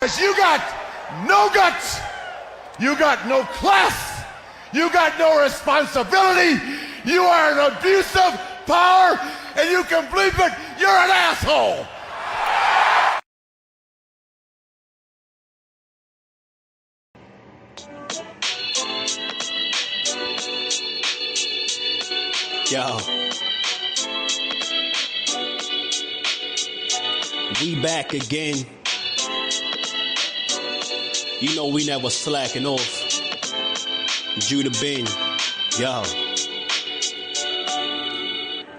You got no guts, you got no class, you got no responsibility, you are an abuse of power, and you can believe it, you're an asshole. Yo, we back again. You know we never slacking off. Judah Ben, yo.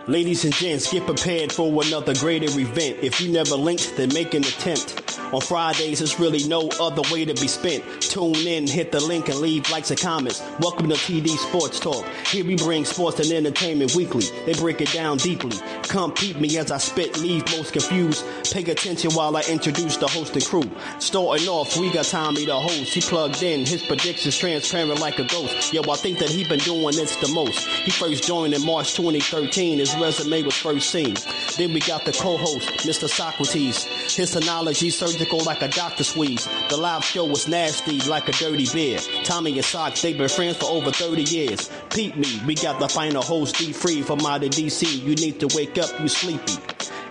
Ladies and gents, get prepared for another greater event. If you never linked, then make an attempt. On Fridays, there's really no other way to be spent. Tune in, hit the link, and leave likes and comments. Welcome to TD Sports Talk. Here we bring sports and entertainment weekly. They break it down deeply. Come peep me as I spit, leave most confused. Pay attention while I introduce the host and crew. Starting off, we got Tommy the host. He plugged in, his predictions transparent like a ghost. Yo, I think that he been doing this the most. He first joined in March 2013. His resume was first seen. Then we got the co-host, Mr. Socrates. His analogy surgical like a doctor squeeze. The live show was nasty like a dirty beer. Tommy and Sock, they've been friends for over 30 years. Peep me, we got the final host D-Free from out of DC. You need to wake up, you sleepy.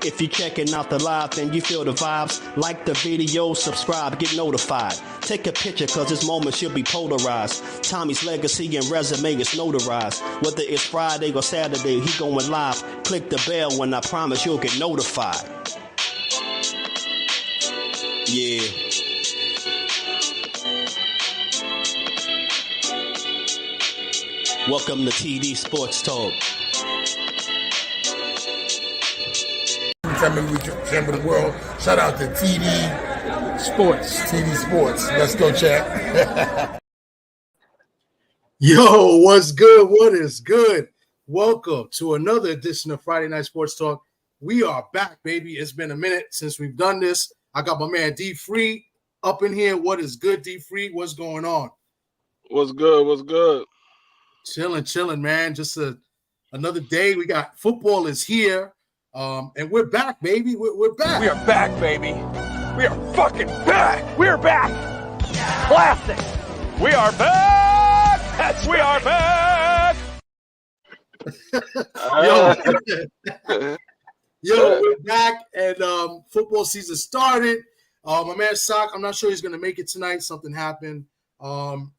If you're checking out the live and you feel the vibes, like the video, subscribe, get notified. Take a picture cause this moment should be polarized. Tommy's legacy and resume is notarized. Whether it's Friday or Saturday, he going live. Click the bell and I promise you'll get notified. Yeah. Welcome to TD Sports Talk. Champion of the world. Shout out to TD Sports. TD Sports. Let's go, chat. Yo, what's good? What is good? Welcome to another edition of Friday Night Sports Talk. We are back, baby. It's been a minute since we've done this. I got my man D-Free up in here. What is good, D-Free? What's going on? What's good? What's good? Chilling, man. Just another day. We got football is here. And we're back, baby. We're back. We are back, baby. We are fucking back. We're back. Classic. We are back. We are back. Yo, we're back, and football season started. My man Sock, I'm not sure he's going to make it tonight. Something happened.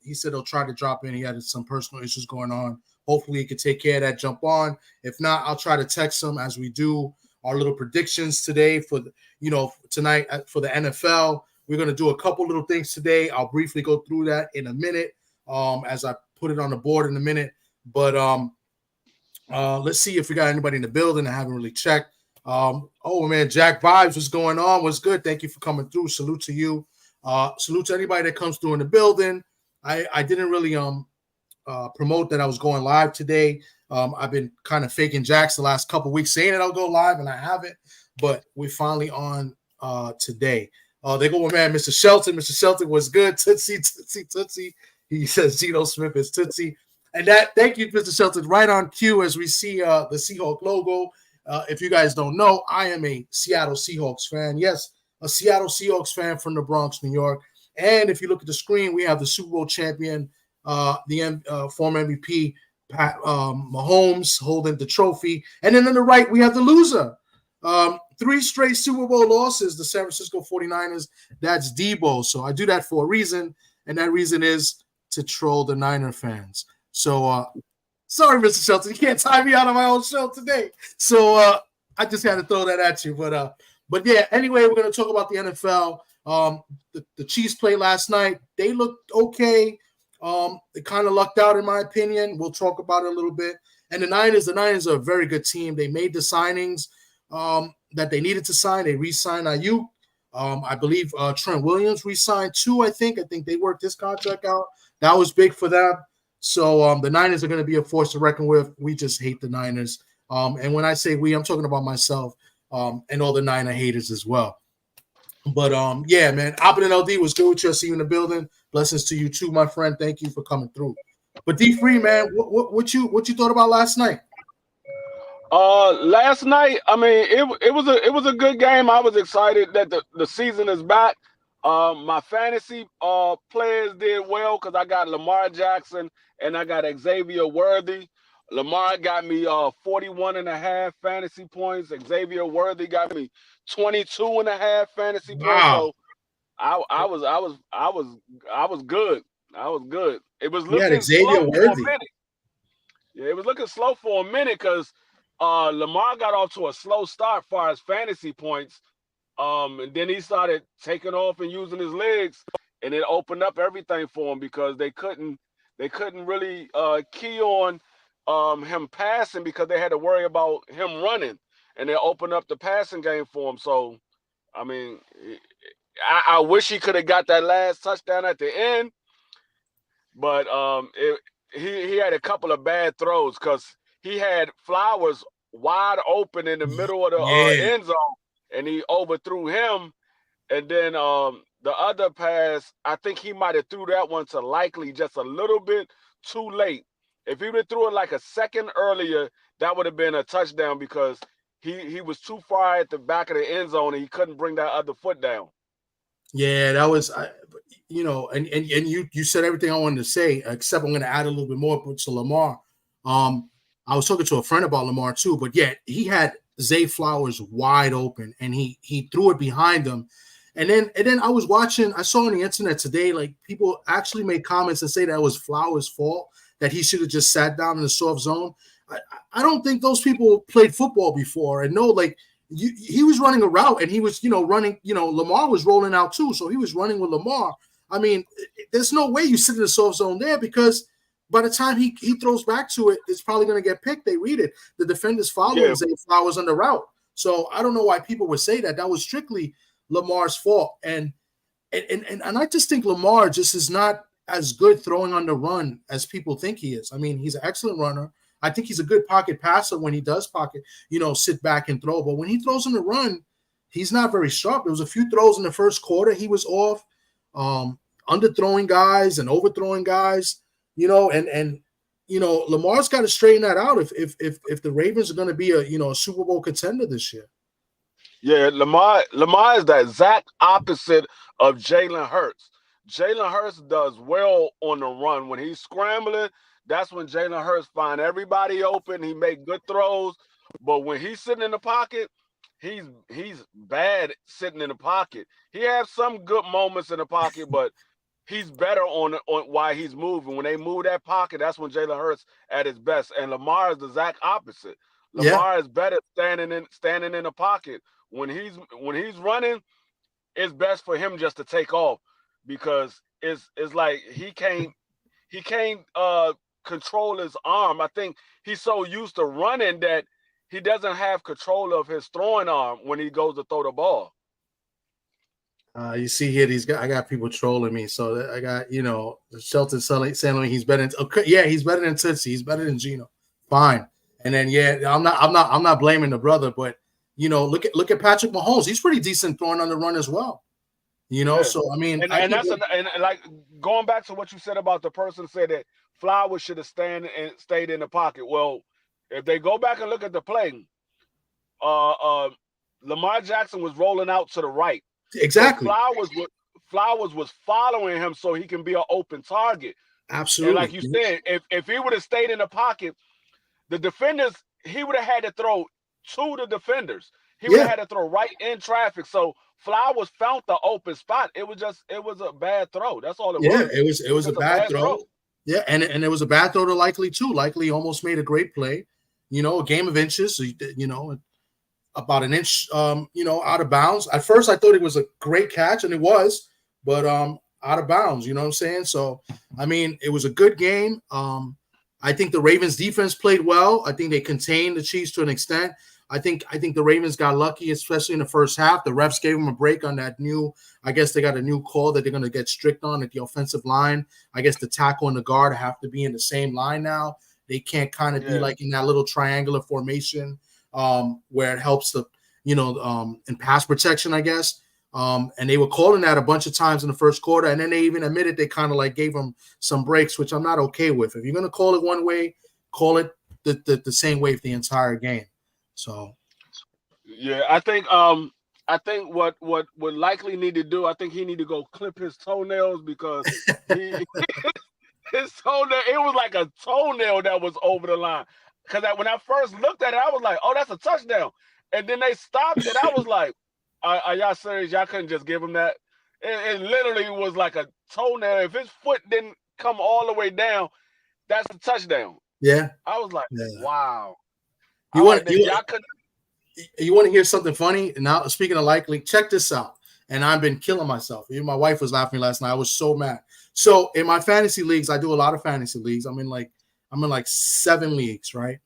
He said he'll try to drop in. He had some personal issues going on. Hopefully he can take care of that, jump on. If not, I'll try to text him as we do our little predictions today for, tonight for the NFL. We're going to do a couple little things today. I'll briefly go through that in a minute as I put it on the board in a minute. But let's see if we got anybody in the building. I haven't really checked. Oh, man, Jack Vibes, what's going on? What's good? Thank you for coming through. Salute to you. Salute to anybody that comes through in the building. I didn't really promote that I was going live today. I've been kind of faking Jacks the last couple weeks saying that I'll go live, and I haven't. But we're finally on today. They go with man, Mr. Shelton. Mr. Shelton was good. Tootsie. He says Geno Smith is Tootsie. And thank you, Mr. Shelton. Right on cue as we see the Seahawk logo. If you guys don't know, I am a Seattle Seahawks fan. Yes, a Seattle Seahawks fan from the Bronx, New York. And if you look at the screen, we have the Super Bowl champion, the former MVP, Pat Mahomes, holding the trophy. And then on the right, we have the loser. 3 straight Super Bowl losses, the San Francisco 49ers. That's Debo. So I do that for a reason, and that reason is to troll the Niner fans. So sorry, Mr. Shelton, you can't tie me out of my own show today. So I just had to throw that at you. But yeah, anyway, we're going to talk about the NFL. The Chiefs played last night. They looked okay. They kind of lucked out, in my opinion. We'll talk about it a little bit. And the Niners are a very good team. They made the signings that they needed to sign. They re-signed Ayuk. I believe Trent Williams re-signed too, I think. I think they worked his contract out. That was big for them. So the Niners are going to be a force to reckon with. We just hate the Niners. And when I say we, I'm talking about myself and all the Niner haters as well. But yeah, man, Abin and LD was good with you. I see you in the building. Blessings to you too, my friend. Thank you for coming through. But D-Free, man, what you thought about last night? Last night, I mean, it was a good game. I was excited that the season is back. My fantasy players did well because I got Lamar Jackson and I got Xavier Worthy. Lamar got me 41 and a half fantasy points. Xavier Worthy got me 22 and a half fantasy points. Wow. So I was good. I was good. It was You had looking Xavier slow for a Worthy. minute. Yeah, it was looking slow for a minute because Lamar got off to a slow start far as fantasy points. And then he started taking off and using his legs, and it opened up everything for him because they couldn't really key on him passing because they had to worry about him running, and it opened up the passing game for him. So, I mean, I wish he could have got that last touchdown at the end, but he had a couple of bad throws because he had Flowers wide open in the middle of the Yeah. end zone, and he overthrew him. And then the other pass, I think he might have threw that one to Likely just a little bit too late. If he would have threw it like a second earlier, that would have been a touchdown because he was too far at the back of the end zone and he couldn't bring that other foot down. Yeah, that was, and you said everything I wanted to say, except I'm going to add a little bit more to Lamar. I was talking to a friend about Lamar too, but yeah, he had Zay Flowers wide open, and he threw it behind him. And then I was watching, I saw on the internet today, like people actually made comments and say that it was Flowers' fault, that he should have just sat down in the soft zone. I don't think those people played football before and know, like, he was running a route and he was, running, Lamar was rolling out too. So he was running with Lamar. I mean, there's no way you sit in the soft zone there because by the time he throws back to it, it's probably going to get picked. They read it. The defender's following Zay Flowers on the route. So I don't know why people would say that. That was strictly Lamar's fault. And I just think Lamar just is not as good throwing on the run as people think he is. I mean, he's an excellent runner. I think he's a good pocket passer when he does pocket, sit back and throw. But when he throws on the run, he's not very sharp. There was a few throws in the first quarter. He was off, underthrowing guys and overthrowing guys, and Lamar's got to straighten that out if the Ravens are going to be a Super Bowl contender this year. Yeah, Lamar is the exact opposite of Jalen Hurts. Jalen Hurts does well on the run. When he's scrambling, that's when Jalen Hurts find everybody open. He make good throws. But when he's sitting in the pocket, he's bad sitting in the pocket. He has some good moments in the pocket, but he's better on why he's moving. When they move that pocket, that's when Jalen Hurts at his best. And Lamar is the exact opposite. Lamar is better standing in the pocket. When he's running, it's best for him just to take off because it's like he can't control his arm. I think he's so used to running that he doesn't have control of his throwing arm when he goes to throw the ball. You see here, I got people trolling me. So I got, Shelton saying he's better than, he's better than Tootsie. He's better than Gino. Fine. And then, I'm not blaming the brother, but look at Patrick Mahomes. He's pretty decent throwing on the run as well. So I mean, and like going back to what you said about the person said that Flowers should have stayed in the pocket. Well, if they go back and look at the play, Lamar Jackson was rolling out to the right. Exactly. So Flowers was following him so he can be an open target. Absolutely. And like you said, if he would have stayed in the pocket, the defenders, he would have had to throw to the defenders. He would have had to throw right in traffic. So Flowers found the open spot. It was a bad throw. That's all it was. Yeah, it was a bad throw. Yeah, and it was a bad throw to Likely too. Likely almost made a great play. A game of inches. About an inch, out of bounds. At first, I thought it was a great catch, and it was, but out of bounds. You know what I'm saying? So, I mean, it was a good game. I think the Ravens defense played well. I think they contained the Chiefs to an extent. I think the Ravens got lucky, especially in the first half. The refs gave them a break on that I guess they got a new call that they're going to get strict on at the offensive line. I guess the tackle and the guard have to be in the same line now. They can't kind of be like in that little triangular formation where it helps the, in pass protection, I guess. And they were calling that a bunch of times in the first quarter. And then they even admitted they kind of like gave them some breaks, which I'm not okay with. If you're going to call it one way, call it the same way for the entire game. So, yeah, I I think what would likely need to do, I think he need to go clip his toenails because he his toenail, it was like a toenail that was over the line. Because when I first looked at it, I was like, oh, that's a touchdown. And then they stopped it. I was like, are y'all serious? Y'all couldn't just give him that? It literally was like a toenail. If his foot didn't come all the way down, that's a touchdown. Yeah. I was like, wow. You want y'all couldn't. You want to hear something funny? Now, speaking of likely, check this out. And I've been killing myself. Even my wife was laughing last night. I was so mad. So in my fantasy leagues, I do a lot of fantasy leagues. I'm in like 7 leagues, right?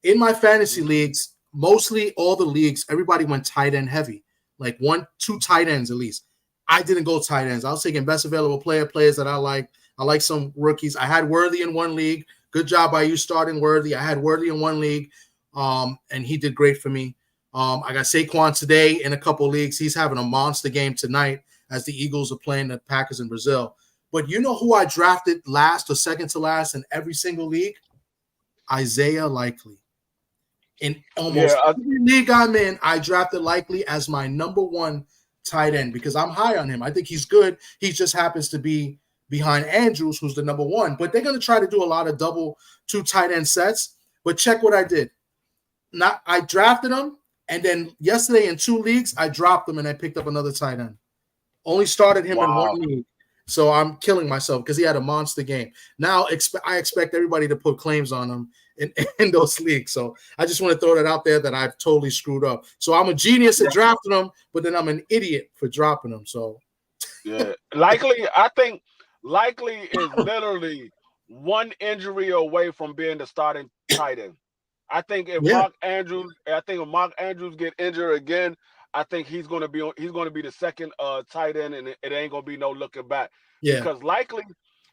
In my fantasy leagues, mostly all the leagues, everybody went tight end heavy, like 1-2 tight ends at least. I didn't go tight ends. I was taking best available players that I like. I like some rookies. I had Worthy in one league. Good job by you starting Worthy. I had Worthy in one league, and he did great for me. I got Saquon today in a couple leagues. He's having a monster game tonight as the Eagles are playing the Packers in Brazil. But you know who I drafted last or second to last in every single league? Isaiah Likely. In almost every league I'm in, I drafted Likely as my number one tight end because I'm high on him. I think he's good. He just happens to be behind Andrews, who's the number one. But they're going to try to do a lot of double 2 tight end sets. But check what I did. I drafted him. And then yesterday in 2 leagues, I dropped him and I picked up another tight end. Only started him in one league. So I'm killing myself because he had a monster game. Now I expect everybody to put claims on him in those leagues. So I just want to throw that out there that I've totally screwed up. So I'm a genius at drafting him, but then I'm an idiot for dropping him. So yeah, I think Likely is literally one injury away from being the starting tight end. I think if Mark Andrews get injured again, I think he's going to be the second tight end, and it ain't going to be no looking back. Yeah. Because Likely,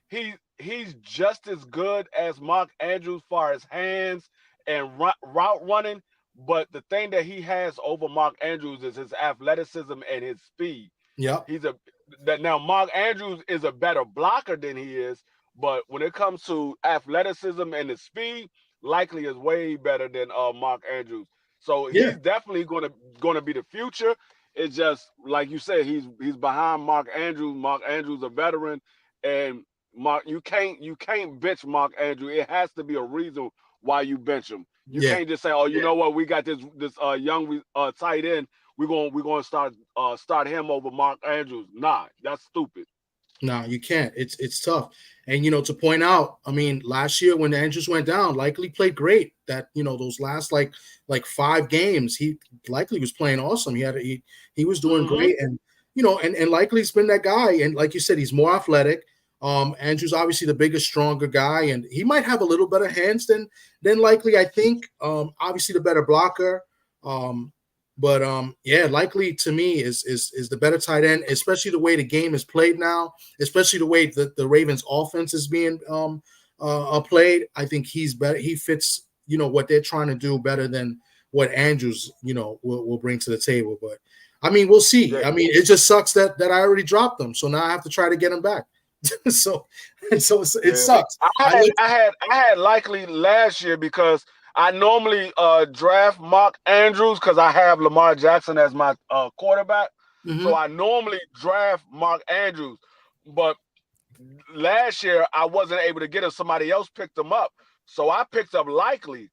he's just as good as Mark Andrews far as hands and route running. But the thing that he has over Mark Andrews is his athleticism and his speed. Yeah. Now Mark Andrews is a better blocker than he is, but when it comes to athleticism and the speed, Likely is way better than Mark Andrews. So he's definitely going to be the future. It's just like you said, he's behind Mark Andrews. Mark Andrews a veteran, and you can't bench Mark Andrews. It has to be a reason why you bench him. You can't just say, oh, you know what, we got this young tight end. We're going to start him over Mark Andrews. Nah, that's stupid. No, you can't. It's tough. And, to point out, I mean, last year when Andrews went down, Likely played great. That, those last like 5 games, he Likely was playing awesome. He was doing great. And, and Likely's been that guy. And like you said, he's more athletic. Andrews obviously the bigger, stronger guy, and he might have a little better hands than Likely, I think. Obviously the better blocker. But Likely to me is the better tight end, especially the way the game is played now, especially the way that the Ravens offense is being played. I think he's better. He fits, what they're trying to do better than what Andrews, will bring to the table. But I mean, we'll see. I mean, it just sucks that I already dropped him, so now I have to try to get him back. so it sucks. I had Likely last year because I normally draft Mark Andrews because I have Lamar Jackson as my quarterback. Mm-hmm. So I normally draft Mark Andrews. But last year, I wasn't able to get him. Somebody else picked him up. So I picked up Likely.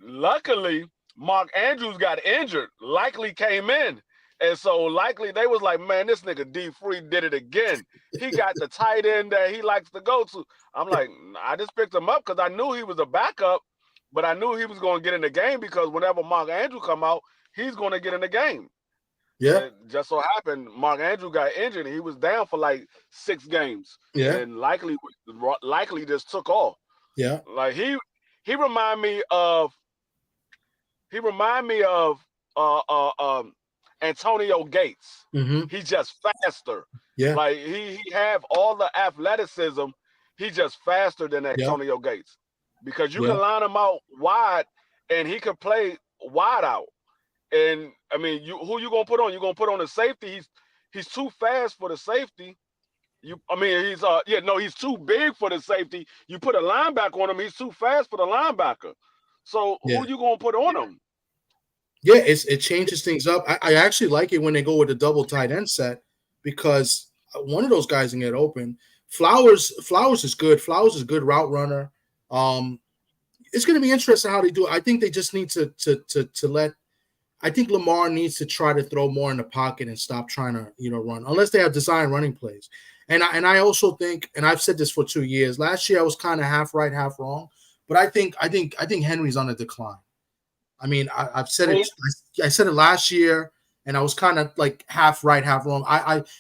Luckily, Mark Andrews got injured. Likely came in. And so Likely, they was like, man, this nigga D-Free did it again. He got the tight end that he likes to go to. I'm like, I just picked him up because I knew he was a backup. But I knew he was going to get in the game because whenever Mark Andrews come out, he's going to get in the game. Yeah. And just so happened, Mark Andrews got injured. And he was down for like 6 games. Yeah. And Likely just took off. Yeah. Like he remind me of Antonio Gates. Mm-hmm. He's just faster. Yeah. Like he have all the athleticism. He's just faster than Antonio Gates. Because you can line him out wide, and he can play wide out. And I mean, who you gonna put on? You gonna put on the safety? He's too fast for the safety. He's too big for the safety. You put a linebacker on him, he's too fast for the linebacker. So who you gonna put on him? Yeah, it changes things up. I actually like it when they go with a double tight end set because one of those guys can get open. Flowers is good. Flowers is a good route runner. It's going to be interesting how they do it. I think they just need to let. I think Lamar needs to try to throw more in the pocket and stop trying to run unless they have design running plays. And I also think, and I've said this for 2 years. Last year I was kind of half right, half wrong, but I think Henry's on a decline. I mean, I've said it. I said it last year, and I was kind of like half right, half wrong.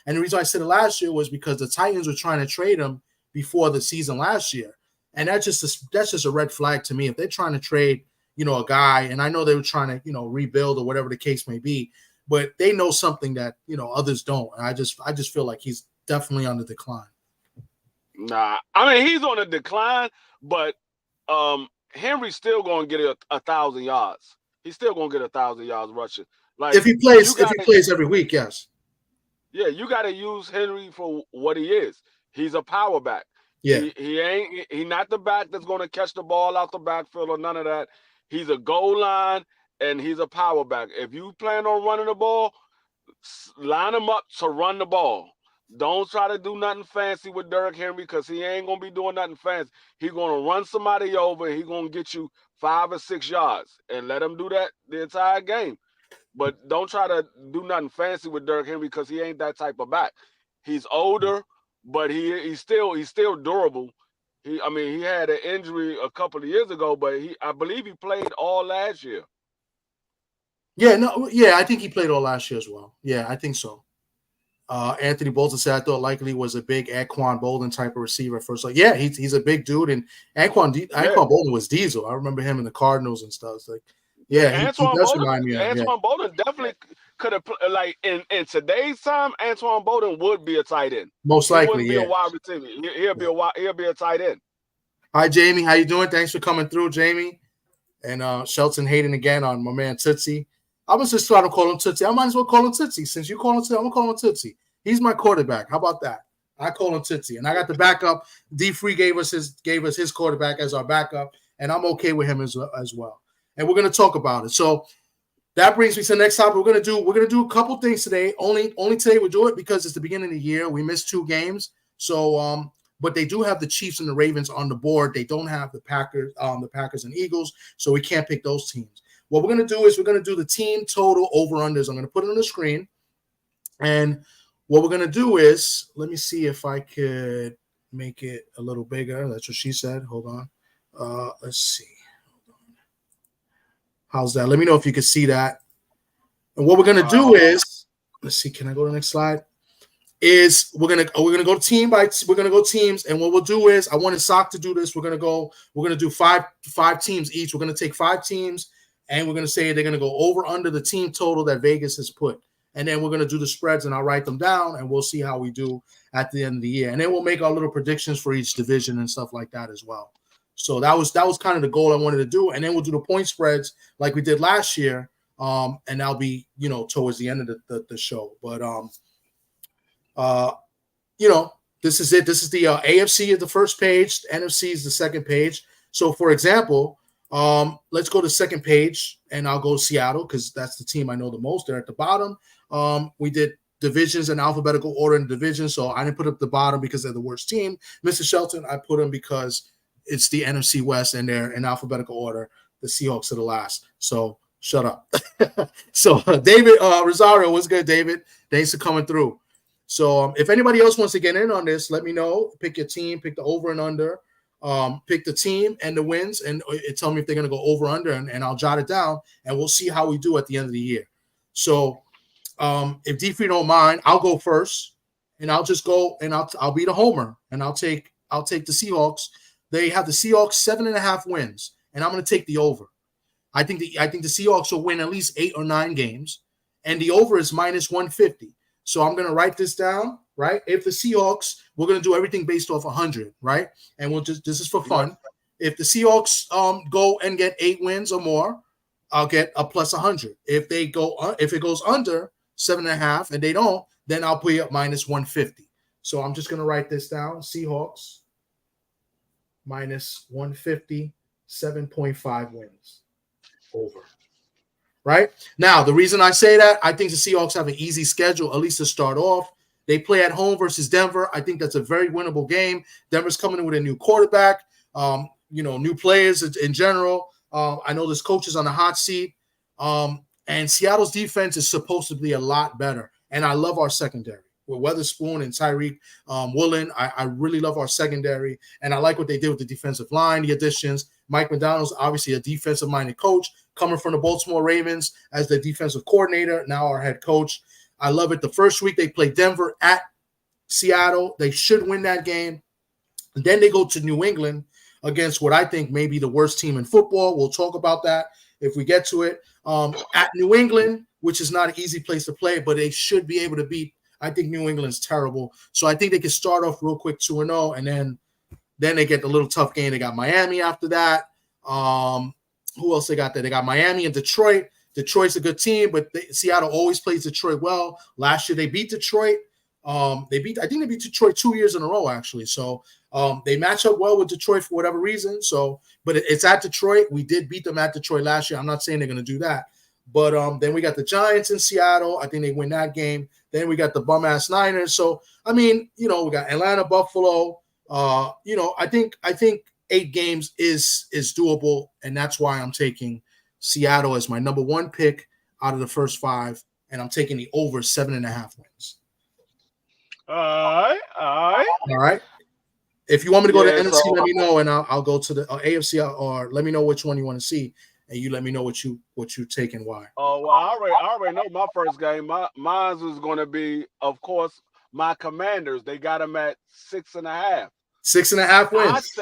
And the reason I said it last year was because the Titans were trying to trade him before the season last year, and that's just a red flag to me. If they're trying to trade, a guy, and I know they were trying to, rebuild or whatever the case may be, but they know something that others don't, and I just feel like he's definitely on the decline. Nah, I mean he's on a decline, but Henry's still going to get 1,000 yards. He's still going to get 1,000 yards rushing. Like if he plays every week, yes. Yeah, you got to use Henry for what he is. He's a power back. Yeah, he not the back that's going to catch the ball out the backfield or none of that. He's a goal line and he's a power back. If you plan on running the ball, line him up to run the ball. Don't try to do nothing fancy with Derrick Henry because he ain't going to be doing nothing fancy. He's going to run somebody over and he's going to get you 5 or 6 yards and let him do that the entire game. But don't try to do nothing fancy with Derrick Henry because he ain't that type of back. He's older, but he's still durable. He had an injury a couple of years ago, but I believe he played all last year. I think he played all last year as well. Yeah, I think so. Anthony Bolton said I thought likely was a big Anquan Bolden type of receiver first. Like, yeah, he's a big dude, and Anquan Bolden was diesel. I remember him in the Cardinals and stuff. It's like, yeah, he does remind me of Antoine Bolden definitely could have like in today's time. Antoine Bolden would be a tight end. Most likely, be a wide receiver. He'll be a tight end. Hi, Jamie. How you doing? Thanks for coming through, Jamie. And Shelton Hayden again on my man Tootsie. I'm going to just try to call him Tootsie. I might as well call him Tootsie. Since you call him Tootsie, I'm going to call him Tootsie. He's my quarterback. How about that? I call him Tootsie. And I got the backup. D Free gave us his quarterback as our backup, and I'm okay with him as well. And we're going to talk about it. So that brings me to the next topic. We're going to do a couple things today. Only today we'll do it because it's the beginning of the year. We missed 2 games. So but they do have the Chiefs and the Ravens on the board. They don't have the Packers and Eagles, so we can't pick those teams. What we're going to do is we're going to do the team total over-unders. I'm going to put it on the screen. And what we're going to do is, let me see if I could make it a little bigger. That's what she said. Hold on. Let's see. Hold on. How's that? Let me know if you can see that. And what we're going to do is, let's see. Can I go to the next slide? Is we're gonna go team by we're gonna go teams, and what we'll do is I wanted Sock to do this. We're gonna do five teams each. We're gonna take 5 teams, and we're gonna say they're gonna go over under the team total that Vegas has put, and then we're gonna do the spreads, and I'll write them down, and we'll see how we do at the end of the year, and then we'll make our little predictions for each division and stuff like that as well. So that was kind of the goal I wanted to do, and then we'll do the point spreads like we did last year, and that'll be towards the end of the show, but this is it. This is the AFC is the first page. NFC is the second page. So, for example, let's go to the second page, and I'll go Seattle because that's the team I know the most. They're at the bottom. We did divisions in alphabetical order in division, so I didn't put up the bottom because they're the worst team. Mr. Shelton, I put them because it's the NFC West, and they're in alphabetical order. The Seahawks are the last. So, shut up. So, David Rosario, what's good, David? Thanks for coming through. So if anybody else wants to get in on this, let me know. Pick your team, pick the over and under, pick the team and the wins, and tell me if they're going to go over under, and I'll jot it down, and we'll see how we do at the end of the year. So if D3 don't mind, I'll go first, and I'll just go, and I'll be the homer, and I'll take the Seahawks. They have the Seahawks 7.5 wins, and I'm going to take the over. I think the Seahawks will win at least 8 or 9 games, and the over is minus 150. So I'm going to write this down, right? If the Seahawks, we're going to do everything based off 100, right? And this is for fun. If the Seahawks go and get 8 wins or more, I'll get a plus 100. If it goes under 7.5 and they don't, then I'll put it up minus 150. So I'm just going to write this down. Seahawks minus 150, 7.5 wins over. right? Now, the reason I say that, I think the Seahawks have an easy schedule, at least to start off. They play at home versus Denver. I think that's a very winnable game. Denver's coming in with a new quarterback, new players in general. I know this coach is on the hot seat. And Seattle's defense is supposed to be a lot better. And I love our secondary with Weatherspoon and Tyreek Woolen. I really love our secondary. And I like what they did with the defensive line, the additions. Mike McDonald's obviously a defensive-minded coach coming from the Baltimore Ravens as the defensive coordinator, now our head coach. I love it. The first week they play Denver at Seattle. They should win that game. And then they go to New England against what I think may be the worst team in football. We'll talk about that if we get to it. At New England, which is not an easy place to play, but they should be able to beat. I think New England's terrible. So I think they can start off real quick 2-0, and then they get the little tough game. They got Miami after that. Who else they got there? They got Miami and Detroit. Detroit's a good team, but Seattle always plays Detroit well. Last year they beat Detroit. I think they beat Detroit 2 years in a row, actually. So they match up well with Detroit for whatever reason. So, but it's at Detroit. We did beat them at Detroit last year. I'm not saying they're going to do that. But then we got the Giants in Seattle. I think they win that game. Then we got the bum-ass Niners. So, I mean, we got Atlanta, Buffalo. I think 8 games is doable, and that's why I'm taking Seattle as my number 1 pick out of the first 5, and I'm taking the over 7.5 wins. All right. If you want me to go to NFC, let me know, and I'll go to the AFC, or let me know which one you want to see, and you let me know what you take and why. Oh, well, I already know my first game. Mine is going to be, of course, my Commanders. They got them at 6.5. 6.5 wins.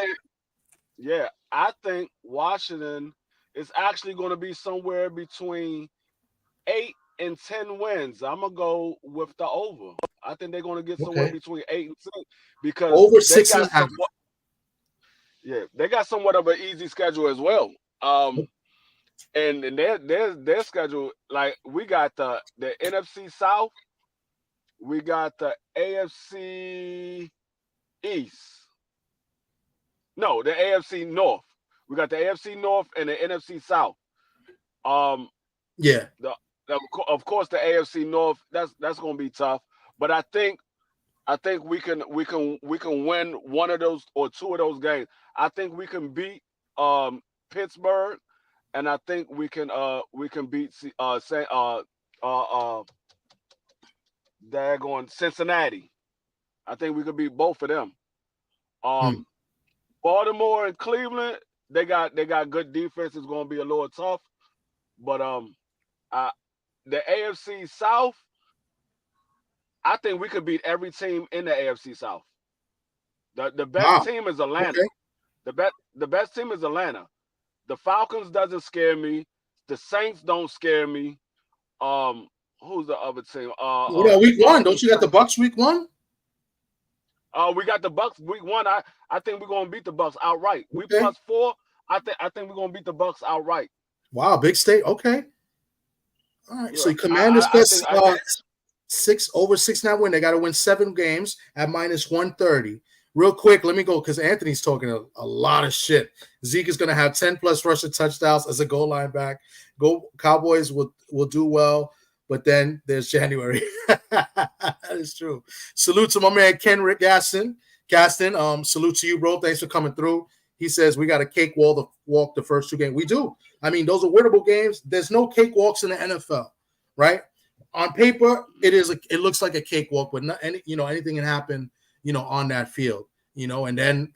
I think Washington is actually going to be somewhere between 8 and 10 wins. I'm gonna go with the over. I think they're going to get somewhere between 8 and 10 because over 6.5. They got somewhat of an easy schedule as well. And their schedule, like we got the NFC South, we got the AFC East. No, the AFC North. We got the AFC North and the NFC South. Of course, the AFC North. That's going to be tough. But I think we can win one of those or 2 of those games. I think we can beat Pittsburgh, and I think we can beat Cincinnati. I think we could beat both of them. Baltimore and Cleveland, they got good defense. It's going to be a little tough, but the AFC South, I think we could beat every team in the AFC South. The best team is Atlanta. Okay. The best team is Atlanta. The Falcons doesn't scare me. The Saints don't scare me. Who's the other team? Week 1. Don't you got the Bucks week 1? We got the Bucks week 1. I think we're gonna beat the Bucks outright. We +4. I think we're gonna beat the Bucks outright. Wow, big state. Okay. All right. Yeah. So Commanders best 6 over 6.5 win. They got to win 7 games at -130. Real quick, let me go because Anthony's talking a lot of shit. Zeke is gonna have 10+ rushing touchdowns as a goal line back. Go Cowboys will do well. But then there's January. That is true. Salute to my man Kenrick Gaston. Salute to you, bro. Thanks for coming through. He says we got a cakewalk the first 2 games. We do. I mean, those are winnable games. There's no cakewalks in the NFL, right? On paper, it looks like a cakewalk, but anything can happen, on that field, And then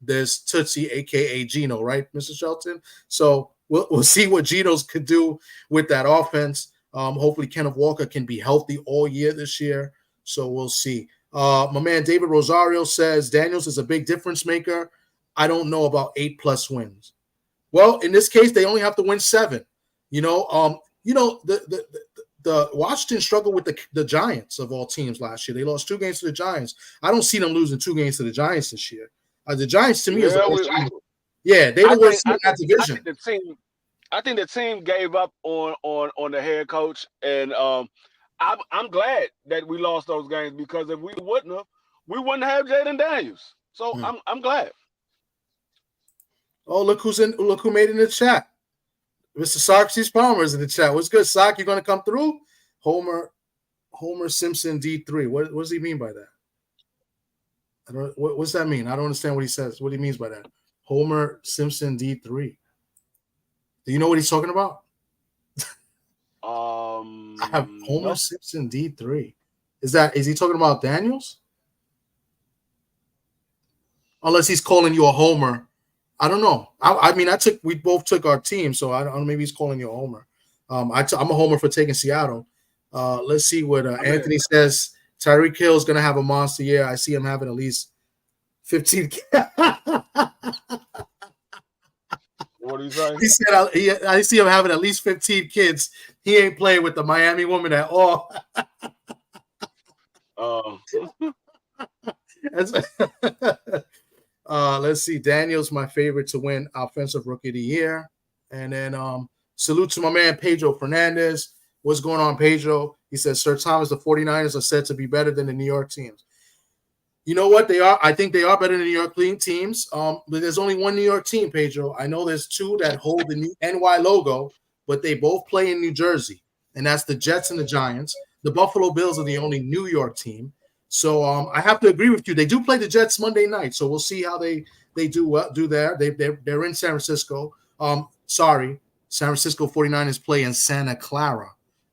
there's Tootsie, aka Geno, right, Mr. Shelton? So we'll see what Geno's could do with that offense. Hopefully Kenneth Walker can be healthy all year this year. So we'll see. My man David Rosario says Daniels is a big difference maker. I don't know about 8+ wins. Well, in this case, they only have to win 7. The Washington struggled with the Giants of all teams last year. They lost 2 games to the Giants. I don't see them losing 2 games to the Giants this year. The Giants to me is the worst team. Yeah, they the worst team in that division. I think the team gave up on the head coach, and I'm glad that we lost those games because if we wouldn't have, we wouldn't have Jaden Daniels. So I'm glad. Oh, look who made it in the chat. Mr. Socrates Palmer is in the chat. What's good, Sock? You gonna come through? Homer Simpson D3. What does he mean by that? What's that mean? I don't understand what he says. What he means by that. Homer Simpson D3. Do you know what he's talking about? I have Homer Simpson D3. Is he talking about Daniels? Unless he's calling you a homer. I don't know. I mean, we both took our team, so I don't know. Maybe he's calling you a homer. I'm a homer for taking Seattle. Let's see what Anthony says. Tyreek Hill is going to have a monster year. I see him having at least 15. What did he say? He said, I see him having at least 15 kids. He ain't playing with the Miami woman at all. Let's see. Daniel's my favorite to win Offensive Rookie of the Year. And then salute to my man, Pedro Fernandez. What's going on, Pedro? He says, Sir Thomas, the 49ers are said to be better than the New York teams. You know what? They are. I think they are better than the New York teams. But there's only one New York team, Pedro. I know there's two that hold the new NY logo, but they both play in New Jersey. And that's the Jets and the Giants. The Buffalo Bills are the only New York team. So I have to agree with you. They do play the Jets Monday night, so we'll see how they do there. They're in San Francisco. San Francisco 49ers play in Santa Clara,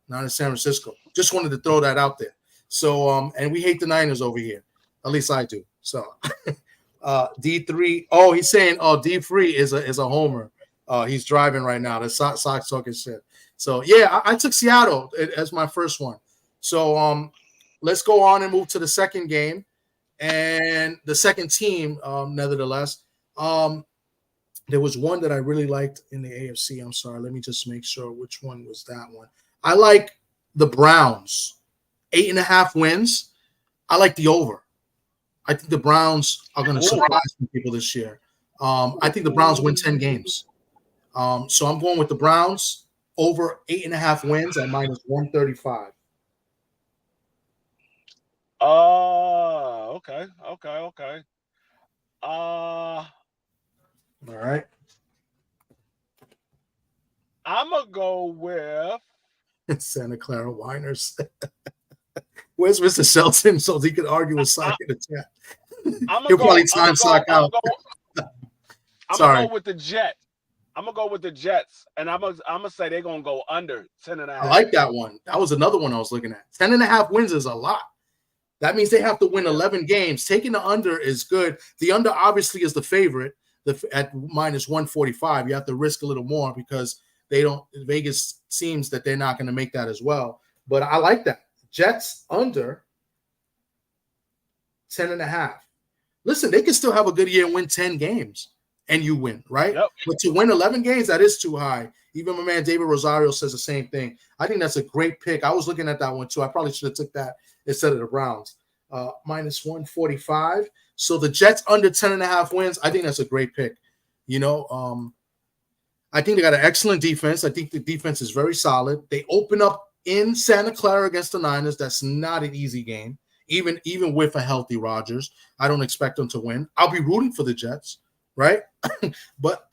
not in San Francisco. Just wanted to throw that out there. So and we hate the Niners over here. At least I do. So D3. Oh, he's saying D3 is a homer. He's driving right now. The Sox talking shit. So yeah, I took Seattle as my first one. So let's go on and move to the second game and the second team. Nevertheless, there was one that I really liked in the AFC. I'm sorry. Let me just make sure which one was that one. I like the Browns, 8.5 wins. I like the over. I think the Browns are going to surprise some people this year. I think the Browns win 10 games. So I'm going with the Browns over 8.5 wins at -135. Okay. All right. I'm gonna go with Santa Clara Winers. Where's Mr. Shelton so he could argue with Sock in the chat? He'll probably time Sock out. I'm gonna go with the Jets. I'm gonna go with the Jets, and I'm gonna say they're gonna go under 10.5. I like that one. That was another one I was looking at. 10.5 wins is a lot. That means they have to win 11 games. Taking the under is good. The under obviously is the favorite. At -145, you have to risk a little more because Vegas seems that they're not going to make that as well. But I like that. Jets under 10.5. Listen, they can still have a good year and win 10 games, and you win, right? Yep. But to win 11 games, that is too high. Even my man David Rosario says the same thing. I think that's a great pick. I was looking at that one too. I probably should have took that instead of the Browns. -145. So the Jets under 10.5 wins. I think that's a great pick. I think they got an excellent defense. I think the defense is very solid. They open up in Santa Clara against the Niners. That's not an easy game, even with a healthy Rodgers. I don't expect them to win. I'll be rooting for the Jets, right? But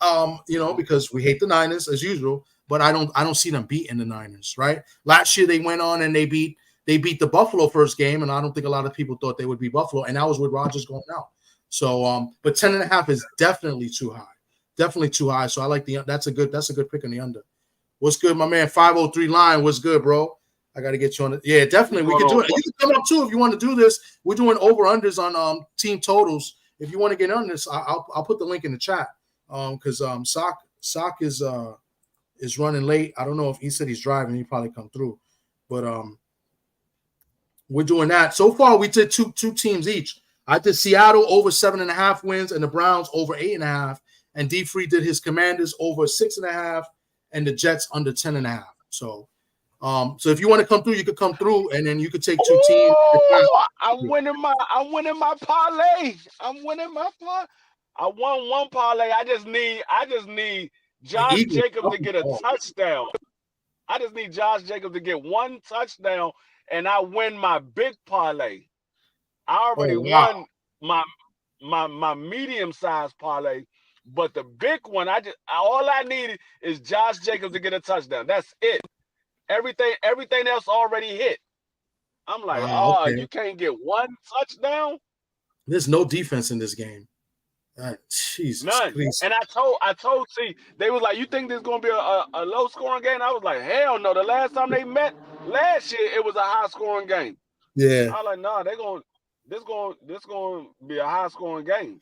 because we hate the Niners as usual. But I don't see them beating the Niners, right? Last year they went on and they beat the Buffalo first game, and I don't think a lot of people thought they would beat Buffalo, and that was with Rodgers going out. So, but 10.5 is definitely too high. Definitely too high. So I like that's a good pick on the under. What's good, my man? 503 line. What's good, bro? I got to get you on it. Yeah, definitely. We can do it. You can come up too if you want to do this. We're doing over-unders on team totals. If you want to get on this, I'll put the link in the chat. Because Sock is running late. I don't know if he said he's driving. He probably come through. But we're doing that. So far, we did two teams each. I did Seattle over 7.5 wins and the Browns over 8.5. And D Free did his Commanders over 6.5 and the Jets under 10.5. So if you want to come through, you could come through, and then you could take two teams. I'm winning my parlay. I'm winning my parlay. I won one parlay. I just need Josh Jacobs to get a touchdown. I just need Josh Jacobs to get one touchdown, and I win my big parlay. I already won my medium-sized parlay, But the big one, all I needed is Josh Jacobs to get a touchdown. That's it. Everything else already hit. I'm like, Okay. you can't get one touchdown? There's no defense in this game. Jesus None. Christ. And I told, see, they was like, you think this is gonna be a low scoring game? I was like, hell no. The last time they met last year, it was a high scoring game. Yeah. I was like, nah, this gonna be a high scoring game.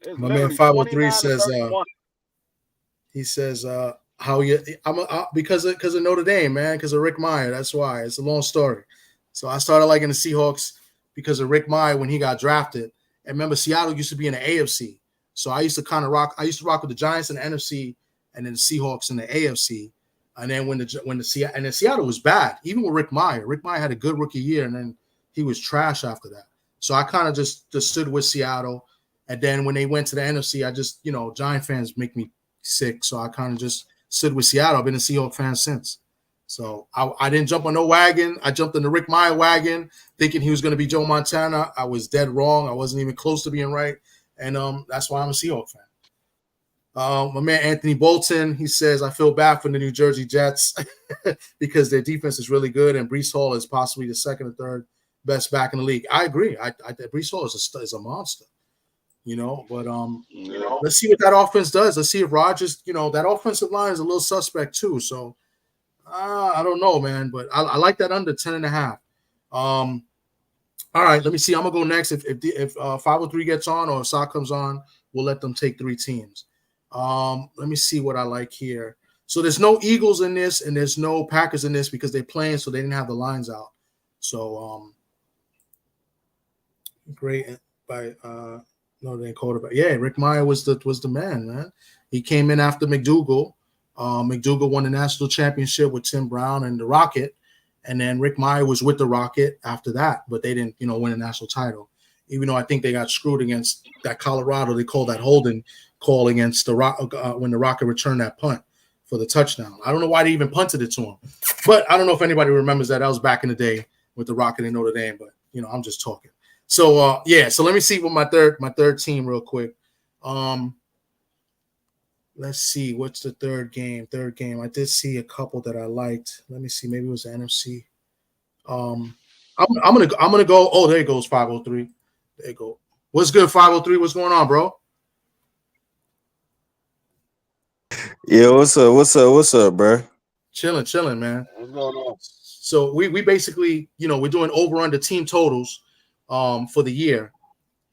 It's My man literally 503 29 to says 31. he says how you because of Notre Dame, man, because of Rick Meyer. That's why. It's a long story. So I started liking the Seahawks because of Rick Meyer when he got drafted. And remember, Seattle used to be in the AFC. So I used to rock with the Giants in the NFC and then the Seahawks in the AFC. And then when Seattle was bad, even with Rick Meyer. Rick Meyer had a good rookie year, and then he was trash after that. So I kind of just stood with Seattle. And then when they went to the NFC, I just, Giant fans make me sick. So I kind of just stood with Seattle. I've been a Seahawks fan since. So I didn't jump on no wagon. I jumped on the Rick Meyer wagon thinking he was going to be Joe Montana. I was dead wrong. I wasn't even close to being right. And that's why I'm a Seahawks fan. My man Anthony Bolton, he says, I feel bad for the New Jersey Jets because their defense is really good, and Breece Hall is possibly the second or third best back in the league. I agree. Breece Hall is a monster, But let's see what that offense does. Let's see if Rodgers, that offensive line is a little suspect too. So I don't know, man, but I like that under 10.5. All right, let me see. I'm gonna go next. If 503 gets on or if Sa comes on, we'll let them take 3 teams. Let me see what I like here. So there's no Eagles in this, and there's no Packers in this because they're playing, so they didn't have the lines out. So great by no, they called it. Yeah, Rick Meyer was the man. He came in after McDougal. McDougal won the national championship with Tim Brown and the Rocket. And then Rick Meyer was with the Rocket after that, but they didn't, win a national title. Even though I think they got screwed against that Colorado, they called that holding call against the Rock when the Rocket returned that punt for the touchdown. I don't know why they even punted it to him, but I don't know if anybody remembers that. That was back in the day with the Rocket and Notre Dame. But I'm just talking. So So let me see what my third team real quick. Let's see, what's the third game? I did see a couple that I liked. Let me see, maybe it was the NFC. I'm gonna go. Oh, there goes 503. There you go. What's good, 503? What's going on, bro? Yeah, what's up, bro? Chilling, man. What's going on? So we basically, we're doing over under team totals for the year.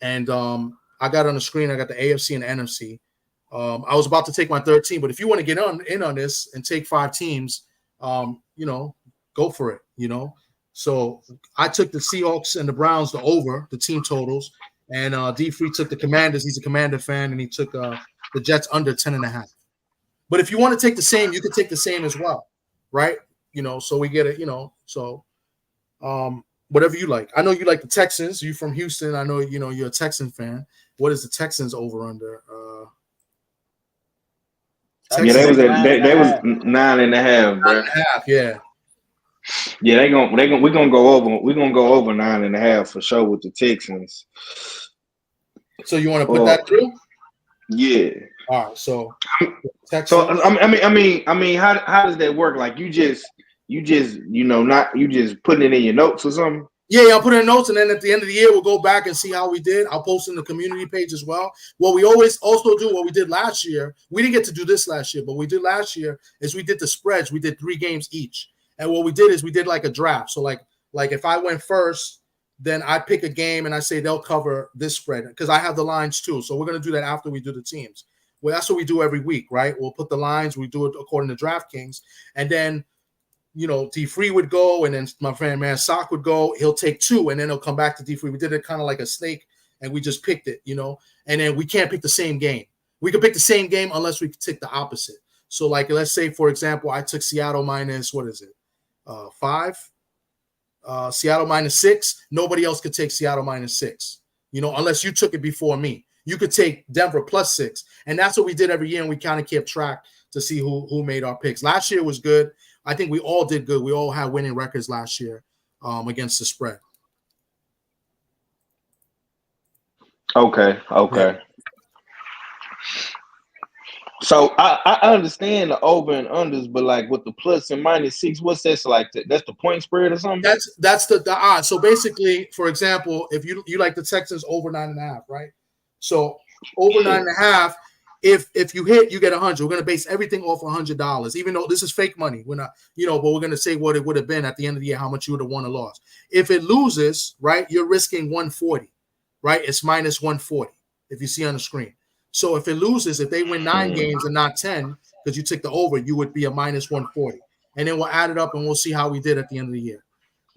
And I got on the screen, I got the AFC and the NFC. I was about to take my third team, but if you want to get in on this and take 5 teams, go for it, So I took the Seahawks and the Browns, the over, the team totals, and D Free took the Commanders. He's a Commander fan, and he took the Jets under 10.5. But if you want to take the same, you can take the same as well, right? So we get it, so whatever you like. I know you like the Texans. You're from Houston. I know, you're a Texan fan. What is the Texans over under? Yeah, they was 9.5, bro. 9.5, yeah. Yeah, we're gonna go over. We're gonna go over 9.5 for sure with the Texans. So you want to put that through? Yeah. All right. So Texans. So I mean, how does that work? Like you just putting it in your notes or something? Yeah, I'll put in notes, and then at the end of the year, we'll go back and see how we did. I'll post in the community page as well. What we always also do, what we did last year, we didn't get to do this last year, but we did last year is we did the spreads. We did 3 games each. And what we did is we did like a draft. So like if I went first, then I pick a game and I say they'll cover this spread because I have the lines too. So we're going to do that after we do the teams. Well, that's what we do every week, right? We'll put the lines. We do it according to DraftKings. And then D Free would go, and then my friend man Sock would go. He'll take 2, and then he'll come back to D Free. We did it kind of like a snake, and we just picked it, And then we can't pick the same game. We can pick the same game unless we take the opposite. So, like, let's say for example, I took Seattle minus 5. Seattle minus 6. Nobody else could take Seattle minus 6. Unless you took it before me. You could take Denver plus 6, and that's what we did every year. And we kind of kept track to see who made our picks. Last year was good. I think we all did good. We all had winning records last year against the spread. Okay. So I understand the over and unders, but like with the plus and minus 6, what's that like? That's the point spread or something? That's the odds. So basically, for example, if you like the Texans over 9.5, right? So over Yeah. 9.5, if you hit, you get 100. We're gonna base everything off $100, even though this is fake money. We're not, but we're gonna say what it would have been at the end of the year, how much you would have won or lost. If it loses, right, you're risking 140, right? It's minus 140 if you see on the screen. So if it loses, if they win 9 games and not 10, because you took the over, you would be a minus 140. And then we'll add it up and we'll see how we did at the end of the year.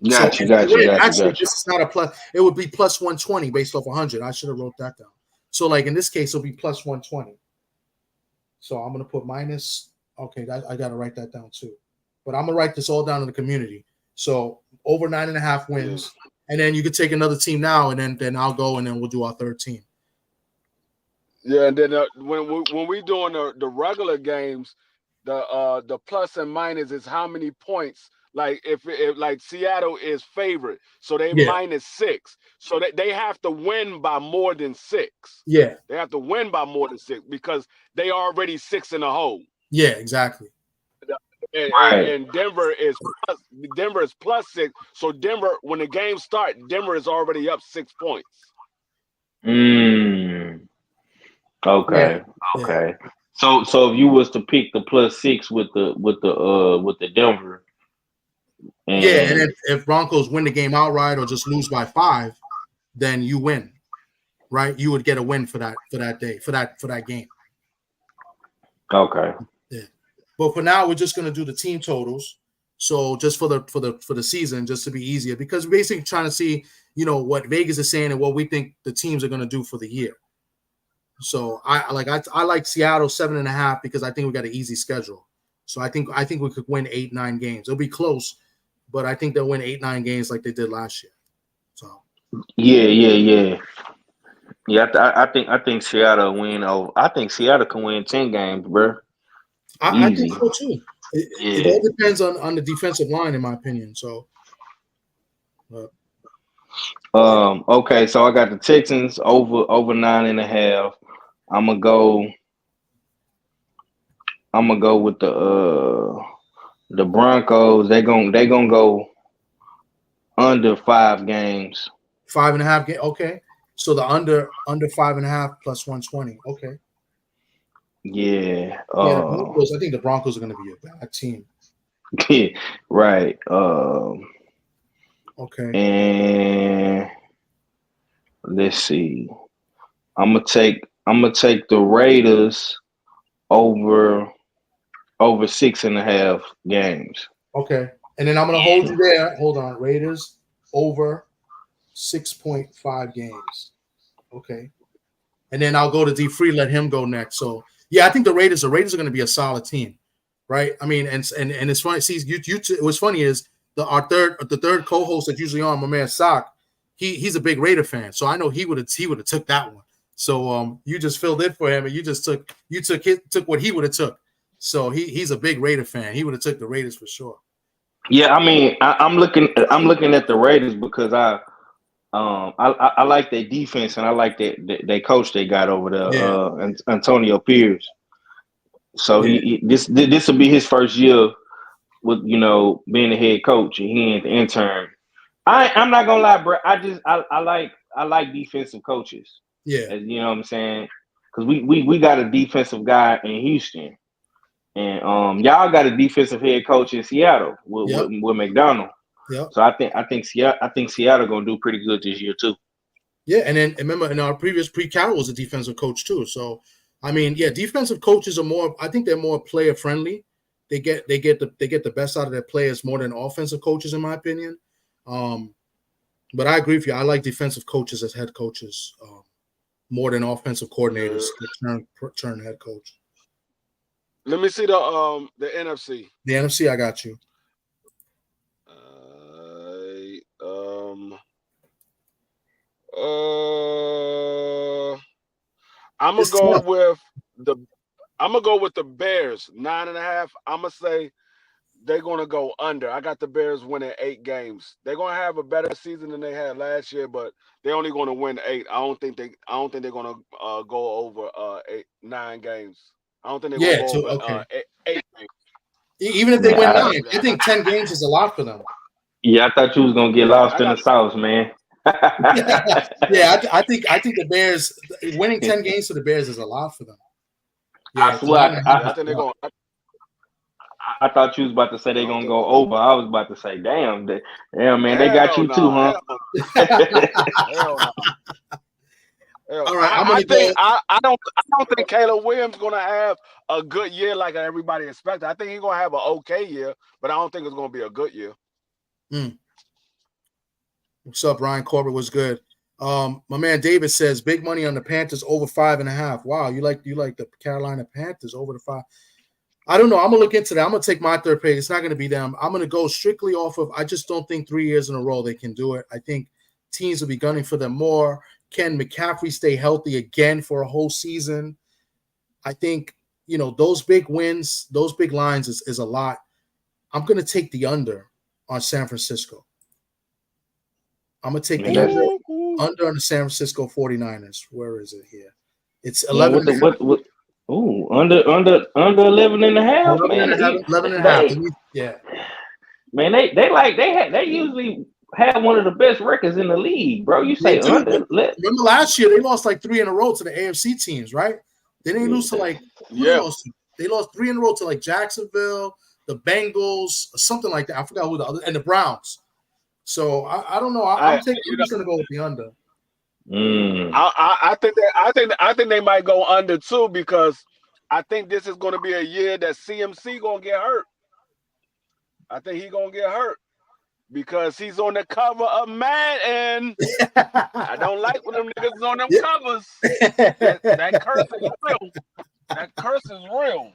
So Got you. actually, this is not a plus. It would be plus 120 based off 100. I should have wrote that down. So like in this case, it'll be plus 120. So I'm gonna put minus. Okay, I gotta write that down too. But I'm gonna write this all down in the community. So over 9.5 wins, and then you could take another team now, and then I'll go, and then we'll do our third team. Yeah, and then when we doing the regular games, the plus and minus is how many points. Like if like Seattle is favorite, so they Yeah, minus 6, so they have to win by more than 6. yeah, They have to win by more than 6 because they already 6 in the hole. yeah, exactly. Right. And Denver is plus 6. So Denver, when the game starts, Denver is already up 6 points. Mm. Yeah, Okay. yeah, Okay. So if you was to pick the plus 6 with the Denver yeah. And and if Broncos win the game outright or just lose by 5, then you win. Right? You would get a win for that day, for that game. okay. Yeah. But for now, we're just gonna do the team totals. So just for the season, just to be easier, because we're basically trying to see, what Vegas is saying and what we think the teams are gonna do for the year. So I like Seattle 7.5 because I think we got an easy schedule. So I think we could win 8-9 games. It'll be close, but I think they'll win 8-9 games like they did last year. So Yeah. Yeah, I think Seattle win over. I think Seattle can win 10 games, bro. I think Easy. so too. It Yeah. all depends on the defensive line, in my opinion. So, yeah. Okay, so I got the Texans over 9.5. I'm gonna go. I'm gonna go with the Broncos. They gonna go under 5 games. 5.5 game. Okay. So the under 5.5 plus 120. Okay. Yeah. Yeah, the Broncos. I think the Broncos are going to be a bad team. Right. Okay. And let's see. I'm gonna take the Raiders over 6.5 games. Okay. And then I'm going to hold you there. Hold on. Raiders over 6.5 games. Okay. And then I'll go to D Free. Let him go next. So yeah, I think the Raiders are going to be a solid team, right? I mean, and it's funny. See, what's funny is the third co-host that's usually on, my man Sock. He's a big Raider fan, so I know he would have took that one. So you just filled in for him, and you took what he would have took. So he's a big Raider fan. He would have took the Raiders for sure. Yeah, I mean, I'm looking at the Raiders because I like their defense and I like they coach they got over there, Yeah, Antonio Pierce. So yeah, this will be his first year with being the head coach and he ain't the intern. I'm not gonna lie, bro. I like defensive coaches. yeah, As you know what I'm saying? Because we got a defensive guy in Houston, and y'all got a defensive head coach in Seattle with yep, with, with McDonald. yep. So I think Seattle gonna do pretty good this year too. Yeah, and then remember in our previous Carroll was a defensive coach too. So I mean, yeah, defensive coaches are more. I think they're more player friendly. They get the best out of their players more than offensive coaches, in my opinion. Um, but I agree with you. I like defensive coaches as head coaches more than offensive coordinators that turn head coach. Let me see the NFC. The NFC, I got you. I'm gonna It's go tough. with the I'm gonna go with the Bears 9.5. I'm gonna say they're gonna go under. I got the Bears winning 8 games. They're gonna have a better season than they had last year, but they're only gonna win 8. I don't think they're gonna go over 9 games. I don't think they're Yeah, gonna go so over okay. 8. Even if they win Yeah, 9, I think 10 games is a lot for them. yeah, I thought you was gonna get Yeah, lost I in the got. sauce, man. Yeah, I think the Bears winning 10 games for the Bears is a lot for them. I Yeah, the nine swear, and a half Yeah, I is think a they're lot. going. I thought you was about to say I they're don't gonna think go they're going. over. I was about to say, damn, man, they got Hell you too, no. huh? Hell no. All right, I'm gonna go. I don't think Caleb Williams gonna have a good year like everybody expected. I think he's gonna have an okay year, but I don't think it's gonna be a good year. What's up, Ryan Corbett? Was good. My man David says big money on the Panthers over 5.5. Wow, you like the Carolina Panthers over the 5. I don't know. I'm gonna look into that. I'm gonna take my third pick. It's not gonna be them. I'm gonna go strictly off of. I just don't think 3 years in a row they can do it. I think teams will be gunning for them more. Can McCaffrey stay healthy again for a whole season? I think those big wins, those big lines is a lot. I'm gonna take the under on San Francisco. I'm gonna take Man, the that's under on the San Francisco 49ers. Where is it here? It's man. 11 and a half. What? Ooh, under 11 and a half, 11 and man. a half. 11 and a half. They Yeah. man, they usually have one of the best records in the league, bro. You They say do. under? Remember last year they lost like 3 in a row to the AFC teams, right? They didn't lose to who they Yeah. lost to? They lost 3 in a row to like Jacksonville, the Bengals, something like that. I forgot who the other, and the Browns. So I don't know. I'm just gonna go with the under. I think they might go under too because I think this is going to be a year that CMC gonna get hurt. I think he gonna get hurt because he's on the cover of Madden. I don't like when them niggas on them covers. That curse is real. That curse is real.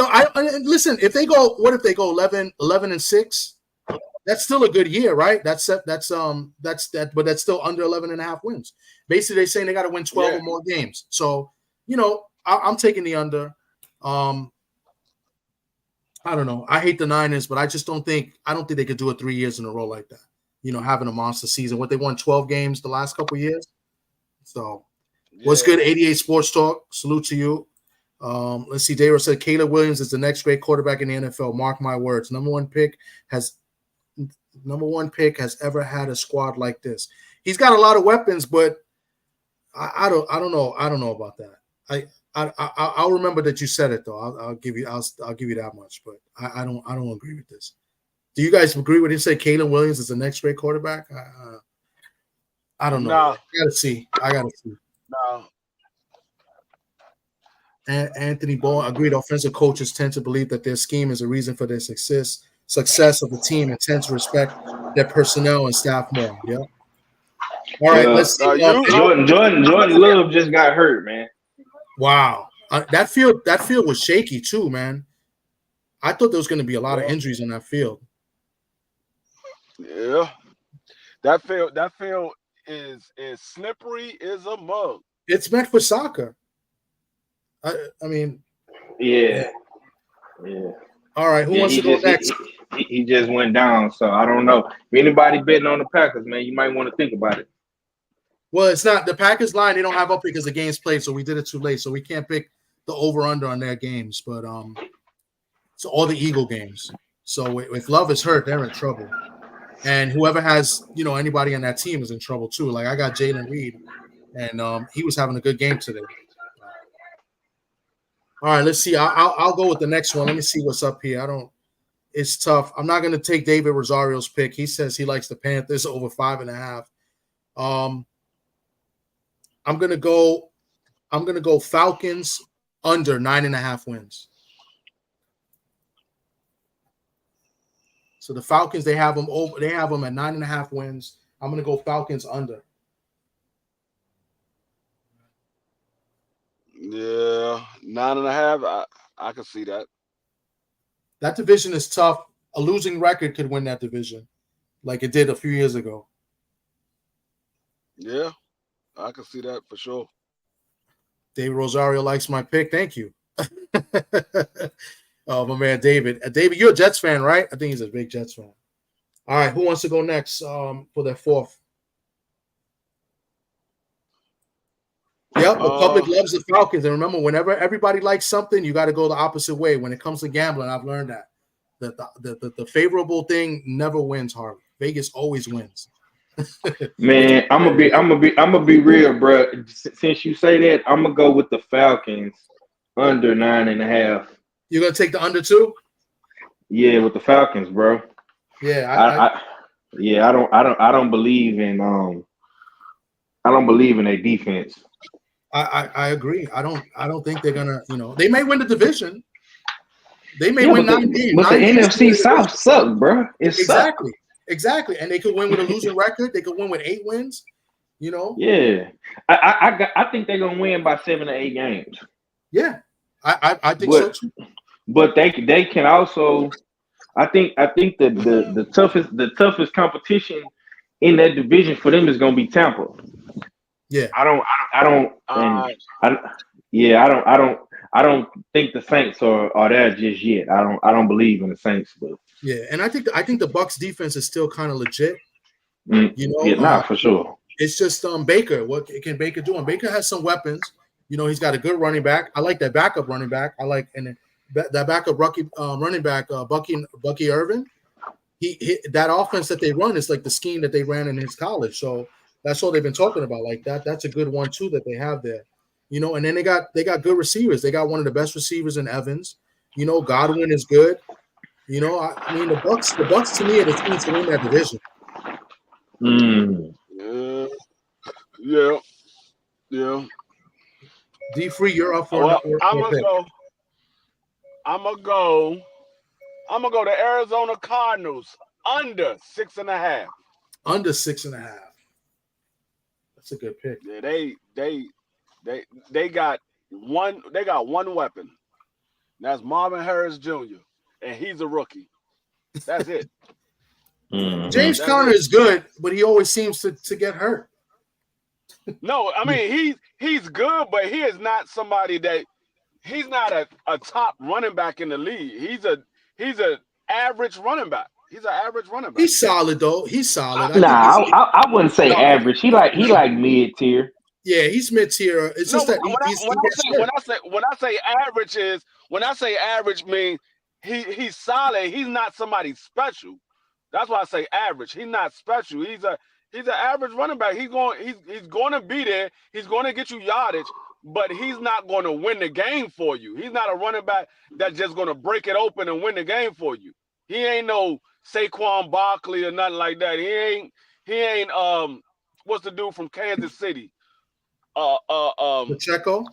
I listen. If they go, what if they go 11-6? That's still a good year, right? That's that. But that's still under 11 and a half wins. Basically, they're saying they got to win 12 or more games. So, I'm taking the under. I don't know. I hate the Niners, but I don't think they could do it 3 years in a row like that. Having a monster season. What they won 12 games the last couple of years. So, what's good? 88 Sports Talk. Salute to you. Let's see. David said Caleb Williams is the next great quarterback in the NFL. Mark my words. Number one pick has ever had a squad like this. He's got a lot of weapons, but I don't know. I don't know about that. I'll remember that you said it though. I'll give you that much, but I don't agree with this. Do you guys agree with him? Say Caleb Williams is the next great quarterback? I don't know. No. I gotta see. No. Anthony Ball agreed. Offensive coaches tend to believe that their scheme is a reason for their success of the team and tend to respect their personnel and staff more. Yeah. All right, let's see. Jordan Love just got hurt, man. Wow, that field was shaky too, man. I thought there was going to be a lot of injuries on that field. Yeah, that field is slippery as a mug. It's meant for soccer. I mean, yeah. All right, who wants to go next? He just went down, so I don't know. If anybody betting on the Packers, man, you might want to think about it. Well, it's not the Packers line. They don't have up because the game's played, so we did it too late. So we can't pick the over/under on their games, but so all the Eagle games. So if Love is hurt, they're in trouble, and whoever has anybody on that team is in trouble too. Like I got Jalen Reed, and he was having a good game today. All right, let's see. I'll go with the next one. Let me see what's up here. It's tough. I'm not going to take David Rosario's pick. He says he likes the Panthers over 5.5. I'm gonna go Falcons under 9.5 wins. So the Falcons, they have them at 9.5 wins. I'm gonna go Falcons under. Yeah, 9.5. I can see that. That division is tough. A losing record could win that division, like it did a few years ago. Yeah, I can see that for sure. David Rosario likes my pick. Thank you. Oh, my man, David. David, you're a Jets fan, right? I think he's a big Jets fan. All right, who wants to go next for their fourth? Yep, the public loves the Falcons. And remember, whenever everybody likes something, you got to go the opposite way. When it comes to gambling, I've learned that the favorable thing never wins, Harley. Vegas always wins. Man, I'm gonna be real, bro. Since you say that, I'm gonna go with the Falcons under 9.5. You're gonna take the under 2? Yeah, with the Falcons, bro. Yeah, I don't believe in their defense. I agree. I don't think they're gonna. They may win the division. They may win but 9 games. But the NFC South suck, bro. Exactly. And they could win with a losing record. They could win with 8 wins. Yeah, I think they're gonna win by 7 or 8 games. Yeah, I think so too. But they can also. I think the toughest competition in that division for them is gonna be Tampa. Yeah, I don't think the Saints are there just yet. I don't believe in the Saints, but yeah, and I think the Bucks defense is still kind of legit. For sure. It's just Baker. What can Baker do? And Baker has some weapons. He's got a good running back. I like that backup running back. I like that backup running back, Bucky Irvin. He that offense that they run is like the scheme that they ran in his college. So that's all they've been talking about. Like that. That's a good one too that they have there. And then they got good receivers. They got one of the best receivers in Evans. Godwin is good. I mean the Bucks to me are the team to win that division. Yeah. D-Free, you're up for I'm gonna go to Arizona Cardinals under 6.5. Under 6.5. That's a good pick. Yeah, they got one weapon. That's Marvin Harris Jr. and he's a rookie. That's it. James Conner is good, but he always seems to get hurt. No, I mean he's good, but he is not somebody that he's not a top running back in the league. He's a average running back. He's an average running back. He's solid though. He's solid. I wouldn't say average. He like mid tier. Yeah, he's mid tier. It's just that when I say average means he's solid. He's not somebody special. That's why I say average. He's not special. He's an average running back. He's going to be there. He's going to get you yardage, but he's not going to win the game for you. He's not a running back that's just going to break it open and win the game for you. He ain't no Saquon Barkley or nothing like that. He ain't what's the dude from Kansas City? Pacheco.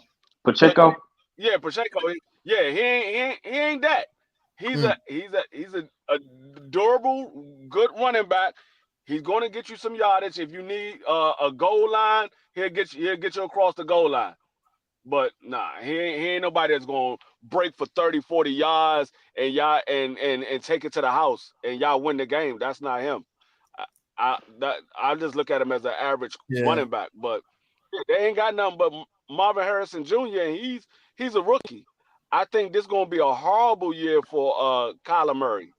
Yeah, Pacheco. Yeah, he ain't that. He's a durable, good running back. He's going to get you some yardage. If you need a goal line, he'll get you across the goal line. But nah, he ain't nobody that's going to break for 30, 40 yards and y'all and take it to the house and y'all win the game. That's not him. I just look at him as an average running back. But they ain't got nothing but Marvin Harrison Jr. and he's a rookie. I think this is going to be a horrible year for Kyler Murray.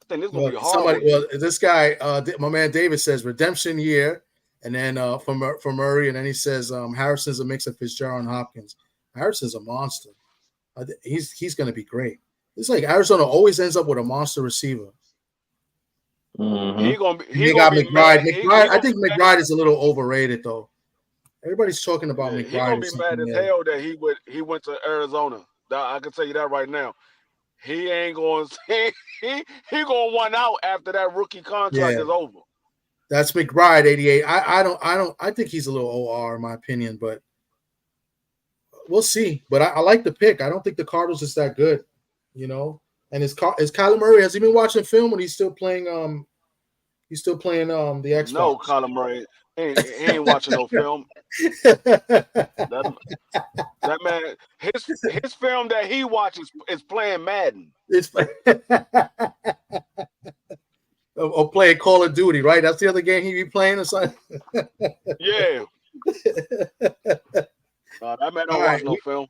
I think this is going to be horrible. This guy, my man David says redemption year, and then from Murray, and then he says Harrison's a mix of Fitzgerald and Hopkins. Harrison's a monster. He's going to be great. It's like Arizona always ends up with a monster receiver. He got McBride. I think McBride is a little overrated though. Everybody's talking about McBride. He's gonna be mad as hell that he went to Arizona. I can tell you that right now. He ain't going. He gonna run out after that rookie contract is over. That's McBride, 88. I think he's a little OR in my opinion, but we'll see. But I like the pick. I don't think the Cardinals is that good, And is Kyler Murray? Has he been watching film when he's still playing? He's still playing the Xbox. No, Kyler Murray he ain't watching no film. That man, his film that he watches is playing Madden. Or playing Call of Duty, right? That's the other game he be playing or something. Yeah. That man don't watch no film.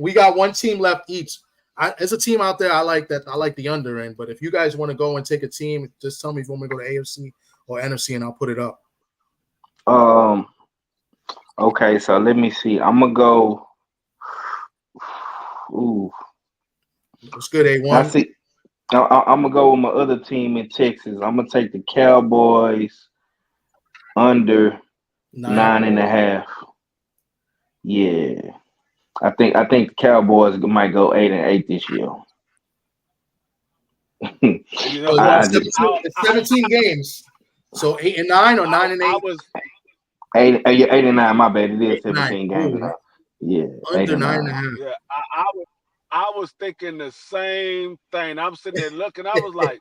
We got one team left each. As a team out there, I like that. I like the under end. But if you guys want to go and take a team, just tell me if you want me to go to AFC or NFC, and I'll put it up. Okay, so let me see. I'm gonna go. Ooh, What's good, I A1? see. I'm gonna go with my other team in Texas. I'm gonna take the Cowboys under Nine. 9.5. Yeah, I think the Cowboys might go 8-8 this year. You know So what? I it's just 17, it's 17 games. So 8-9 or 9-8? I was 8-9. My bad. It is 8-9. 17 games. Ooh, Yeah, eight under and nine and a nine. half. yeah, I was thinking the same thing. I'm sitting there looking. I was like,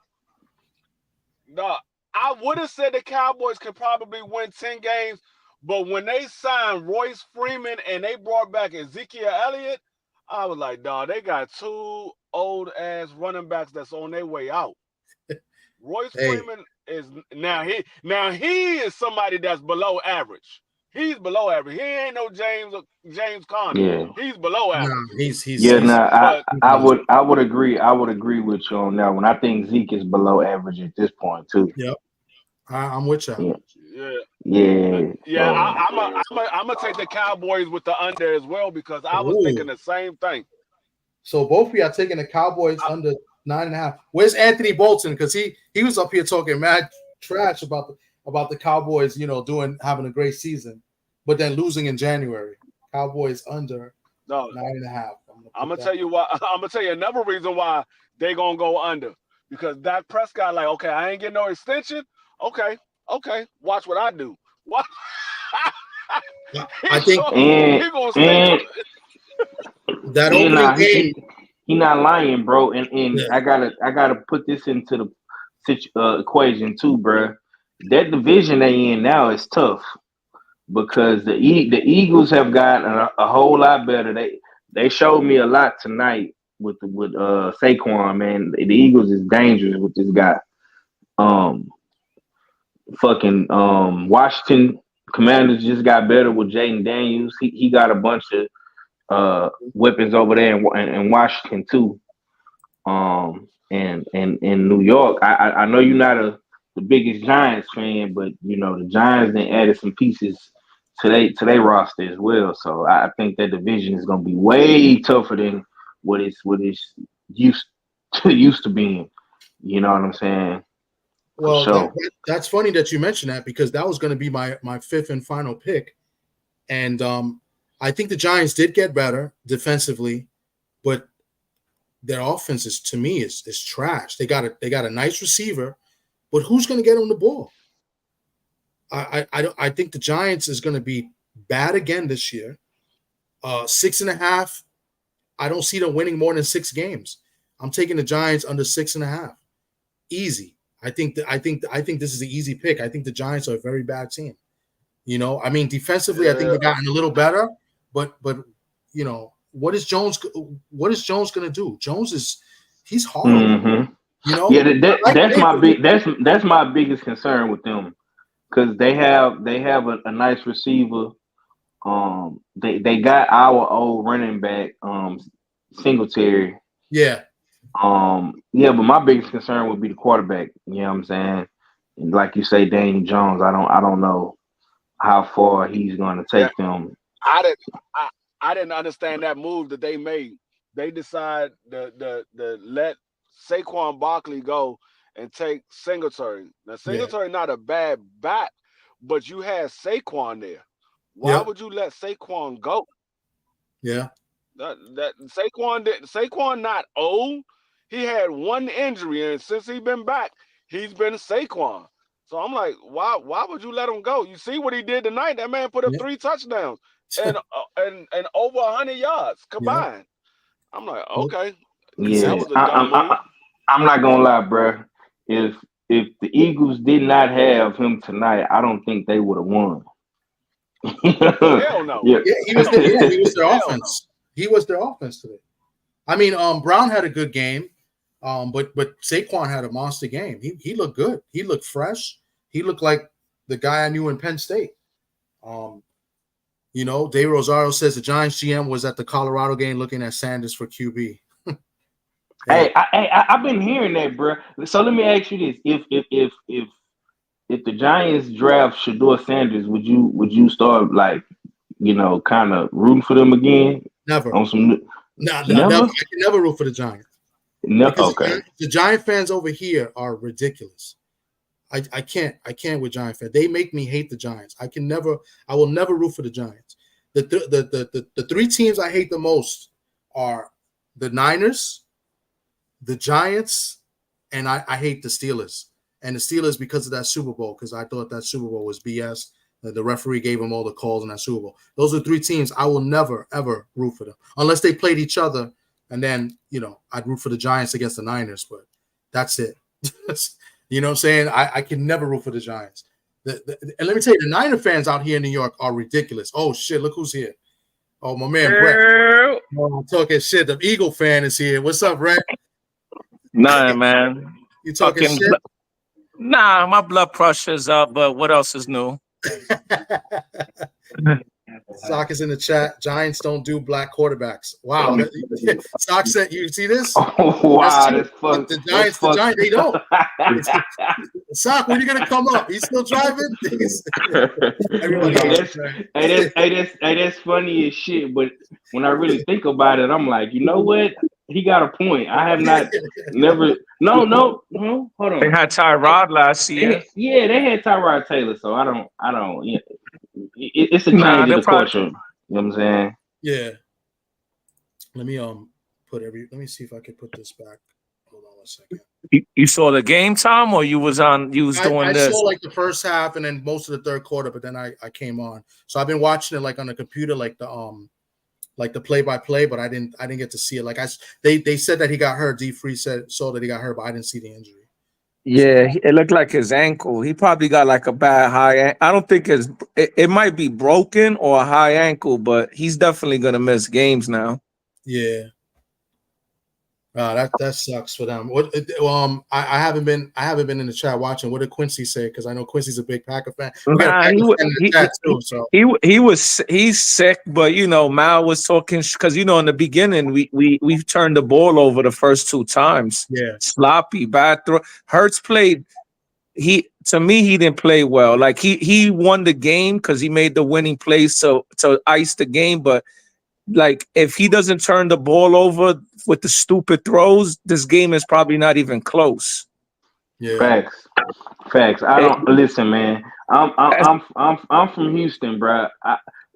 no, I would have said the Cowboys could probably win 10 games, but when they signed Royce Freeman and they brought back Ezekiel Elliott, I was like, dog, they got two old ass running backs that's on their way out. Royce Hey, Freeman is now he is somebody that's below average. He's below average. He ain't no James Conner. Yeah, He's below no, average. yeah. Nah, But I would agree. I would agree with you on that one. I think Zeke is below average at this point too. yep. I'm with you. Yeah, yeah, yeah. yeah, So I'm gonna take the Cowboys with the under as well because I was thinking Ooh. the same thing. So both of you are taking the Cowboys I, under 9.5. Where's Anthony Bolton? Because he was up here talking mad trash about the Cowboys, having a great season, but then losing in January. Cowboys under no, 9.5. I'm gonna I'm put gonna that. tell you why. I'm gonna tell you another reason why they gonna go under because Dak Prescott like, okay, I ain't getting no extension. Okay, okay, watch what I do. What I he think go, and he gonna stay to and that and opening game. he not lying, bro. And Yeah, I gotta put this into the equation too, bro. That division they in now is tough because the Eagles have gotten a whole lot better. They showed me a lot tonight with Saquon, man. The Eagles is dangerous with this guy. Um, fucking Washington Commanders just got better with Jaden Daniels. He got a bunch of weapons over there in Washington too. And in New York, I know you're not the biggest Giants fan, but you know the Giants then added some pieces to their roster as well. So I think that division is going to be way tougher than what it's used used to being. You know what I'm saying? For well, sure. that's funny that you mentioned that because that was going to be my fifth and final pick, and I think the Giants did get better defensively, but their offense is to me is trash. They got a nice receiver, but who's going to get them the ball? I think the Giants is going to be bad again this year. 6.5. I don't see them winning more than 6 games. I'm taking the Giants under 6.5. Easy. I think this is an easy pick. I think the Giants are a very bad team. I mean, defensively, I think yeah, they've gotten a little better, but what is Jones going to do? He's horrible. hmm You Yeah, know, that, I that like that's my Baker. big that's my biggest concern with them because they have a nice receiver. They got our old running back, Singletary. Yeah, Yeah, but my biggest concern would be the quarterback. You know what I'm saying? And like you say, Daniel Jones. I don't know how far he's going to yeah. take them. I didn't I, I didn't understand that move that they made. They decide the let Saquon Barkley go and take Singletary. Now yeah, Singletary not a bad back, but you had Saquon there. Why yep, would you let Saquon go? yeah, That Saquon not old. He had one injury, and since he been back, he's been Saquon. So I'm like, why would you let him go? You see what he did tonight? That man put up yeah, 3 touchdowns and over 100 yards yeah. combined. I'm like, Well, okay, that Yeah, was a I, dumb I'm move. I, I'm not gonna lie, bro. If the Eagles did not have him tonight, I don't think they would have won. Hell no, Yeah. yeah, he was their hell no. offense. He was their offense today. I mean, Brown had a good game, but Saquon had a monster game. He looked good. He looked fresh. He looked like the guy I knew in Penn State. Um, Dave Rosario says the Giants GM was at the Colorado game looking at Sanders for QB. Hey, I've been hearing that, bro. So let me ask you this: if the Giants draft Shador Sanders, would you start like kind of rooting for them again Never. on some? No, never. Never. I can never root for the Giants No. because Okay. the Giant fans over here are ridiculous. I can't with Giant fans. They make me hate the Giants. I will never root for the Giants. The three teams I hate the most are the Niners, the Giants, and I hate the Steelers. And the Steelers because of that Super Bowl, because I thought that Super Bowl was BS. The referee gave them all the calls in that Super Bowl. Those are three teams I will never, ever root for them. Unless they played each other, and then, I'd root for the Giants against the Niners, but that's it. You know what I'm saying? I can never root for the Giants. And let me tell you, the Niner fans out here in New York are ridiculous. Oh, shit, look who's here. Oh, my man, Brett. Oh, I'm talking shit. The Eagle fan is here. What's up, Brett? Nah, man. You talking shit? Nah, my blood pressure's up, but what else is new? Sock is in the chat. Giants don't do black quarterbacks. Wow. Sock said, you see this? Oh, wow, that's fun. The Giants, they don't. Sock, when are you going to come up? He's still driving? That's funny as shit. But when I really think about it, I'm like, you know what? He got a point. I have never. No. Hold on. They had Tyrod last year. They had Tyrod Taylor. So I don't. It's a change in the culture. You know what I'm saying? Yeah. Let me let me see if I can put this back. Hold on one second. You saw the game, Tom, or you was doing this? I saw like the first half and then most of the third quarter, but then I came on. So I've been watching it like on the computer, like the play-by-play, but I didn't get to see it. Like they said that he got hurt. D-Free saw that he got hurt, but I didn't see the injury. Yeah, it looked like his ankle. He probably got like a bad high. I don't think it might be broken or a high ankle, but he's definitely gonna miss games now. Yeah. That sucks for them. What? I haven't been in the chat watching. What did Quincy say? Because I know Quincy's a big Packer fan. He's sick, but Mal was talking because in the beginning we turned the ball over the first two times. Yeah, sloppy, bad throw. Hurts played. To me, he didn't play well. Like he won the game because he made the winning plays to ice the game, but. Like, if he doesn't turn the ball over with the stupid throws, this game is probably not even close. Yeah. Facts. I don't listen, man. I'm from Houston, bro.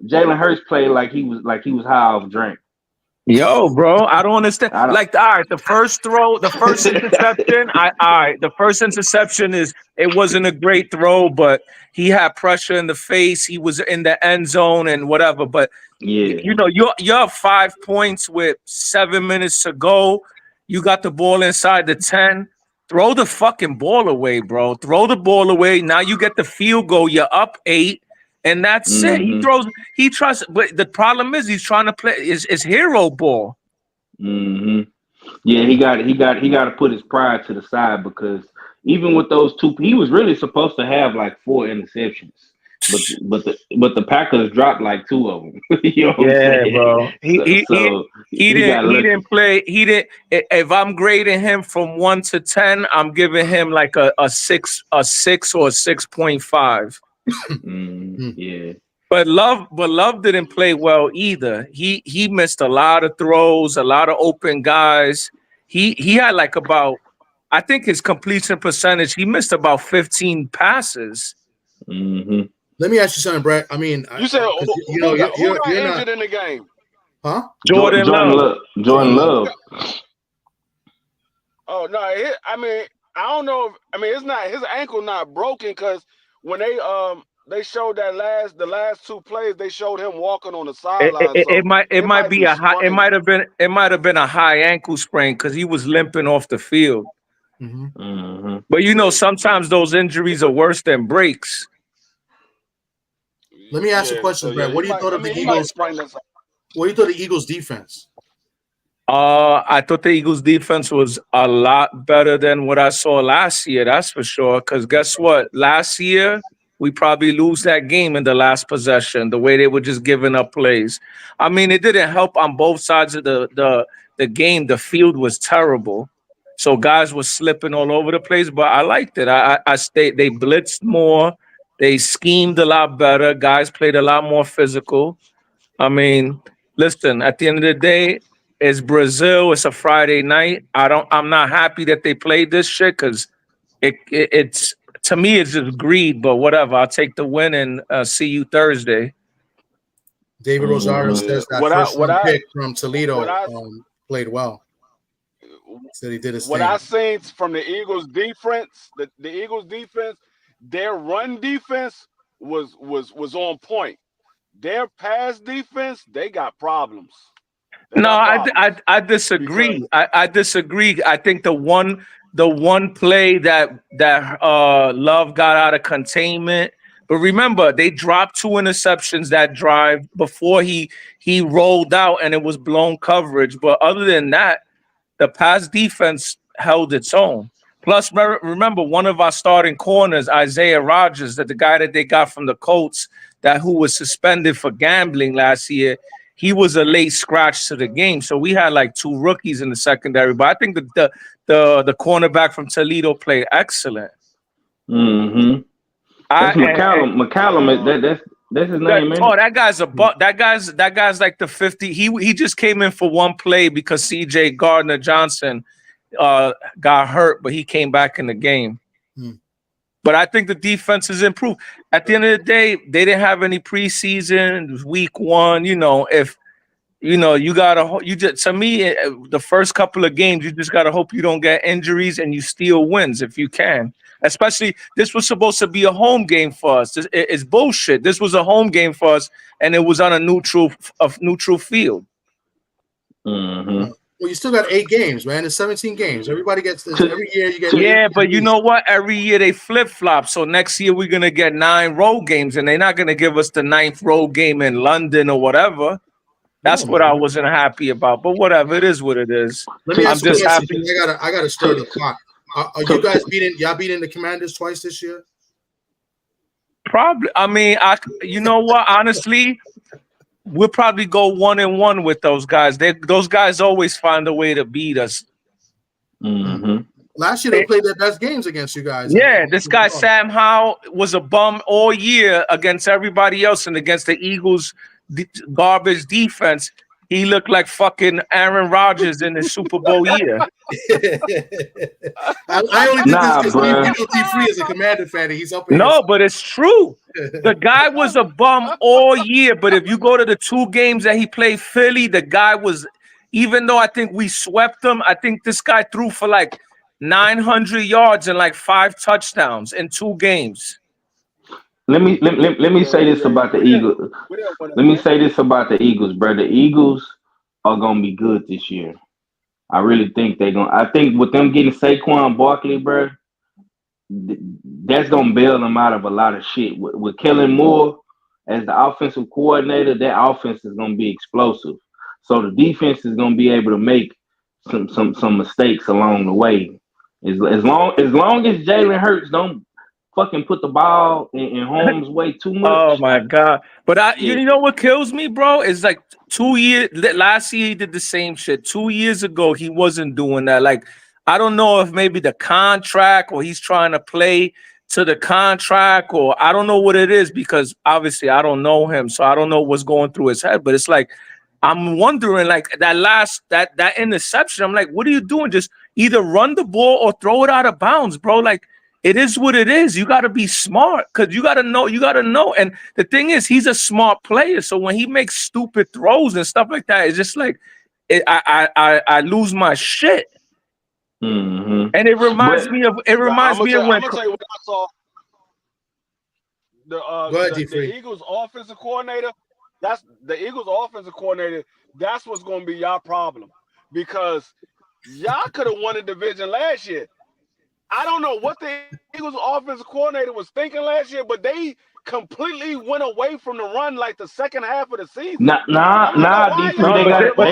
Jalen Hurts played like he was high off drink. Yo, bro, I don't understand. All right, the first interception. The first interception it wasn't a great throw, but he had pressure in the face. He was in the end zone and whatever. But you're 5 points with 7 minutes to go. You got the ball inside the 10. Throw the fucking ball away, bro. Throw the ball away. Now you get the field goal. You're up 8. And that's it. He tries, but the problem is he's trying to play is hero ball. Mm-hmm. Yeah, he got to put his pride to the side because even with those two, he was really supposed to have like 4 interceptions, but the Packers dropped like 2 of them. You know what I'm saying? Bro. He didn't play. He didn't. If I'm grading him from 1 to 10, I'm giving him like a 6 or a 6.5. Yeah, but Love didn't play well either. He missed a lot of throws, a lot of open guys. He had like about, I think his completion percentage, he missed about 15 passes. Mm-hmm. Let me ask you something, Brett. I mean, you said who got injured in the game? Huh? Jordan Love. Jordan Love. Oh no! I mean, I don't know. It's not his ankle not broken because when they showed the last 2 plays, they showed him walking on the sideline. It might have been a high ankle sprain because he was limping off the field. Mm-hmm. Mm-hmm. But sometimes those injuries are worse than breaks. Let me ask you a question, Brett. What do you thought of the Eagles? What do you thought of the Eagles defense? I thought the Eagles defense was a lot better than what I saw last year. That's for sure. Because guess what? Last year, we probably lose that game in the last possession, the way they were just giving up plays. I mean, it didn't help on both sides of the game. The field was terrible. So guys were slipping all over the place, but I liked it. They blitzed more. They schemed a lot better. Guys played a lot more physical. I mean, listen, at the end of the day, it's Brazil. It's a Friday night. I'm not happy that they played this shit because it's to me it's just greed. But whatever, I'll take the win and see you Thursday. David Rosario Mhm. says that What I first what round I pick from what Toledo I played well. Said he did his what I thing. seen from the Eagles defense, the Eagles defense, their run defense was on point. Their pass defense, they got problems. They No, got I, problems I, I because disagree. I disagree. I think the one play that Love got out of containment. But remember, they dropped 2 interceptions that drive before he rolled out, and it was blown coverage. But other than that, the pass defense held its own. Plus, remember one of our starting corners, Isaiah Rogers, that the guy that they got from the Colts, that who was suspended for gambling last year. He was a late scratch to the game, so we had like 2 rookies in the secondary. But I think the cornerback from Toledo played excellent. Mm-hmm. I That's McCallum. McCallum. uh, That's his name, ain't it? that guy's a that guy's like the 50. He just came in for one play because CJ Gardner Johnson got hurt, but he came back in the game. Hmm. But I think the defense has improved. At the end of the day, they didn't have any preseason. It was week 1. If you gotta you just to me the first couple of games you just gotta hope you don't get injuries and you steal wins if you can. Especially this was supposed to be a home game for us. It's bullshit. This was a home game for us, and it was on a neutral field. Mm-hmm. Well, you still got 8 games, man. It's 17 games. Everybody gets this. To- Every year you get to- 8 Yeah, at but you least. know what? Every year they flip flop. So next year we're gonna get 9 road games, and they're not gonna give us the 9th road game in London or whatever. That's No, what I man. wasn't happy about. But whatever, it is what it is. Let me to- I'm ask you a just to- question. happy. I gotta stir the pot. Are you to- guys to- beating? Y'all beating the Commanders twice this year? Probably. I mean, you know what? Honestly, we'll probably go 1-1 with those guys. Those guys always find a way to beat us. Mm-hmm. Last year they played their best games against you guys. Yeah, this guy Sam Howell was a bum all year against everybody else, and against the Eagles' garbage defense, he looked like fucking Aaron Rodgers in his Super Bowl year. I only did Nah, this because bruh. T3 is a Commander fan. And he's up in No, but it's true. The guy was a bum all year, but if you go to the 2 games that he played Philly, the guy was, even though I think we swept him, I think this guy threw for like 900 yards and like 5 touchdowns in 2 games. Let me say this about the Eagles. we didn't win a Let me game. say this about the Eagles, bro. The Eagles are gonna be good this year. I really think they're gonna. I think with them getting Saquon Barkley, bro, that's gonna bail them out of a lot of shit. With Kellen Moore as the offensive coordinator, that offense is gonna be explosive. So the defense is gonna be able to make some mistakes along the way. As long as Jalen Hurts don't fucking put the ball in harm's way too Oh much. my God. But you Yeah. know what kills me, bro? Is like 2 years last year he did the same shit. 2 years ago, he wasn't doing that. Like, I don't know if maybe the contract or he's trying to play to the contract, or I don't know what it is, because obviously I don't know him. So I don't know what's going through his head. But it's like I'm wondering, like that interception. I'm like, what are you doing? Just either run the ball or throw it out of bounds, bro. Like, it is what it is. You got to be smart, because you got to know. And the thing is, he's a smart player. So when he makes stupid throws and stuff like that, it's just like I lose my shit. Mm-hmm. And it reminds But me of I'm gonna tell you what I saw. Go ahead, The D3. Eagles offensive coordinator. That's the Eagles offensive coordinator. That's what's going to be y'all problem, because y'all could have won the division last year. I don't know what the Eagles offensive coordinator was thinking last year, but they completely went away from the run like the second half of the season. nah, D3. no, They got but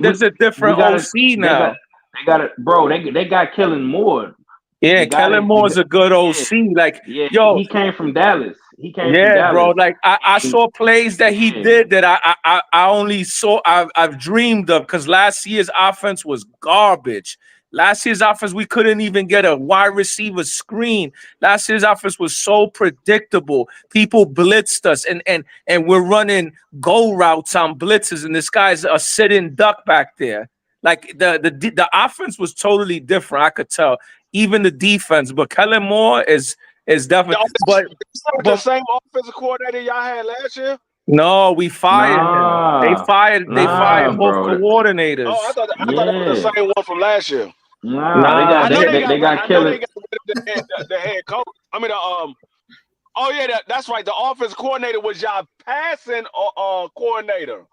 there's a different OC now. They got it, bro. They got Kellen Moore. Yeah, Kellen Moore's a good OC. Like, Yeah, yo, he came from Dallas. yeah, bro. Like I saw plays that he did that I only saw I've dreamed of, because last year's offense was garbage. Last year's offense, we couldn't even get a wide receiver screen. Last year's offense was so predictable. People blitzed us, and we're running go routes on blitzes, and this guy's a sitting duck back there. Like the offense was totally different. I could tell. Even the defense, but Kellen Moore is definitely. The same offensive coordinator y'all had last year. No, we fired him. They fired both bro. coordinators. Oh, I thought that was the same one from last year. Nah, they got Kellen. The head coach. I mean, oh yeah, that's right. The offensive coordinator was y'all passing coordinator.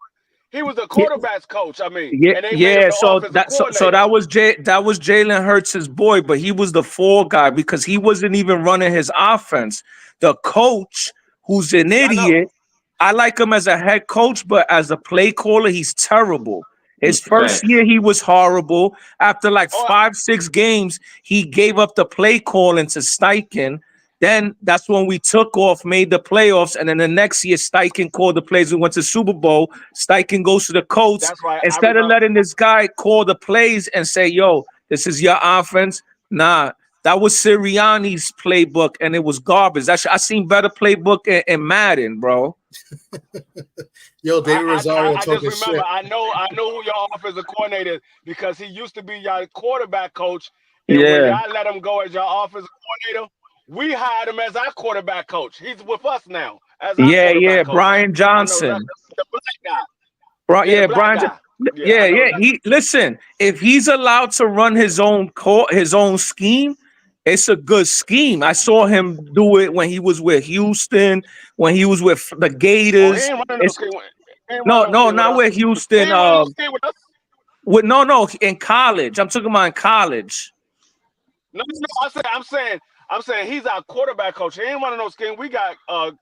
He was the quarterback's coach. I mean, Yeah, and they made him the so offensive that coordinator. that was Jalen Hurts' boy, but he was the fall guy because he wasn't even running his offense. The coach, who's an idiot, I like him as a head coach, but as a play caller, he's terrible. His first year, he was horrible. After like 5-6 games, he gave up the play calling to Steichen. Then that's when we took off, made the playoffs, and then the next year, Steichen called the plays. We went to Super Bowl. Steichen goes to the coach. That's right. Instead of letting this guy call the plays and say, yo, this is your offense. Nah, that was Sirianni's playbook, and it was garbage. I seen better playbook in Madden, bro. Yo, David Rosario I talking just remember, shit. I know who your offensive coordinator is because he used to be your quarterback coach. And when Yeah. y'all let him go as your offensive coordinator, we hired him as our quarterback coach. He's with us now as our quarterback coach. Brian Johnson. I know the black guy. Brian. Guy. He listen. If he's allowed to run his own scheme, it's a good scheme. I saw him do it when he was with Houston, when he was with the Gators. He ain't running no scheme. Not with Houston. In college. I'm talking about in college. No, I'm saying he's our quarterback coach. He ain't running no scheme. We got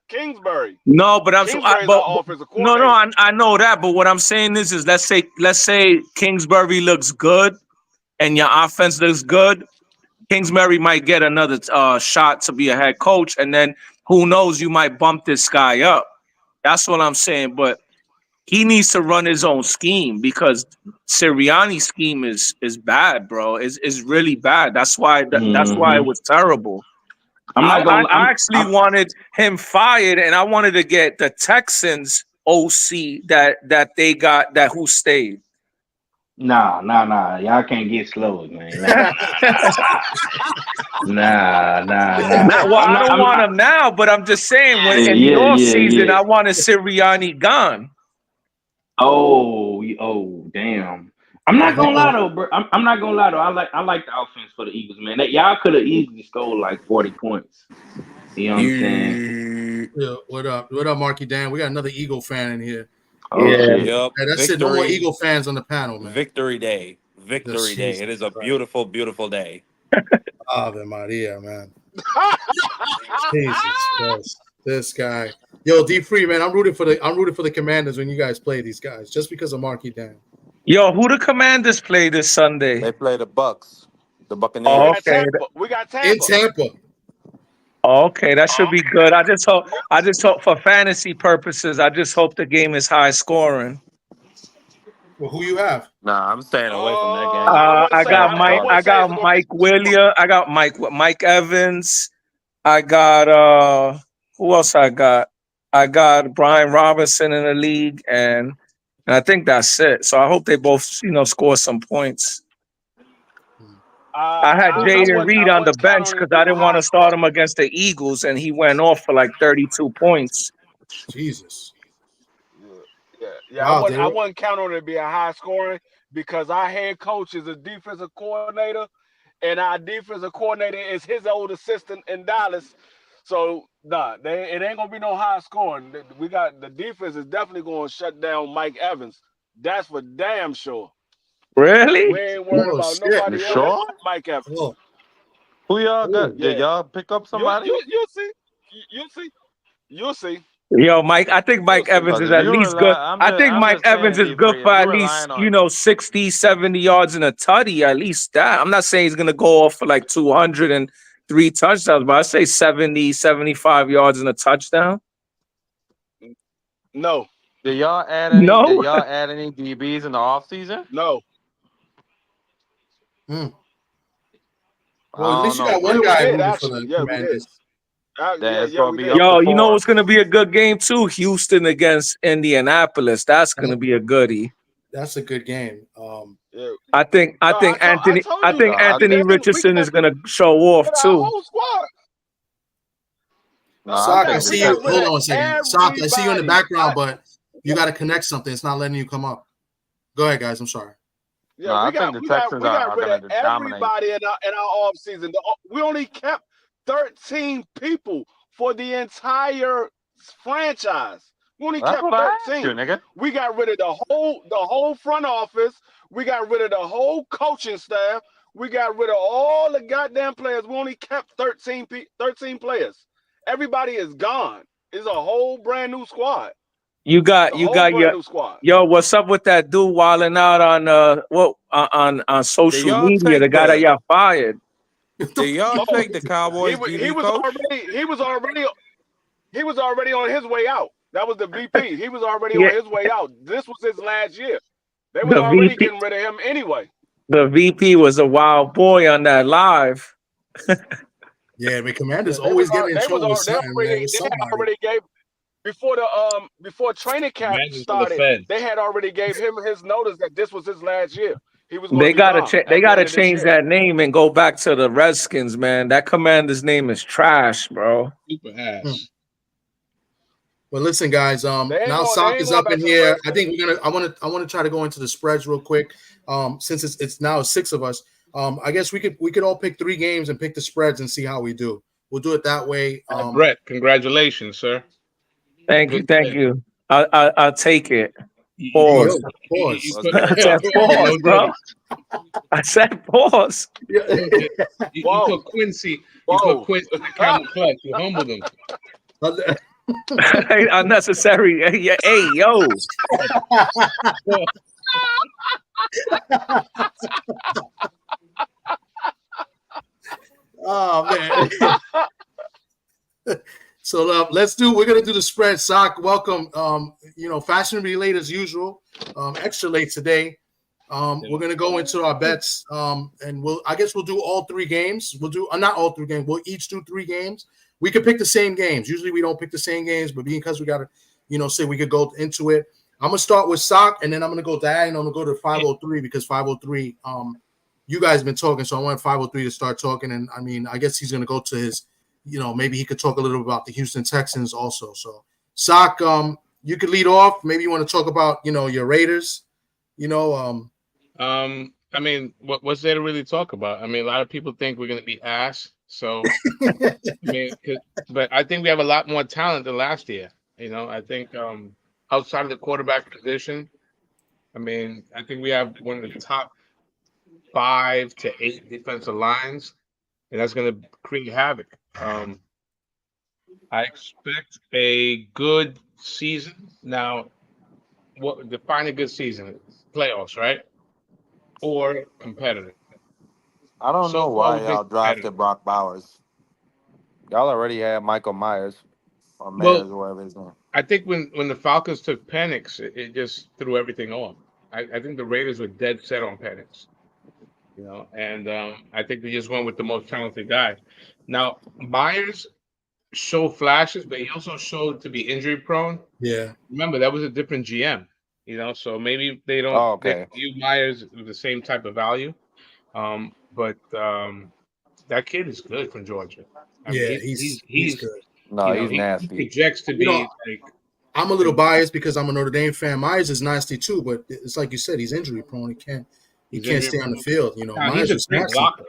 Kingsbury. No, but offensive coordinator. No, I know that. But what I'm saying is let's say Kingsbury looks good and your offense looks good. Kingsbury might get another shot to be a head coach, and then who knows, you might bump this guy up. That's what I'm saying. But he needs to run his own scheme because Sirianni's scheme is bad, bro. Is really bad. That's why it was terrible. I actually wanted him fired, and I wanted to get the Texans OC that they got who stayed. Nah. Y'all can't get slow, man. Nah. Well, I don't want him now, but I'm just saying when in the off season, I wanted Sirianni gone. Oh, damn. I'm not gonna lie though, bro. I'm not gonna lie though. I like the offense for the Eagles, man. Y'all could have easily scored like 40 points. You know what I'm saying? Yeah, what up, Marky Dan? We got another Eagle fan in here. Oh, shit. Yep. Hey, that's it. No more Eagle fans on the panel, man. Victory Day. It is a beautiful, beautiful day. Ave Maria, man. Jesus Christ. This guy. Yo, D Free, man. I'm rooting for the Commanders when you guys play these guys, just because of Marky Dan. Yo, who the Commanders play this Sunday? They play the Bucks, the Buccaneers. Oh, okay. We got Tampa. In Tampa. Okay, that should be good. I just hope for fantasy purposes, I just hope the game is high scoring. Well, who you have? Nah, I'm staying away from that game. I got Mike Williams. I got Mike Evans. I got who else I got? I got Brian Robinson in the league, and I think that's it. So I hope they both, score some points. I had Jaden Reed on the bench because I didn't want to start him against the Eagles, and he went off for like 32 points. Jesus. Yeah. Wow, I wouldn't count on it to be a high scoring because our head coach is a defensive coordinator, and our defensive coordinator is his old assistant in Dallas. So it ain't gonna be no high scoring. We got the defense is definitely gonna shut down Mike Evans. That's for damn sure. Really? We ain't worried about nobody else. Sure? Mike Evans. Oh. Who y'all got? Did y'all pick up somebody? You'll see. Yo, Mike, I think Mike Evans is at least good. I think Mike Evans is good for at least, 60, 70 yards in a tutty, at least that. I'm not saying he's going to go off for like 203 touchdowns, but I say 70, 75 yards in a touchdown. No. Did y'all add any DBs in the offseason? No. Well, at least you I got don't know. one guy did rooting for actually. the Yeah, we did. Commanders. It's Yeah, gonna we be did. up to Yo, you know four. it's gonna be a good game too. Houston against Indianapolis. That's gonna be a goodie. That's a good game. Yeah. I think No, I told you, Anthony Dan, we Richardson is got gonna show off rid of our too. whole squad. I Sock, I think the We see you. got rid Texans. Hold of on a second. Sock, I see you in the everybody. background, but you got to connect something. It's not letting you come up. Go ahead, guys. I'm sorry. No, Yeah, I think the Texans we got are rid of gonna dominate. everybody in our off season. We only kept 13 people for the entire franchise. We only That's kept what I asked you, 13. nigga. We got rid of the whole front office. We got rid of the whole coaching staff. We got rid of all the goddamn players. We only kept 13 players. Everybody is gone. It's a whole brand new squad. You got A whole brand your new squad. yo. What's up with that dude wilding out on on Did social y'all media? The take guy that the y'all fired. Did y'all Oh, take the Cowboys he DB was coach? already on his way out. That was the VP. He was already Yeah, on his way out. This was his last year. They was the already VP. getting rid of him anyway. The VP was a wild boy on that live. Yeah, the Commanders Yeah, they was always getting in they was trouble with they something, man. already With they had somebody. already gave before training camp Commanders and the started. Feds. They had already gave him his notice that this was his last year. He was going to They be gone they at the gotta end of this change year. that name and go back to the Redskins, man. That commander's name is trash, bro. Super ass. Well, listen, guys. Now They Sock ain't is going up back in to the here. I Redskins. think we're gonna. I want to try to go into the spreads real quick. Since it's now 6 of us. I guess we could all pick 3 games and pick the spreads and see how we do. We'll do it that way. Brett, congratulations, sir. Thank you, Good thank pick. you. I'll take it. Hey, yo, Pause. You pause. Let's put get I it said done. pause, no bro. Diddy. I said pause. No Diddy. You Whoa, put Quincy. You put whoa. Quincy in the camel clutch. You humbled him. Unnecessary. Yeah, hey, yo. Oh man. So we're gonna do the spread. Sock, welcome. Fashionably late as usual. Extra late today. We're gonna go into our bets. And I guess we'll do all 3 games. We'll do not all 3 games. We'll each do 3 games. We could pick the same games. Usually we don't pick the same games, but because we gotta, say we could go into it. I'm gonna start with Sock, and then I'm gonna go diagonal. I'm gonna go to 503 because 503. You guys have been talking, so I want 503 to start talking. And I mean, I guess he's gonna go to his. Maybe he could talk a little about the Houston Texans also. So, Sock, you could lead off. Maybe you want to talk about, your Raiders. I mean, what's there to really talk about? I mean, a lot of people think we're going to be ass. So, I mean, but I think we have a lot more talent than last year. I think outside of the quarterback position, I mean, I think we have one of the top 5 to 8 defensive lines, and that's going to create havoc. I expect a good season. Now, what define a good season? Playoffs, right? Or competitive. I don't So know far, why we've been y'all competitive. drafted Brock Bowers. Y'all already had Michael Myers or Well, Myers or whatever his name. I think when the Falcons took Penix, it just threw everything off. I think the Raiders were dead set on Penix, and I think they just went with the most talented guy. Now, Myers showed flashes, but he also showed to be injury prone. Yeah. Remember, that was a different GM, so maybe they Oh, don't okay. view Myers with the same type of value. But that kid is good from Georgia. I mean, Yeah, he's good. No, he's he nasty. projects to be like. I'm a little biased because I'm a Notre Dame fan. Myers is nasty too, but it's like you said, he's injury prone. He He's can't injury stay on the prone. field. Now, Myers he's a was great nasty. blocker.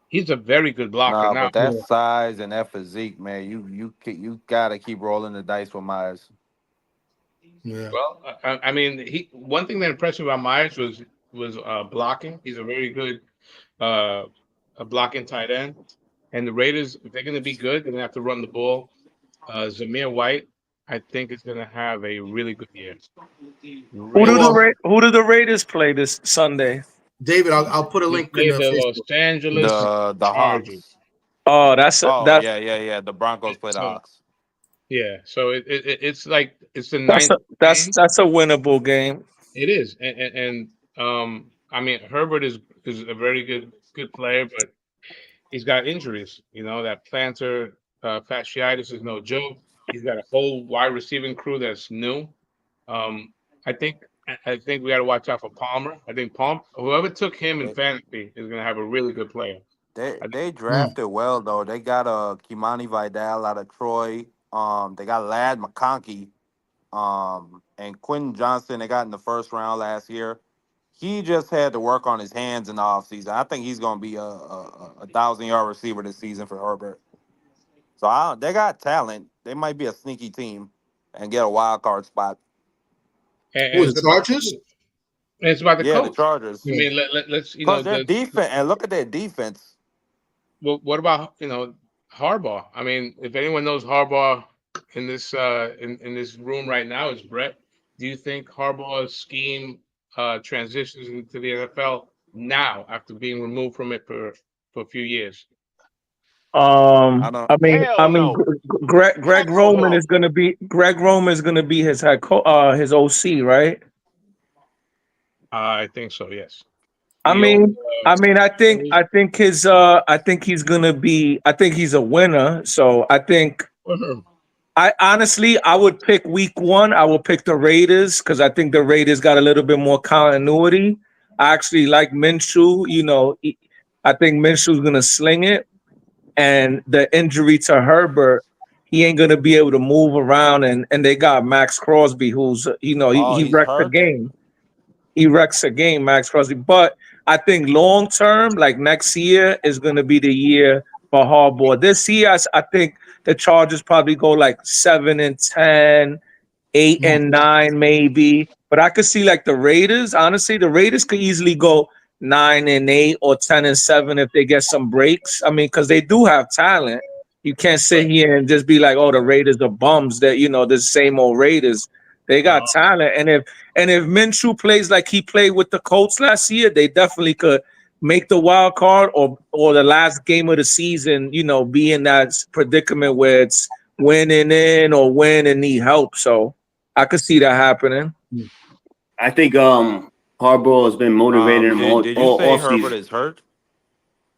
He's a very good blocker. Nah, Now, but that size and that physique, man, you gotta keep rolling the dice with Myers. Yeah. well, I mean, one thing that impressed me about Myers was blocking. He's a very good a blocking tight end. And the Raiders, if they're going to be good, they're going to have to run the ball. Zamir White, I think, is going to have a really good year. Who do Really, Well, the Raiders play this Sunday? David, I'll put a they link in play the the Los Facebook. Angeles The Chargers. Hawks. Oh, Oh yeah. The Broncos play the So Hawks. yeah, so it's like it's the ninth game. that's a winnable game. It is, and I mean Herbert is a very good player, but he's got injuries. You know, that plantar fasciitis is no joke. He's got a whole wide receiving crew that's new. Um, I think I think we got to watch out for Palmer. I think whoever took him in They fantasy is going to have a really good player. I think, they drafted well though. They got Kimani Vidal out of Troy. They got Lad McConkey. And Quentin Johnson they got in the first round last year. He just had to work on his hands in the offseason. I think he's going to be a 1,000-yard receiver this season for Herbert. So they got talent. They might be a sneaky team and get a wild card spot. and Who, the Chargers? it's about the Yeah, the coach. Chargers. I mean, let's Because their defense, and look at their defense. well, what about Harbaugh? I mean, if anyone knows Harbaugh in this in this room right now, is Brett. Do you think Harbaugh's scheme transitions into the NFL now after being removed from it for a few years? I don't. Hell no. Greg Hell Roman no. is going to be his his OC, right? I think so. Yes. I The old, mean, I think he's I think he's a winner. So I think I honestly I would pick week 1. I will pick the Raiders because I think the Raiders got a little bit more continuity. I actually like Minshew. I think Minshew's gonna sling it. And the injury to Herbert, he ain't gonna be able to move around. And they got Max Crosby, who's Oh, he he's wrecked the hurt. game. He wrecks a game, Max Crosby. But I think long term, like next year, is gonna be the year for Harbaugh. This year, I think the Chargers probably go like 7-10, 8-9, maybe. But I could see like the Raiders. Honestly, the Raiders could easily go 9-8 or 10-7 if they get some breaks. I mean, because they do have talent. You can't sit here and just be like, "Oh, the Raiders are bums." That the same old Raiders. They got talent, and if Minshew plays like he played with the Colts last year, they definitely could make the wild card or the last game of the season. Be in that predicament where it's winning in or win and need help. So I could see that happening. I think Harbaugh has been motivating him Did you all say off Herbert season. is hurt?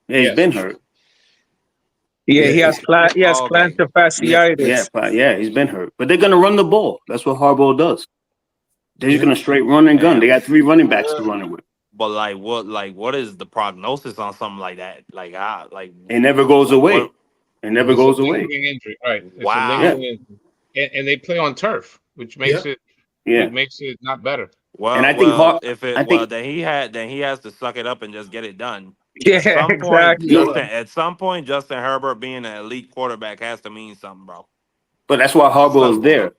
Yeah, he's been hurt. Yeah, he has plantar fasciitis. Yeah, he's been hurt. But they're gonna run the ball. That's what Harbaugh does. They're just gonna straight run and gun. They got 3 running backs to run it with. But what is the prognosis on something like that? It never goes away. It never goes away. Injury. All right. Wow. Injury. And they play on turf, which makes it not better. Well, and I think then he has to suck it up and just get it done. Yeah, exactly. At some point, Justin Herbert being an elite quarterback has to mean something, bro. But that's why Harbaugh is there.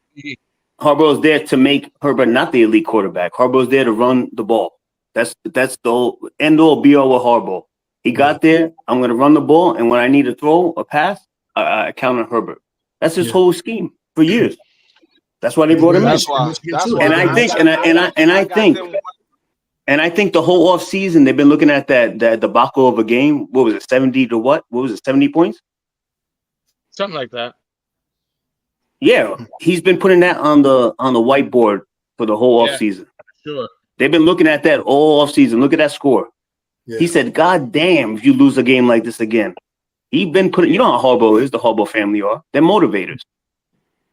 Harbaugh is there to make Herbert not the elite quarterback. Harbaugh is there to run the ball. That's the end all be all with Harbaugh. He got there. I'm going to run the ball, and when I need to throw a pass, I count on Herbert. That's his whole scheme for years. That's why they brought him in. And I think the whole offseason they've been looking at that debacle of a game. What was it, 70 to what? What was it, 70 points? Something like that. Yeah, he's been putting that on the whiteboard for the whole offseason. Sure. They've been looking at that all offseason. Look at that score. Yeah. He said, "God damn, if you lose a game like this again." He's been putting. You know how Harbaugh is. The Harbaugh family are. They're motivators.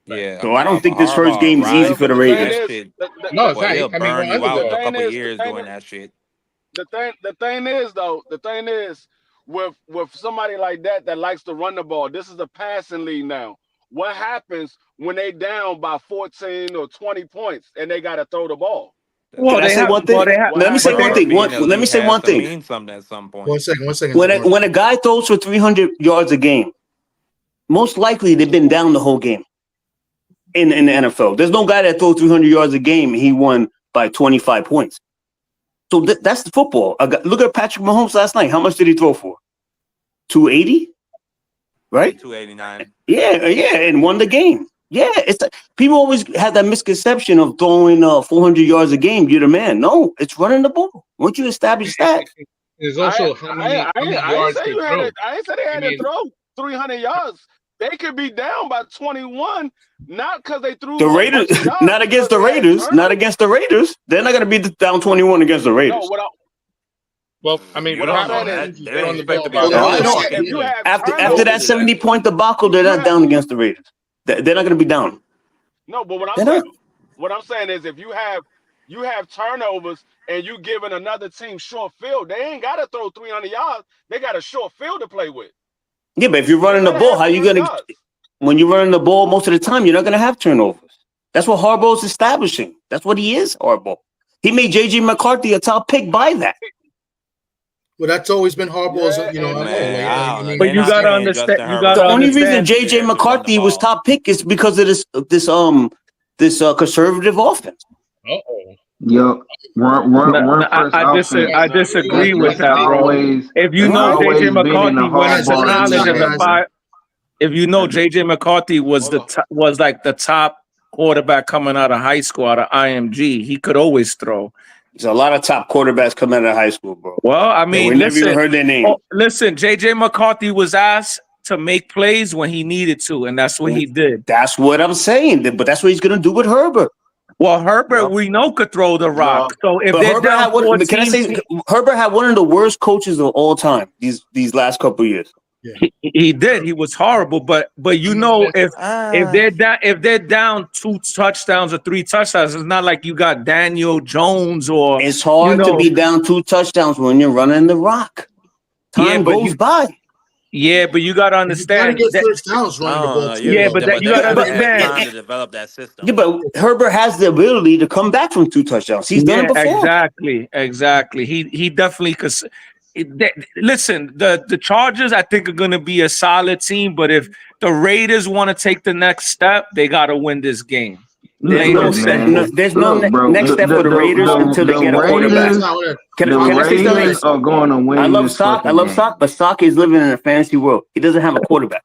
Yeah. So I don't think this first game is easy for the Raiders. No, it's not. He'll burn you out for a couple is, years doing that shit. The thing is, with somebody like that likes to run the ball, this is a passing league now. What happens when they down by 14 or 20 points and they got to throw the ball? Well, let me say one thing. Let me say one thing. Mean something at some point. 1 second. When a guy throws for 300 yards a game, most likely they've been down the whole game. In the NFL, there's no guy that throws 300 yards a game and he won by 25 points. So that's the football. Look at Patrick Mahomes last night. How much did he throw for? 280, right? 289. Yeah, and won the game. Yeah, people always have that misconception of throwing 400 yards a game. You're the man. No, it's running the ball. Once you establish that, there's also how many yards they throw. I ain't said they had to throw 300 yards. They could be down by 21, not because they threw the Raiders. Not against the Raiders. Not against the Raiders. They're not going to be down 21 against the Raiders. Well, I mean, You what don't happened know on that. defense is They they don't run the expect ball to be about down. If you, know. have, if you have After that turnovers, 70-point debacle, they're not down against the Raiders. They're not going to be down. no. But They're not. what I'm saying is, if you have turnovers and you giving another team short field, they ain't got to throw 300 yards. They got a short field to play with. Yeah, but if you're They running the better ball, have how you 300 going to? yards. When you're running the ball, most of the time, you're not going to have turnovers. That's what Harbaugh's establishing. That's what he is, Harbaugh. He made J.J. McCarthy a top pick by that. Well, that's always been Harbaugh's, Yeah, MO. and Man, I don't know. I But They're mean, you not gotta paying understand. Justin You Herbert gotta The enough only to reason understand. J.J. to run the McCarthy was ball. top pick is because of this conservative offense. Uh-oh. Yo, No, run no, first offense. I guys, disagree with That's that, bro. always If you that's know what? JJ always been in the McCarthy went guys, into hardball one college as a second, DNA, guys. bro. if you know That's- JJ McCarthy was Hold on. was like the top quarterback coming out of high school out of IMG, he could always throw. There's a lot of top quarterbacks coming out of high school, bro. Well, I That mean, we never even listen, heard their name. listen, JJ McCarthy was asked to make plays when he needed to, and that's what he did. That's what I'm saying. But that's what he's going to do with Herbert. Well, Herbert, Yep. we know could throw the rock. No. So if But they're Herbert down had one. Can I 14, say Herbert had one of the worst coaches of all time these last couple of years. he did. He was horrible. But you know, if they're down 2 touchdowns or 3 touchdowns, it's not like you got Daniel Jones or It's hard to be down 2 touchdowns when you're running the rock. Time goes by. Yeah, but you gotta You gotta understand get that. first downs running the ball too. Yeah, though. but that you they gotta gotta have understand. time to develop that system. Yeah, but Herbert has the ability to come back from 2 touchdowns. He's done it before. Exactly. He definitely could. Listen, the Chargers I think are gonna be a solid team, but if the Raiders want to take the next step, they gotta win this game. There's Ain't no no Look, step. second. man. No, there's no Look, bro. next step for the Raiders until they get a quarterback. Can The I say something? Raiders are going to win I love this Sock. I fucking love game. Sock, but Sock is living in a fantasy world. He doesn't have a quarterback,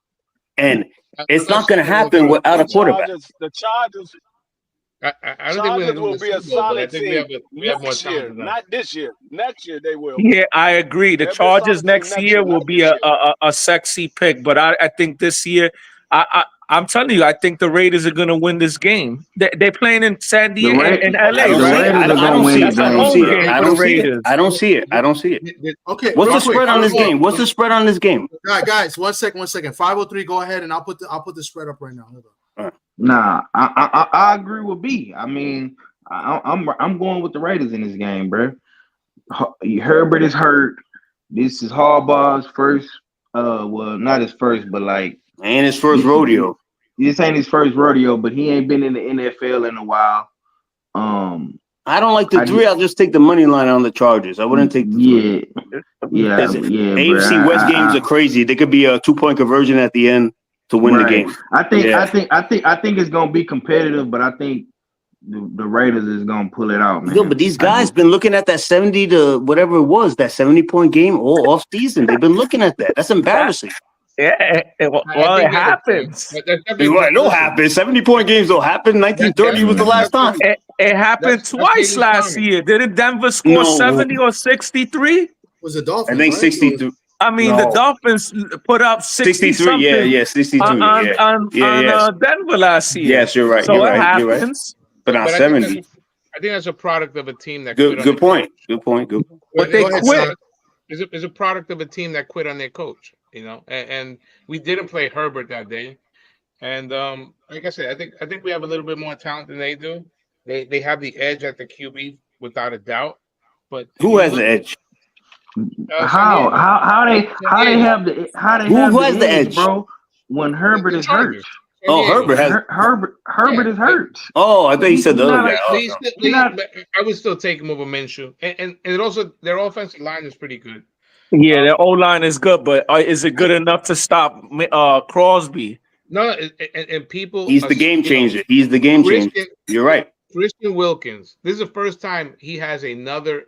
and it's not going to happen without a quarterback. The Chargers I don't think we're gonna will win the be a Super Bowl, but I solid think team we have more next talent year, than them. not this year. Next year they will. Yeah, I agree. The They'll be a Chargers solid team next next year year, will not be this a, year. a sexy pick, but I think this year, I'm telling you, I think the Raiders are going to win this game. They're playing in San Diego and I LA, don't see right? it. I don't see it. That's a I don't home see it. game I for the don't see it. Raiders. I don't see it. I don't see it. Okay, What's real the quick, spread on this game? What's the spread on this game? guys? 1 second. 503. Go ahead, and I'll put the spread up right now. Hold on. Nah, I agree with B. I mean, I'm going with the Raiders in this game, bro. Herbert is hurt. This is Harbaugh's first. Well, not his first, but like And his first rodeo. This ain't his first rodeo, but he ain't been in the NFL in a while. I don't like the 3. I'll just take the money line on the Chargers. I wouldn't take the 3. Yeah. AFC West games are crazy. There could be a 2-point conversion at the end to win the game. I think it's gonna be competitive, but I think the Raiders is gonna pull it out, man. Yo, but these guys been looking at that 70 to whatever it was, that 70-point game all off season. They've been looking at that. That's embarrassing. Yeah, well, it happens. What happens? 70-point games don't happen. 1930 was the last time. It happened twice last year. Didn't Denver score 70 or 63? Was the Dolphins? I think 63. I mean, the Dolphins put up 63. 63. On Denver last year. Yes, you're right. So You're it right. happens. You're right. But not I 70. think that's a product of a team that Good point. But they quit. It's a product of a team that quit on their coach, you know. And we didn't play Herbert that day. And like I said, I think we have a little bit more talent than they do. They have the edge at the QB without a doubt. But who has the edge? How they have the edge, bro? When Herbert is hurt. Oh, Herbert is hurt. Oh, I think he said the other guy. I would still take him over Minshew, and it also their offensive line is pretty good. Yeah, their O line is good, but is it good enough to stop Crosby? No, and people. He's the game changer. He's the game changer. You're right. Christian Wilkins. This is the first time he has another.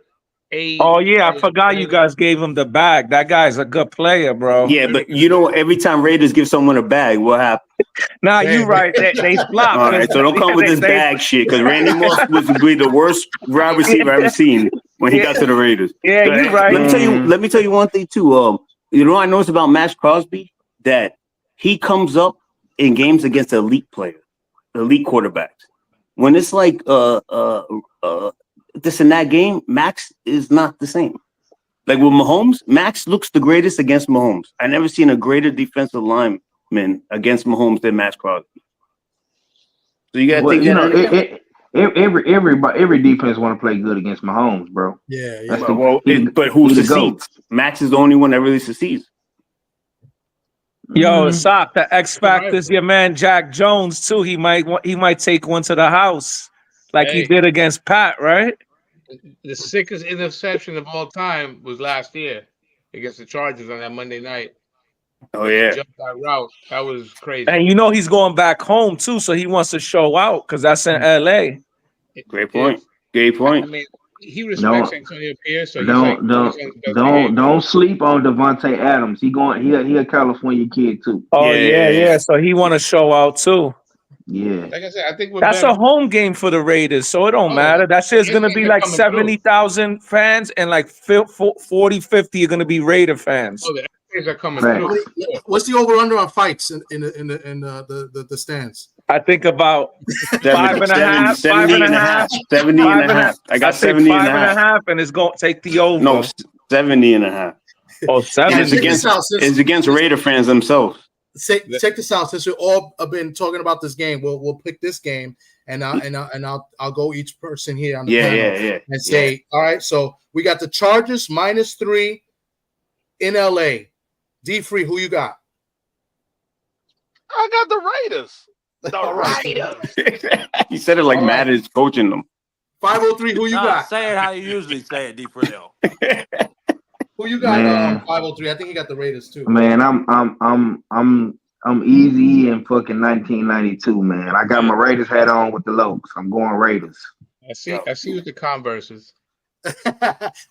Oh yeah, I forgot you guys gave him the bag. That guy's a good player, bro. Yeah, but you know, every time Raiders give someone a bag, what happens? Nah, you're right. They flop. All right, so don't come with this bag shit, because Randy Moss was the worst wide receiver I've ever seen when he got to the Raiders. Yeah, you're right. Let me tell you one thing too. You know what I noticed about Max Crosby? That he comes up in games against elite players, elite quarterbacks. When it's like this and that game, Max is not the same. Like with Mahomes, Max looks the greatest against Mahomes. I never seen a greater defensive lineman against Mahomes than Max Crosby. So you gotta take that. Every defense want to play good against Mahomes, bro. Yeah. But who succeeds? Max is the only one that really succeeds. Yo, Sock, the X Factor is your man Jack Jones too. He might take one to the house like he did against Pat, right? The sickest interception of all time was last year against the Chargers on that Monday night. Oh yeah, he jumped that route. That was crazy. And you know he's going back home too, so he wants to show out because that's in LA. Great point. Great point. I mean, he respects Antonio Pierce, so don't sleep on Devontae Adams. He a California kid too. Oh yeah. So he want to show out too. Yeah. Like I said, I think that's a home game for the Raiders, so it don't matter. That shit's gonna be like 70,000 fans, and like 40, 50 are gonna be Raider fans. Oh, the Raiders are coming through. What's the over under on fights in the stands? I think about 5.5. 70 and a half. 70 and a half. I got 70 and a half. And it's going to take the over. No, 70 and a half. Oh, 70. It's against Raider fans themselves. Check this out. Since we all have been talking about this game, we'll pick this game, and I'll go each person here on the panel and say, all right. So we got the Chargers -3 in LA. D-Free, who you got? I got the Raiders. The Raiders. He said it like Matt is coaching them. 503, who you got? Say it how you usually say it, D-Free. Who you got? 503. I think you got the Raiders too. Man, I'm easy in fucking 1992, man. I got my Raiders hat on with the Lokes. I'm going Raiders. I see with the Converses.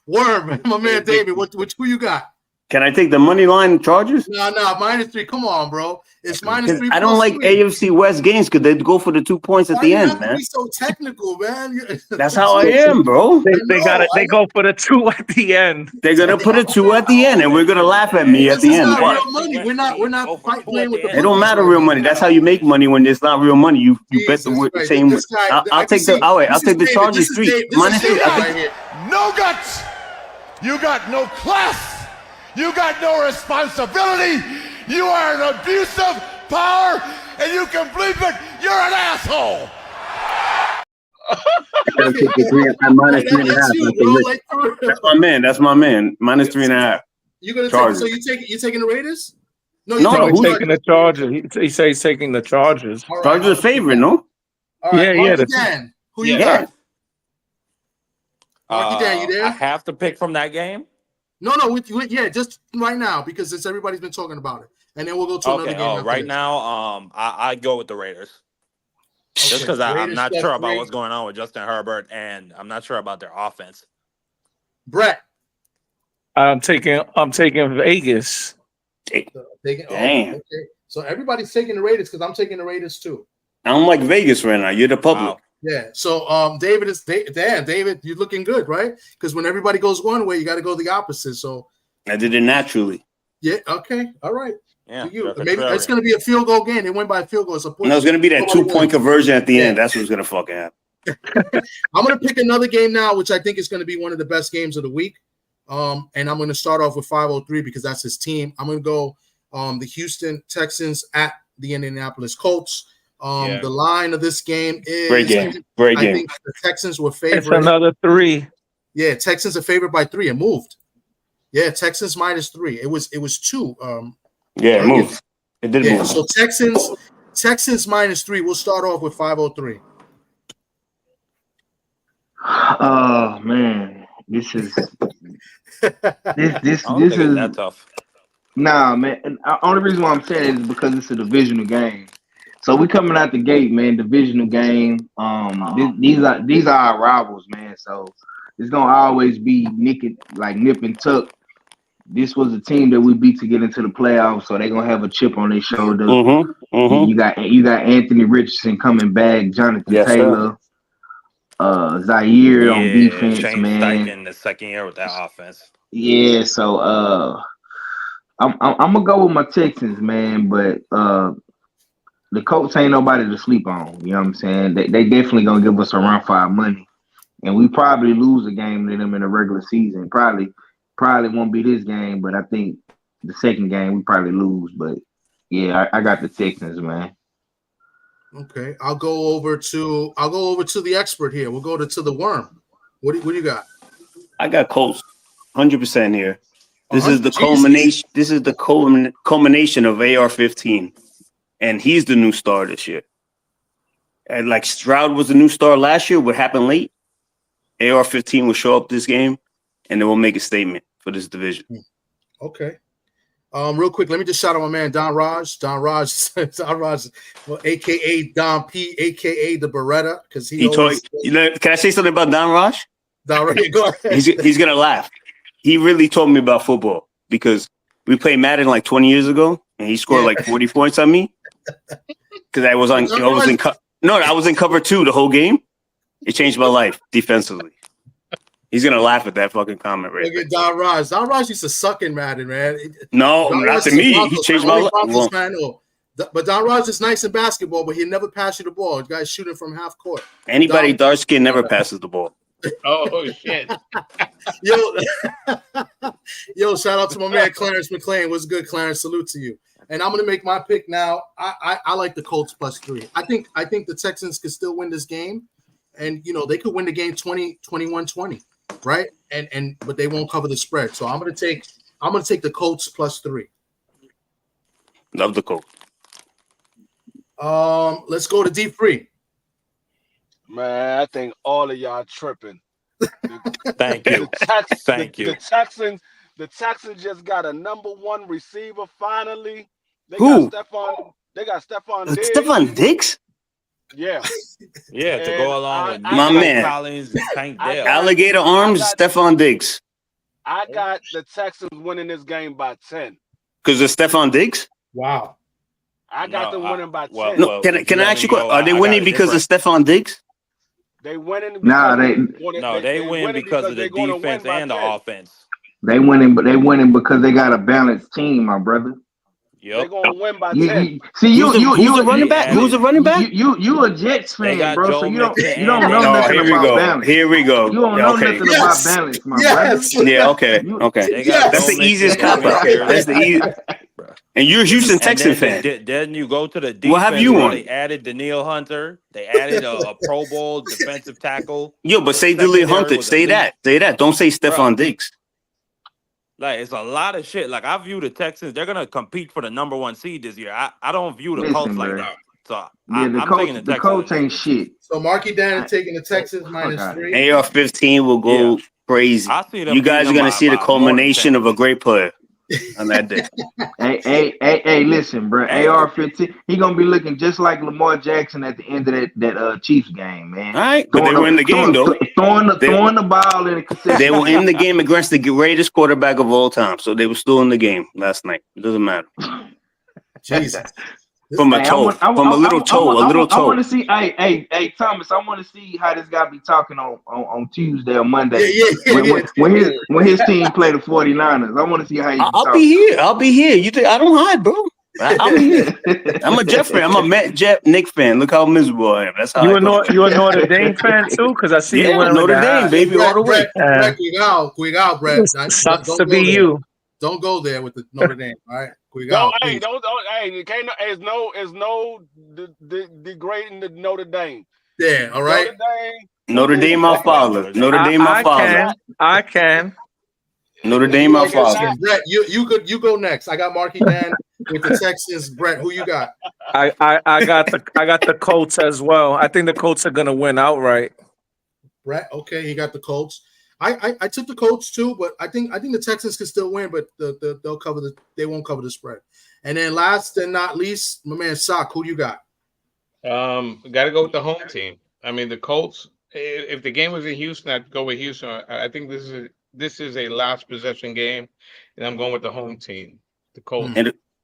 Worm, my man David. Who you got? Can I take the money line Chargers? No, -3. Come on, bro. It's -3. I don't like AFC West games because they go for the 2 points at the end, man. Be so technical, man. That's how I am, bro. They go for the 2 at the end. They're gonna put a 2 at the end, and we're gonna laugh at me at the end. Not real money. We're not playing with the. It don't matter real money. That's how you make money when it's not real money. You bet the same. I'll take the Chargers 3 -3. No guts. You got no class. You got no responsibility. You are an abuse of power, and you can believe it. You're an asshole. That's my man. That's my man. -3.5. You gonna take? So you taking the Raiders? No, he's taking the Chargers. He says he's taking the Chargers. Right, Chargers favorite, no? All right, yeah. Dan, who you got? Dan, you there? I have to pick from that game. No, just right now because since everybody's been talking about it, and then we'll go to another game. Right now, I go with the Raiders, just because I'm not sure about what's going on with Justin Herbert, and I'm not sure about their offense. Brett, I'm taking Vegas. Damn. Okay. So everybody's taking the Raiders because I'm taking the Raiders too. I don't like Vegas right now. You're the public. Wow. Yeah. So David, you're looking good, right? Because when everybody goes one way, you got to go the opposite. So I did it naturally. Yeah. Okay. All right. Yeah. Maybe it's going to be a field goal game. They win by a field goal. And it's going to be that 2-point conversion at the end. That's what's going to fucking happen. I'm going to pick another game now, which I think is going to be one of the best games of the week. And I'm going to start off with 503 because that's his team. I'm going to go the Houston Texans at the Indianapolis Colts. The line of this game is great game. I think the Texans were favored. It's another 3. Yeah, Texans are favored by 3. It moved. Yeah, Texans -3. It was 2. It moved. It did move. So Texans -3. We'll start off with 503. Oh man, this is that tough. Nah, man. And only reason why I'm saying it is because it's a divisional game. So we coming out the gate, man. Divisional game. These are our rivals, man. So it's gonna always be nip and tuck. This was a team that we beat to get into the playoffs, so they're gonna have a chip on their shoulder. You got Anthony Richardson coming back, Jonathan Taylor, Zaire on defense, Shane man. In the second year with that offense. Yeah, so I'm gonna go with my Texans, man, but the Colts ain't nobody to sleep on. You know what I'm saying? They definitely gonna give us around 5 money, and we probably lose a game to them in the regular season. Probably Probably won't be this game, but I think the second game we probably lose. But yeah, I got the Texans, man. Okay, I'll go over to the expert here. We'll go to the worm. What do you got? I got Colts, 100% here. This is the Jesus. culmination. This is the culmination of AR-15, and he's the new star this year. And like Stroud was the new star last year. What happened late? AR-15 will show up this game, and they will make a statement for this division. Okay. Real quick, let me just shout out my man Don Raj. Don Raj, well, aka Don P, aka the Beretta, because he always. Can I say something about Don Raj? Don Raj, go ahead. He's gonna laugh. He really told me about football because we played Madden like 20 years ago, and he scored like 40 points on me because I was in cover 2 the whole game. It changed my life defensively. He's gonna laugh at that fucking comment right Look at Don Raj. Don Raj used to suck in Madden, man. No, not to me. He changed my life. But Don Raj is nice in basketball, but he'll never pass you the ball. The guy's shooting from half court. Anybody dark skin never passes the ball. Oh shit! Yo, shout out to my man Clarence McClain. What's good, Clarence? Salute to you. And I'm gonna make my pick now. I like the Colts +3. I think the Texans could still win this game, and they could win the game 21-20, right? But they won't cover the spread. So I'm gonna take the Colts +3. Love the Colts. Let's go to D3. Man, I think all of y'all tripping. Thank you. Thank you. The Texans just got a #1 receiver finally. Who? They got Stephon Diggs. Stephon Diggs? Yeah. Yeah, to go along with my man. Collins and Tank Dell. Alligator arms, Stephon Diggs. I got the Texans winning this game by 10. Because of Stephon Diggs? Wow. I got them winning by 10. No, can I ask you? Are they winning because of Stephon Diggs? They winning. They win because of the defense and the offense. They winning because they got a balanced team, my brother. Yep. They're gonna win by 10. Who's the running back? Who's the running back? You a Jets fan, bro. So you don't know nothing about balance. Here we go. You don't know nothing about balance, my brother. Yeah. Okay. That's the easiest cop out. That's the easiest. And you're a Houston Texan fan. Then you go to the defense. What have you won? They added Daniil Hunter. They added a Pro Bowl defensive tackle. Yo, but say Daniil Hunter. Say that. Don't say Stephon Diggs. Like, it's a lot of shit. Like, I view the Texans, they're gonna compete for the #1 seed this year. I don't view the Colts like that. So I'm taking the Texans. The Colts ain't shit. So Marky Dan is taking the Texans -3. AR-15 will go crazy. You guys are gonna see the culmination of a great player on that day. Hey, listen, bro. AR-15, he gonna be looking just like Lamar Jackson at the end of that Chiefs game, man. All right, but they win the game though. Throwing the ball in the concession. They were in the game against the greatest quarterback of all time, so they were still in the game last night. It doesn't matter. Jesus. From a toe, a little toe. I want to see. Hey, Thomas. I want to see how this guy be talking on Tuesday or Monday. When his team play the 49ers. I want to see how he. I'll be here. You think I don't hide, bro? I'll be here. I'm a Jeff fan. I'm a Matt Nick fan. Look how miserable I am. That's how you a Notre Dame fan too? Because I see you wearing Notre Dame, baby, all the way. Cuidado, Brett. Sucks to be you. Don't go there with the Notre Dame. All right. Don't. Hey, it's no degrading the Notre Dame. Yeah, all right. Notre Dame, my father. Notre Dame, my father. I can. Notre Dame, my father. Brett, you go next. I got Marky Dan with the Texans. Brett, who you got? I got the Colts as well. I think the Colts are gonna win outright. Brett, okay, he got the Colts. I took the Colts too, but I think the Texans can still win, but they won't cover the spread. And then last and not least, my man Sock, who do you got? Got to go with the home team. I mean, the Colts. If the game was in Houston, I'd go with Houston. I think this is a last possession game, and I'm going with the home team, the Colts.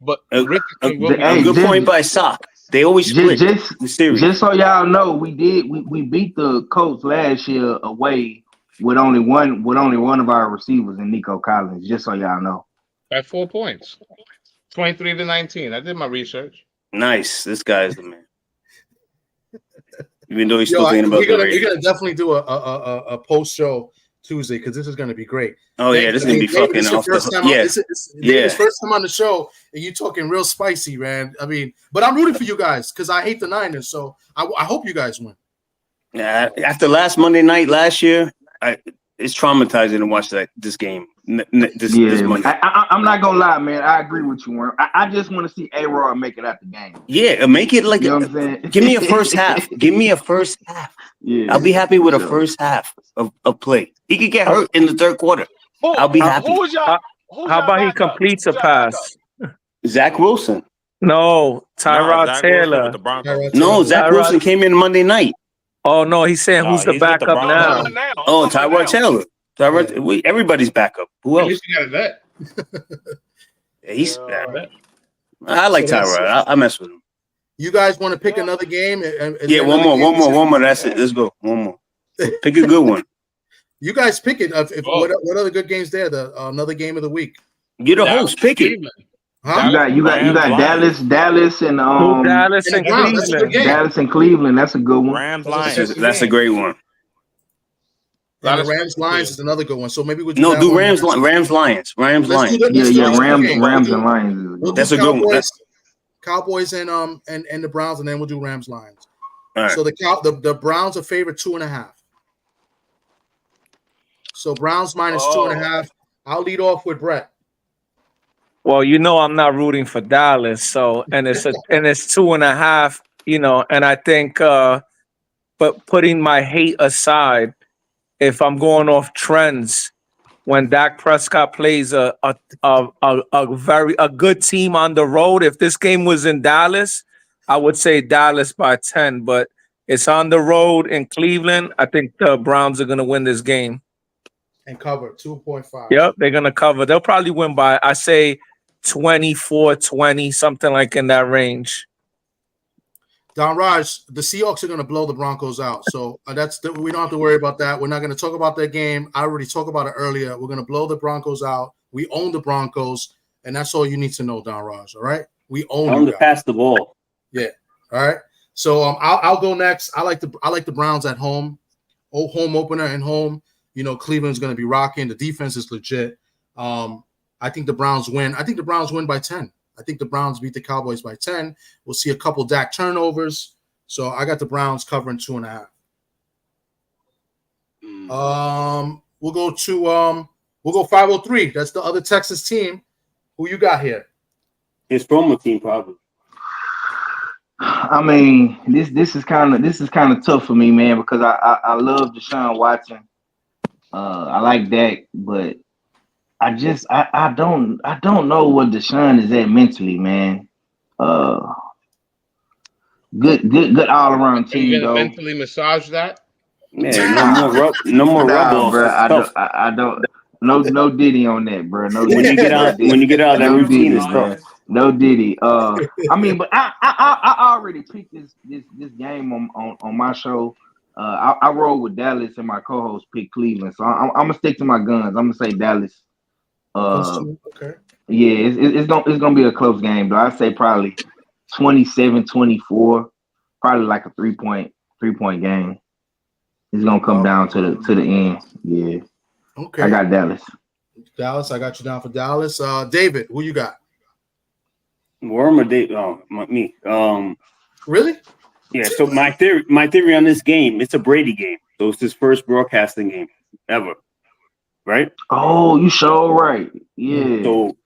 But a good point by Sock. They always split the series. Just so y'all know, we beat the Colts last year away with only one of our receivers in Nico Collins. Just so y'all know. By 4 points, 23-19. I did my research. Nice. This guy is the man. Even though he's still thinking about we're gonna definitely do a post show Tuesday because this is going to be great. Oh yeah, this is gonna be David, fucking it's your off first the time. yeah. It's David's first time on the show, and you talking real spicy, man. I mean, but I'm rooting for you guys because I hate the Niners, so I hope you guys win. Yeah, after last Monday night last year, it's traumatizing to watch this game. This Monday. I'm not gonna lie, man. I agree with you, Warren. I just want to see A-Rod make it out the game. Yeah, make it like you know what I'm saying? Give me a first half. Give me a first half. Yeah, I'll be happy with a first half of play. He could get hurt in the third quarter. I'll be happy. How about he completes a pass? Zach Wilson. No, Tyrod Taylor. No, Zach Wilson came in Monday night. Oh no, he's saying who's the backup now? Oh, Tyrod Taylor. Everybody's backup. Who else? At least you got a vet. He's. I like Tyrod. I mess with him. You guys want to pick another game? Yeah, one more. That's it. Let's go. One more. Pick a good one. You guys pick it. What other good games there? Another game of the week. You're the host. Pick it. Huh? You got Dallas and Dallas and Cleveland. Dallas and Cleveland. That's a good one. Rams Lions. That's a great one. And the Rams Lions is another good one. So maybe we'll do Rams Lions. Rams Lions. Rams and Lions. That's a good one. Cowboys and the Browns, and then we'll do Rams Lions. All right. So the Browns are favored 2.5. So Browns minus 2.5. I'll lead off with Brett. Well, I'm not rooting for Dallas, so and it's 2.5, and I think but putting my hate aside, if I'm going off trends, when Dak Prescott plays a very good team on the road, if this game was in Dallas, I would say Dallas by 10, but it's on the road in Cleveland. I think the Browns are going to win this game. And cover 2.5. Yep, they're going to cover. They'll probably win by, I say, 24-20, something like in that range. Don Raj, the Seahawks are going to blow the Broncos out. So we don't have to worry about that. We're not going to talk about that game. I already talked about it earlier. We're going to blow the Broncos out. We own the Broncos, and that's all you need to know, Don Raj. All right, we own to pass the ball. Yeah. All right. So I'll go next. I like the Browns at home. Home opener and home. Cleveland's going to be rocking. The defense is legit. I think the Browns win. I think the Browns win by 10. I think the Browns beat the Cowboys by 10. We'll see a couple Dak turnovers. So I got the Browns covering 2.5. We'll go 503. That's the other Texas team. Who you got here? His promo team, probably. I mean, this is kind of tough for me, man, because I love Deshaun Watson. I like Dak, but I don't know what Deshaun is at mentally, man. Good all around team. Are you gonna mentally massage that? Man, no more rub, bro. I don't. No Diddy on that, bro. No. When you get out that routine is tough. No Diddy. I mean, but I already picked this game on my show. I roll with Dallas, and my co-host picked Cleveland. So I'm gonna stick to my guns. I'm gonna say Dallas. Okay. Yeah, it's gonna be a close game, though. I'd say probably 27-24, probably like a three-point game. It's gonna come down to the end. Yeah. Okay. I got Dallas. I got you down for Dallas. David, who you got? Worm or Dave? Oh, me. Really? Yeah. So my theory on this game, it's a Brady game. So it's his first broadcasting game ever. Right? Oh, you sure right. Yeah. So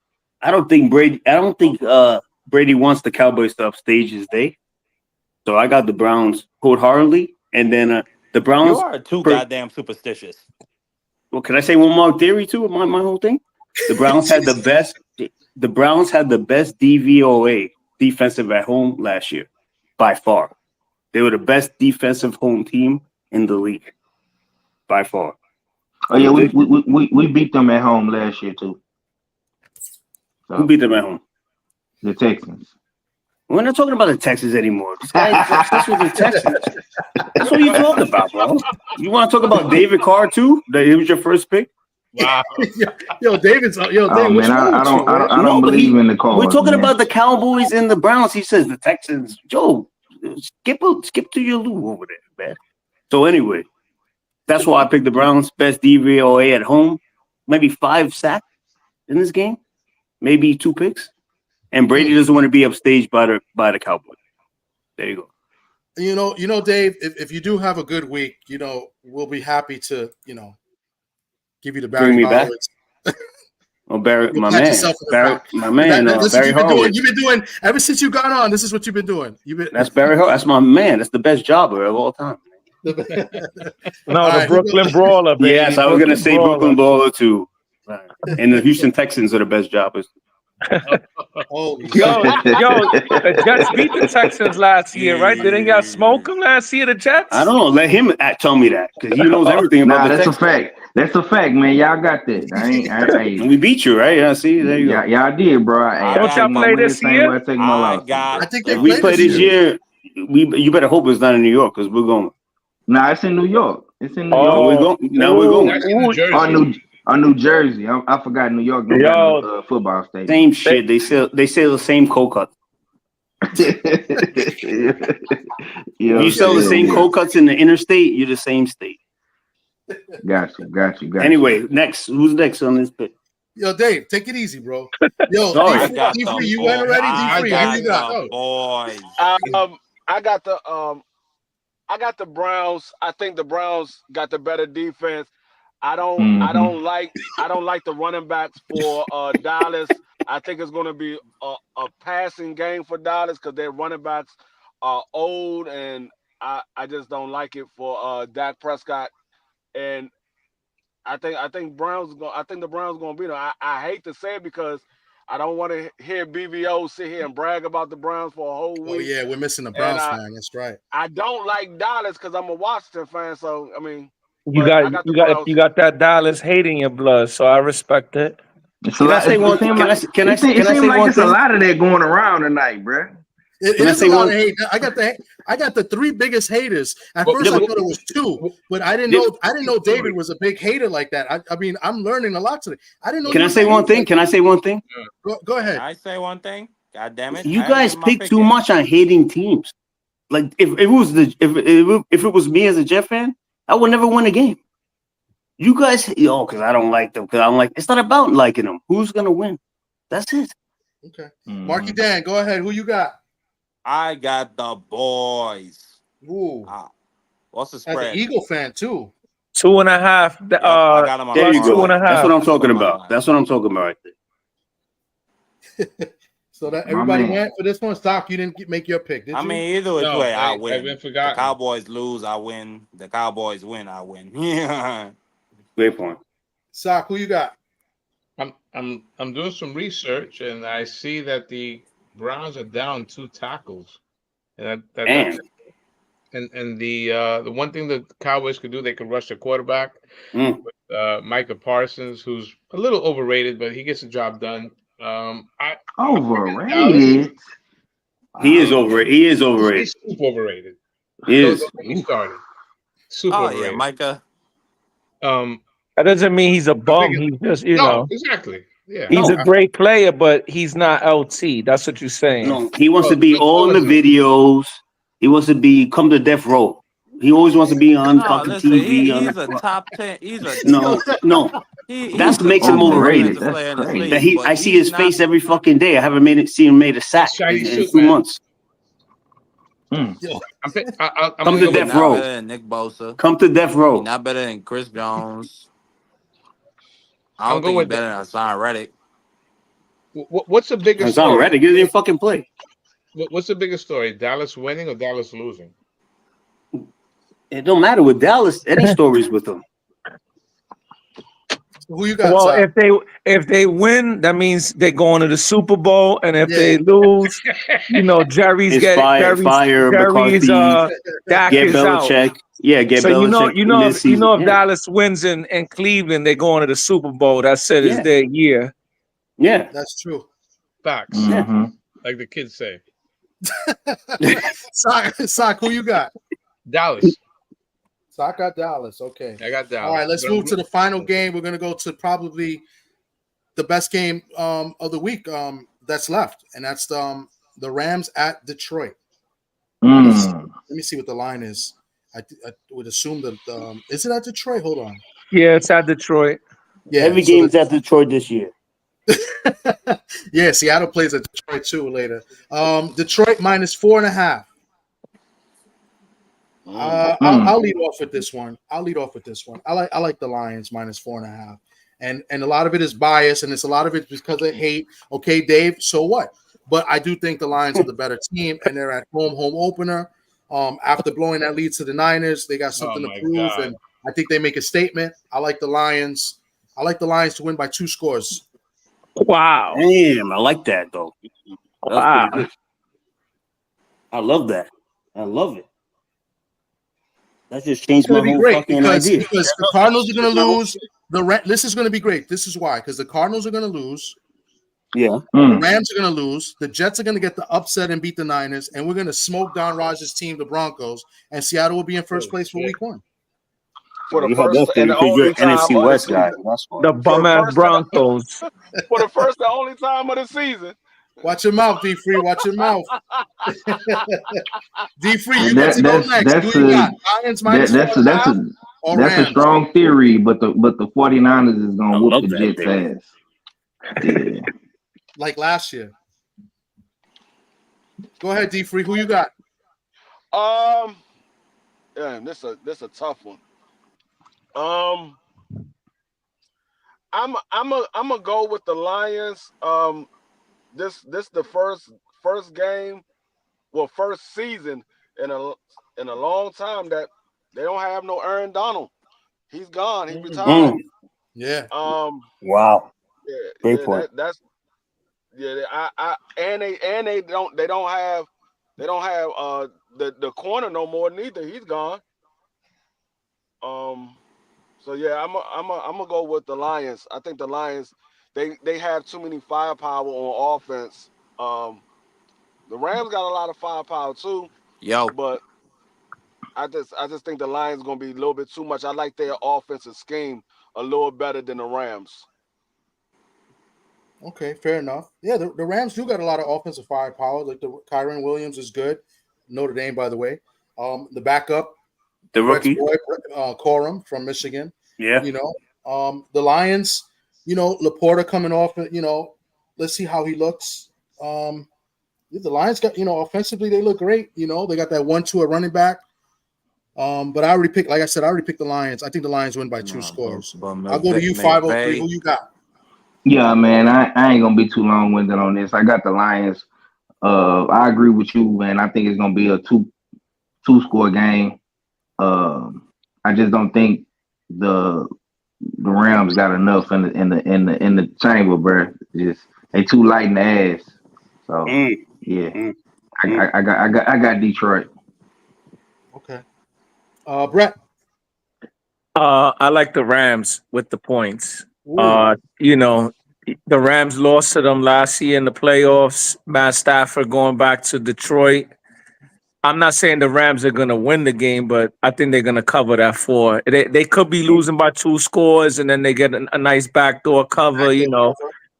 I don't think Brady wants the Cowboys to upstage his day. So I got the Browns wholeheartedly, and then the Browns. You are too goddamn superstitious. Well, can I say one more theory too? My whole thing. The Browns had the best. The Browns had the best DVOA defensive at home last year, by far. They were the best defensive home team in the league, by far. Oh yeah, we beat them at home last year too. So, who beat them at home? The Texans. We're not talking about the Texans anymore. This guy's obsessed with the Texans. That's what you talk about, bro. You want to talk about David Carr too? That he was your first pick. Wow. David's man, I don't believe in the Carr. We're talking about the Cowboys and the Browns. He says the Texans. Joe, skip to your Lou over there, man. So anyway, That's why I picked the Browns. Best DVOA at home. Maybe 5 sacks in this game. Maybe 2 picks. And Brady doesn't want to be upstaged by the Cowboys. There you go. You know, Dave, if you do have a good week, we'll be happy to, give you the Barry Bring me back. Horowitz. Oh, Barry, You'll my pat man. yourself on the Barry, back. my man. That's what Barry you've been doing. Horowitz. You've been doing ever since you got on. This is what you've been doing. That's Barry Horowitz. That's my man. That's the best jobber of all time. No, the Brooklyn Brawler, baby. Yes, I was going to say Brooklyn Brawler too. And the Houston Texans are the best jobbers. yo, the Jets beat the Texans last year, right? Didn't y'all smoke them last year, the Jets? I don't know. Let him tell me that because he knows everything about the Texans. That's a fact. That's a fact, man. Y'all got that. We beat you, right? Yeah, see, there you go. Y'all did, bro. Don't y'all play this year? I think if we play this year, you better hope it's not in New York because we're going. Nah, it's in New York. It's in New York. We're going. New Jersey. I forgot New York. Got football stadium. Same shit. They sell the same cold cuts. You sell the same cold cuts in the interstate. You're the same state. Got you. Anyway, next. Who's next on this pick? Yo, Dave, take it easy, bro. Yo, D3, you went already. D3, who you got? Boys. I got the Browns. I think the Browns got the better defense. I don't like the running backs for Dallas. I think it's going to be a passing game for Dallas because their running backs are old, and I just don't like it for Dak Prescott. And I think the Browns going to beat them. I hate to say it because I don't want to hear BVO sit here and brag about the Browns for a whole week. Oh yeah, we're missing the Browns fan. That's right. I don't like Dallas because I'm a Washington fan. So I mean. You got that Dallas hate in your blood, so I respect it. Can I say one thing? Can I say one thing? A lot of that going around tonight, bro. It is a lot of hate. I got the 3 biggest haters. At first, I thought it was 2, but I didn't know David was a big hater like that. I mean, I'm learning a lot today. I didn't know. Can I say one thing? Can I say one thing? Go ahead. Can I say one thing? God damn it! You guys pick too much on hating teams. Like if it was me as a Jet fan, I would never win a game. You guys, because I don't like them. Because I'm like, it's not about liking them. Who's gonna win? That's it. Okay, Marky Dan, go ahead. Who you got? I got the boys. Ooh, what's the spread? As an Eagle fan too. 2.5. I got them on there you go. 2.5. That's what I'm talking about. That's what I'm talking about right there. So that everybody went for this one. Stock, you didn't make your pick, did you? I mean, either way, I win. I've forgotten. The Cowboys lose, I win. The Cowboys win, I win. Yeah. Great point. Sock, who you got? I'm doing some research and I see that the Browns are down 2 tackles, and the one thing the Cowboys could do, they could rush the quarterback with Micah Parsons, who's a little overrated, but he gets the job done. Overrated. He is overrated. He is overrated. He's super overrated. He is. He started. Super overrated. Yeah, Micah. That doesn't mean he's a bum. He's just, exactly. Yeah. He's a great player, but he's not LT. That's what you're saying. No, he wants to be all in the videos. He wants to come to death row. He always wants to be on fucking TV. He's a top 10. No. That makes him overrated. I see his face every fucking day. I haven't seen him made a sack in 2 months. I'm Come to death row. Nick Bosa. Come to death row. He's not better than Chris Jones. I don't think he's better than Hassan Reddick. What's the biggest Hassan story? Reddick didn't fucking play. What's the biggest story? Dallas winning or Dallas losing? It don't matter with Dallas. Any stories with them. Who you got? Well, if they win, that means they're going to the Super Bowl, and if they lose, Jerry's fire. Jerry's Dak get is Belichick. out. Yeah, get so Belichick. If Dallas wins in Cleveland, they're going to the Super Bowl. That's it. Is their year. Yeah, that's true. Facts. Mm-hmm. Like the kids say. Sock, who you got? Dallas. Sock got Dallas. Okay. I got Dallas. All right, let's move to the final game. We're going to go to probably the best game of the week that's left, and that's the Rams at Detroit. Let me see what the line is. I would assume that is it at Detroit? Hold on. Yeah, it's at Detroit. Yeah, Every so game's at Detroit this year. yeah, Seattle plays at Detroit too later. Detroit minus 4.5. I'll lead off with this one. I like the Lions minus 4.5, and a lot of it is bias, and it's a lot of it because of hate. Okay, Dave. So what? But I do think the Lions are the better team, and they're at home opener. After blowing that lead to the Niners, they got Oh something to my prove, God. and I think they make a statement. I like the Lions. I like the Lions to win by 2 scores. Wow. Damn, I like that though. That's pretty Wow. good. I love that. I love it. That just It's changed going my to be whole great fucking because idea. the Cardinals are going to lose. This is going to be great. This is why, because the Cardinals are going to lose. Yeah. The Rams are going to lose. The Jets are going to get the upset and beat the Niners, and we're going to smoke Don Rogers' team, the Broncos, and Seattle will be in first place for Week 1. For the You have first that and the because you're only an time NFC of the West guy. season. That's why. The For bum the ass first Broncos. for the first and only time of the season. Watch your mouth, D. Free. Watch your mouth. D. Free, you And get to go next. Who you got? Lions minus that's 4.5 or that's a Rams? strong theory, but the 49ers is I gonna whoop love the that Jets theory. ass. Yeah. Like last year. Go ahead, D. Free. Who you got? Damn, this a tough one. I'm gonna go with the Lions. This the first game, well, first season in a long time that they don't have no Aaron Donald. He's gone. He retired. Yeah. Wow. Great Yeah. point. That's yeah. I and they don't have the corner no more neither. He's gone. So yeah, I'm gonna go with the Lions. I think the Lions they have too many firepower on offense. The Rams got a lot of firepower too, Yo, but I just think the Lions gonna be a little bit too much. I like their offensive scheme a little better than the Rams. Okay, fair enough. Yeah, the Rams do got a lot of offensive firepower. Like the Kyron Williams is good. Notre Dame, by the way. The backup, The Brett's rookie. boy, Corum from Michigan. Yeah. You know, the Lions. You know, Laporta coming off. You know, let's see how he looks. The Lions got offensively they look great. You know, they got that 1-2 at running back. But I already picked, like I said, I already picked the Lions. I think the Lions win by 2 scores. I'll go to you 503. Who you got? Yeah, man, I ain't gonna be too long winded on this. I got the Lions. I agree with you, man. I think it's gonna be a two score game. I just don't think the Rams got enough in the chamber, bro. Just they too light in the ass. So yeah, I got Detroit. Okay. Brett. I like the Rams with the points. Ooh. You know, the Rams lost to them last year in the playoffs. Matt Stafford going back to Detroit. I'm not saying the Rams are going to win the game, but I think they're going to cover that 4. They could be losing by 2 scores, and then they get a nice backdoor cover. You know,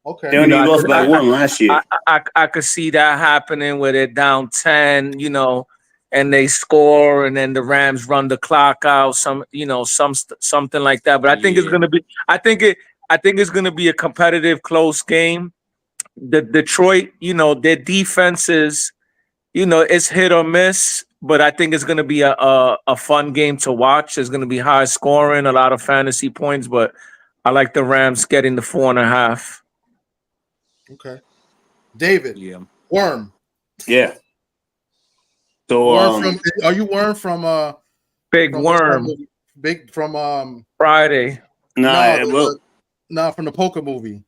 Okay. They only lost by 1 last year. I could see that happening where they're down 10. You know, and they score, and then the Rams run the clock out. Something like that. But I think it's going to be. I think it's going to be a competitive, close game. The Detroit, their defenses. It's hit or miss, but I think it's going to be a fun game to watch. It's going to be high scoring, a lot of fantasy points, but I like the Rams getting the 4.5. Okay. David. Yeah. Worm. Yeah. So Worm are you Worm from Big from Worm. Big from Friday. No, from the poker movie.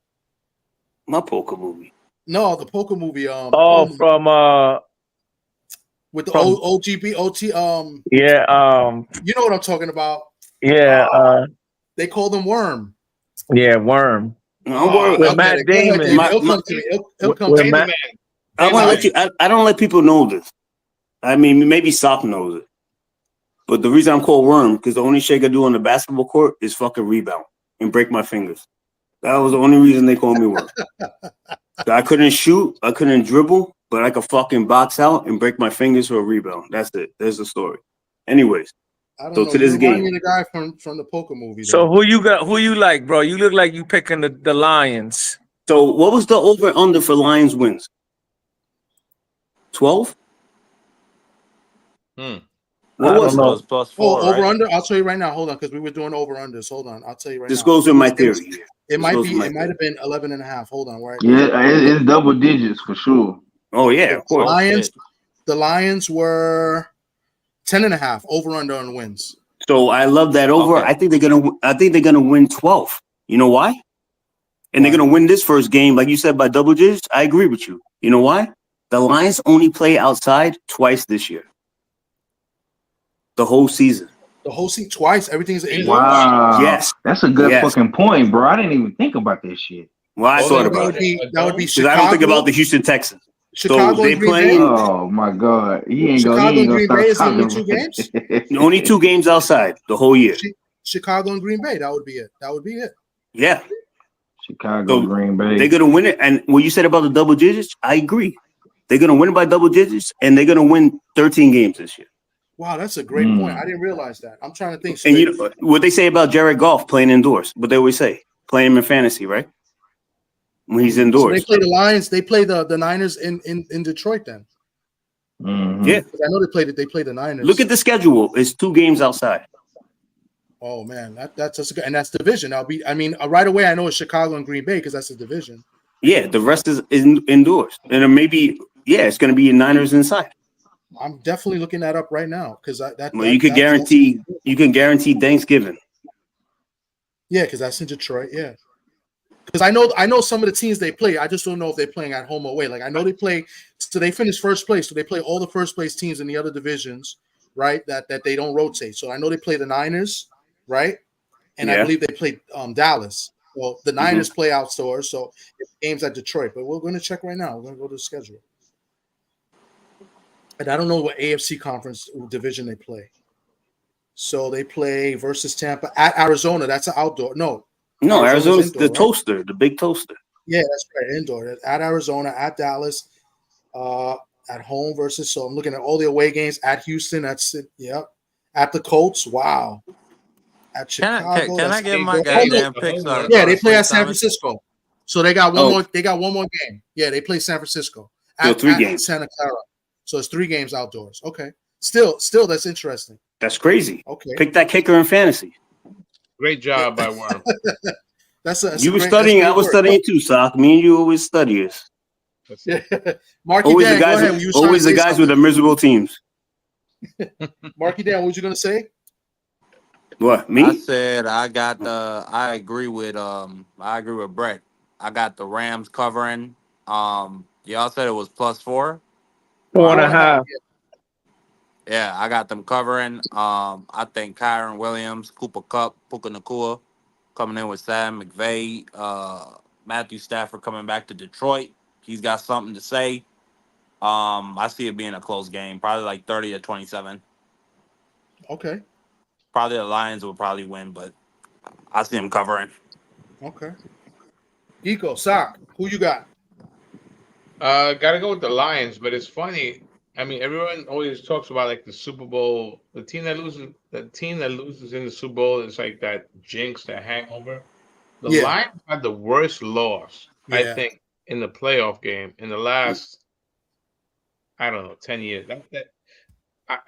My poker movie. No, the poker movie. From with the from, OGB OT. Yeah. You know what I'm talking about. Yeah. They call them Worm. Yeah, Worm. With Matt Damon. He'll come to me. He'll come to me. I want to let you. I don't let people know this. I mean, maybe Sop knows it, but the reason I'm called Worm because the only shake I do on the basketball court is fucking rebound and break my fingers. That was the only reason they called me Worm. So I couldn't shoot, I couldn't dribble, but I could fucking box out and break my fingers for a rebound. That's it. There's the story. Anyways, I don't So know. to You this remind me game. of the guy from the poker movie. So Though. who you got? Who you like, bro? You look like you picking the Lions. So what was the over under for Lions wins? 12? Hmm. What I was don't it? It know. was +4, Over right? under. I'll tell you right now. Hold on, because we were doing over unders. Hold on. I'll tell you right This now. goes with my theory here. It This might goes be. with my It might theory. have been 11 and a half. Hold on. Right. Yeah, it's double digits for sure. Oh yeah, Yes. of course. Oh Lions. shit. The Lions were 10 and a half. Over under on wins. So I love that over. Okay. I think they're gonna win 12. You know why? And they're Why? gonna win this first game, like you said, by double digits. I agree with you. You know why? The Lions only play outside twice this year. The whole season. The whole seat twice. Everything's indoors. Wow, Yes. that's a good Yes. fucking point, bro. I didn't even think about this shit. Well, I Oh, thought they about don't- it. That would be Because Chicago. I don't think about the Houston Texans. Chicago So they and Green playing Bay. Oh my god, he ain't Chicago and gonna Green stop Bay is the only talking. two games. only 2 games outside the whole year. Chicago and Green Bay. That would be it. That would be it. Yeah. Chicago, So Green Bay. they're gonna win it. And what you said about the double digits, I agree. They're gonna win it by double digits, and they're gonna win 13 games this year. Wow, that's a great point. I didn't realize that. I'm trying to think. And you know what they say about Jared Goff playing indoors? What they always say, playing him in fantasy, right? When he's So they indoors. play the Lions. They play the Niners in Detroit then. Yeah. Because I know they play the Niners. Look at the schedule. It's 2 games outside. Oh man, that's good, and that's division. Right away I know it's Chicago and Green Bay because that's a division. Yeah, the rest is indoors. And then maybe, it's gonna be Niners inside. I'm definitely looking that up right now because You can guarantee Thanksgiving. Yeah, because that's in Detroit. Yeah, because I know some of the teams they play. I just don't know if they're playing at home or away. Like I know they play, so they finish first place. So they play all the first place teams in the other divisions, right? That they don't rotate. So I know they play the Niners, right? And I believe they play Dallas. Well, the Niners play outdoors, so it's games at Detroit. But we're going to check right now. We're going to go to the schedule. And I don't know what AFC conference division they play. So they play versus Tampa at Arizona. That's an outdoor. No, Arizona's indoor, the right? toaster, the big toaster. Yeah, that's right. Indoor at Arizona, at Dallas, at home versus. So I'm looking at all the away games at Houston. That's it. Yeah, at the Colts. Wow. At Chicago. Can I get my indoor. goddamn picks? Yeah, they play at San Francisco. So they got one more. They got one more game. Yeah, they play San Francisco at 3 games. Santa Clara. So it's 3 games outdoors. Okay. Still, that's interesting. That's crazy. Okay. Pick that kicker in fantasy. Great job by Worm. You were studying. I was studying too, Sock. Me and you always studiers. Yeah. Marky Always Dan, the guys. go ahead. Always the guys with the miserable teams. Marky Dan, what was you gonna say? What, me? I said I agree with Brett. I got the Rams covering. Y'all said it was +4. 4.5. Yeah, I got them covering. I think Kyron Williams, Cooper Kupp, Puka Nakua coming in with Sam McVay, Matthew Stafford coming back to Detroit. He's got something to say. I see it being a close game, probably like 30-27. Okay. Probably the Lions will probably win, but I see them covering. Okay. Eco, Sock, who you got? Gotta go with the Lions, but it's funny. I mean, everyone always talks about like the Super Bowl. The team that loses in the Super Bowl is like that jinx, that hangover. The Lions had the worst loss, I think, in the playoff game in the last, I don't know, 10 years.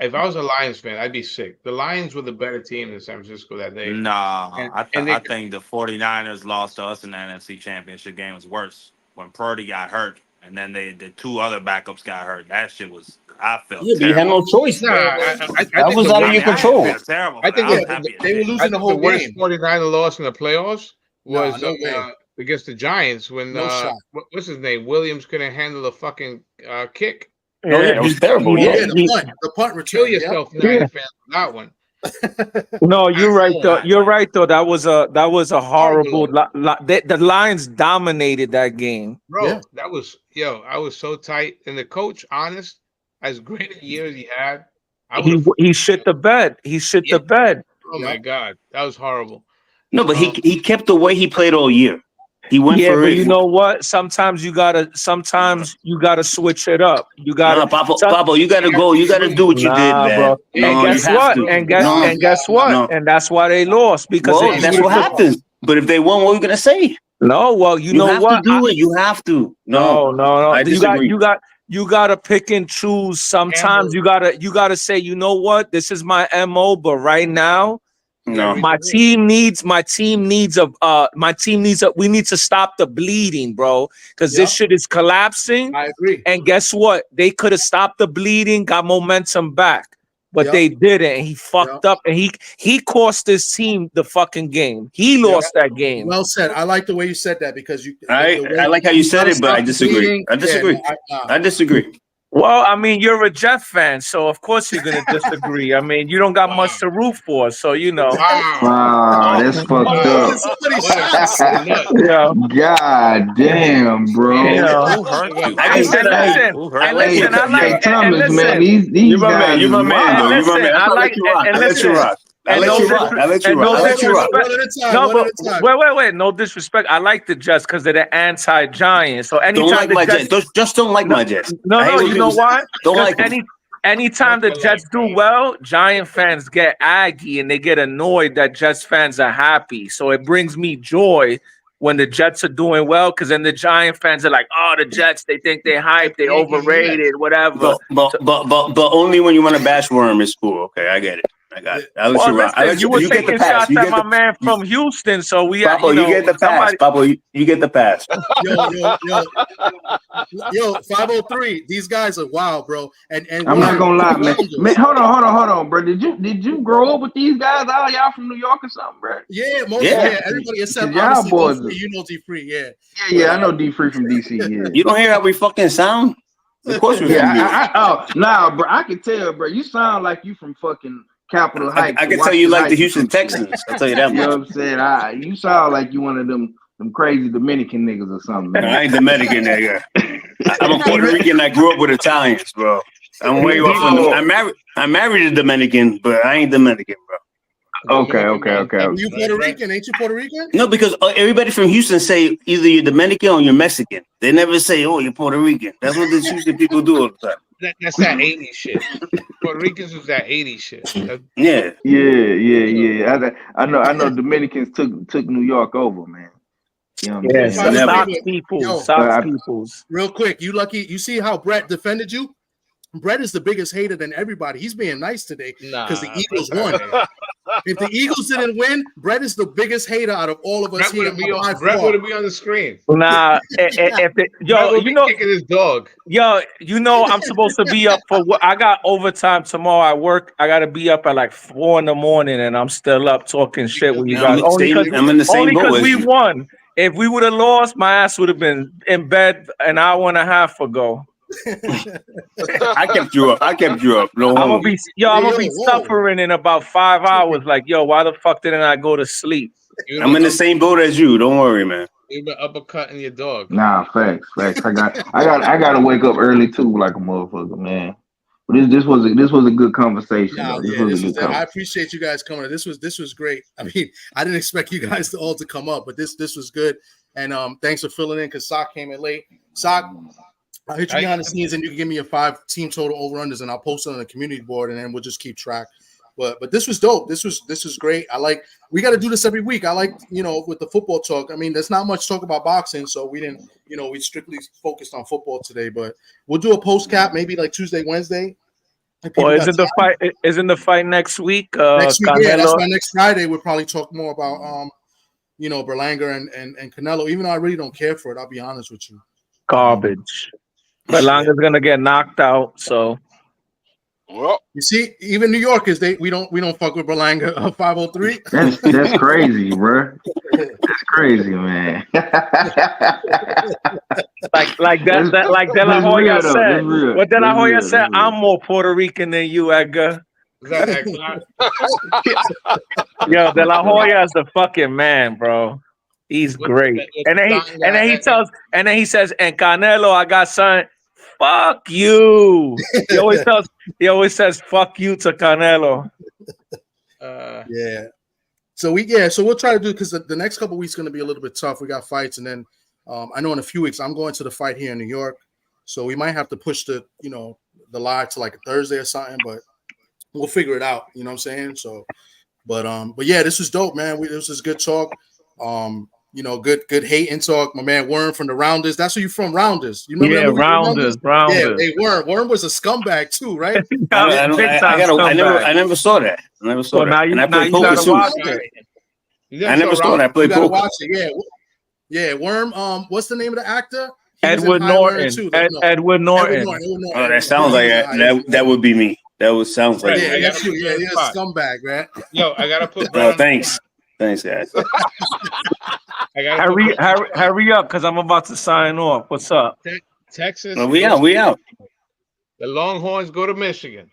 If I was a Lions fan, I'd be sick. The Lions were the better team in San Francisco that day. Nah, I think the 49ers lost to us in the NFC Championship game was worse when Purdy got hurt, and then the 2 other backups got hurt. That shit was, I felt terrible. You had no choice. Nah, That was out of your control. I felt terrible. I think they were losing the whole the worst game. 49er loss in the playoffs was no way. against the Giants when No shot. what's his name? Williams couldn't handle the fucking kick. Oh, yeah, it was terrible. Yeah. The punt return. Kill yourself, United fans, for that one. No, you're right though. You're right though. That was a horrible. The Lions dominated that game, bro. That was I was so tight, and the coach, honest, as great a year as he had, he shit the bed. He shit the bed. Oh my god, that was horrible. No, but he kept the way he played all year. He went Yeah, for but it. you know what? Sometimes you gotta switch it up. You gotta Papa, you gotta go. You gotta do what you did, nah, man. bro. And No, you guess have what? to. And No, guess what? no. And that's why they lost because Well, it that's would what have happens. But if they won, what are you gonna say? no. Well, you You know have to what? do it. You have to. No, No. I disagree. You gotta pick and choose. Sometimes you gotta say, you know what? This is my MO, but right now. No. My team needs we need to stop the bleeding, bro. Because this shit is collapsing. I agree. And guess what? They could have stopped the bleeding, got momentum back. But they didn't. And he fucked up and he cost this team the fucking game. He lost that game. Well said. I like the way you said that because I like how you said it, but I disagree. bleeding. I disagree. I disagree. Well, I mean, you're a Jet fan, so of course you're gonna disagree. I mean, you don't got much to root for, so you know. Wow, that's fucked up. Yeah. God damn, bro. Who hurt you? Hey, Thomas, man, these guys You my is man, though. You my man. I let you rock. I let you rock. I let you rock. I let you rock. I let you rock. No, but wait. No disrespect. I like the Jets because they're the anti-Giants. So anytime don't like my Jets. Just don't like my Jets. No. You know why? Don't like anytime the Jets do well, Giant fans get aggy and they get annoyed that Jets fans are happy. So it brings me joy when the Jets are doing well, because then the Giant fans are like, "Oh, the Jets, they think they're hyped, they overrated, whatever." But only when you want to bash Worm is cool. Okay, I get it. I got it. I'll let you rock. You were taking shots at my man from Houston, so we have. Papa, you get the pass. Papa, you get the pass. Yo, 503. These guys are wild, bro. And I'm not gonna lie, man. Hold on, bro. Did you grow up with these guys? All y'all from New York or something, bro? Yeah, everybody except y'all boys. You know D3, yeah. I know D3 from DC. Yeah. You don't hear how we fucking sound? Of course we. Nah, bro. I can tell, bro. You sound like you from fucking Capitol Heights. I can tell you like the Houston Texans. I'll tell you that much. You know what I'm saying? You sound like you one of them crazy Dominican niggas or something, man. I ain't Dominican, nigga. I'm a Puerto Rican. I grew up with Italians, bro. I'm way off from them. I'm married a Dominican, but I ain't Dominican, bro. Okay. You Puerto Rican? Ain't you Puerto Rican? No, because everybody from Houston say either you're Dominican or you're Mexican. They never say, "Oh, you're Puerto Rican." That's what the Houston people do all the time. That's that 80s shit. Puerto Ricans was that 80s shit. Yeah. I know Dominicans took New York over, man. You know what I'm saying? Sox peoples. Real quick, you lucky. You see how Brett defended you? Brett is the biggest hater than everybody. He's being nice today because the Eagles won. If the Eagles didn't win, Brett is the biggest hater out of all of us here. Brett would be on the screen. Nah, you know, kicking his dog. Yo, you know, I'm supposed to be up for what I got overtime tomorrow at work. I got to be up at like 4 a.m, and I'm still up talking shit with you guys. I'm in the same boat because as we you. won. If we would have lost, my ass would have been in bed an hour and a half ago. I kept you up. No, I'm gonna be suffering in about 5 hours. Like, yo, why the fuck didn't I go to sleep? I'm in the same boat as you. Don't worry, man. You've been uppercutting your dog. Nah, facts. I got to wake up early too, like a motherfucker, man. But this was a good conversation. I appreciate you guys coming. This was great. I mean, I didn't expect you guys all to come up, but this was good. And thanks for filling in because Sock came in late. Sock, I'll hit you behind the scenes and you can give me your 5 team total over-unders and I'll post it on the community board and then we'll just keep track. But this was dope. This was great. We got to do this every week. I like, with the football talk. I mean, there's not much talk about boxing, so we didn't, we strictly focused on football today. But we'll do a post cap maybe like Tuesday, Wednesday. Well, isn't the fight next week? Next week, yeah, that's why next Friday we'll probably talk more about Berlanga and Canelo. Even though I really don't care for it, I'll be honest with you. Garbage. Berlanga's gonna get knocked out, so. Well, you see, even New Yorkers, we don't fuck with Berlanga 503. That's crazy, bro. That's crazy, man. like De La Hoya said. What De La Hoya said, I'm more Puerto Rican than you, Edgar. Is that Yo, De La Hoya is the fucking man, bro. He's great. And then he says, and Canelo, I got something. Fuck you. He always says fuck you to Canelo. Yeah. So we'll try to do, because the next couple weeks going to be a little bit tough. We got fights, and then I know in a few weeks I'm going to the fight here in New York, so we might have to push the live to like a Thursday or something, but we'll figure it out. You know what I'm saying? So, but yeah, this was dope, man. This was good talk. Good hate and talk. My man Worm from the Rounders. That's where you from, Rounders. You remember that movie, Rounders. Yeah, hey, Worm was a scumbag too, right? I never saw that. I never saw that. And I played poker too. I never saw that. I played poker. Watch it. Yeah. Worm. What's the name of the actor? Edward Norton. Edward Norton. Oh, that sounds like that would be me. That would sound like yeah, that's you. Yeah, you're a scumbag, right? Yo, I gotta put. Oh, thanks, guys. Hurry up, because I'm about to sign off. What's up? Texas. No, we out. The Longhorns go to Michigan.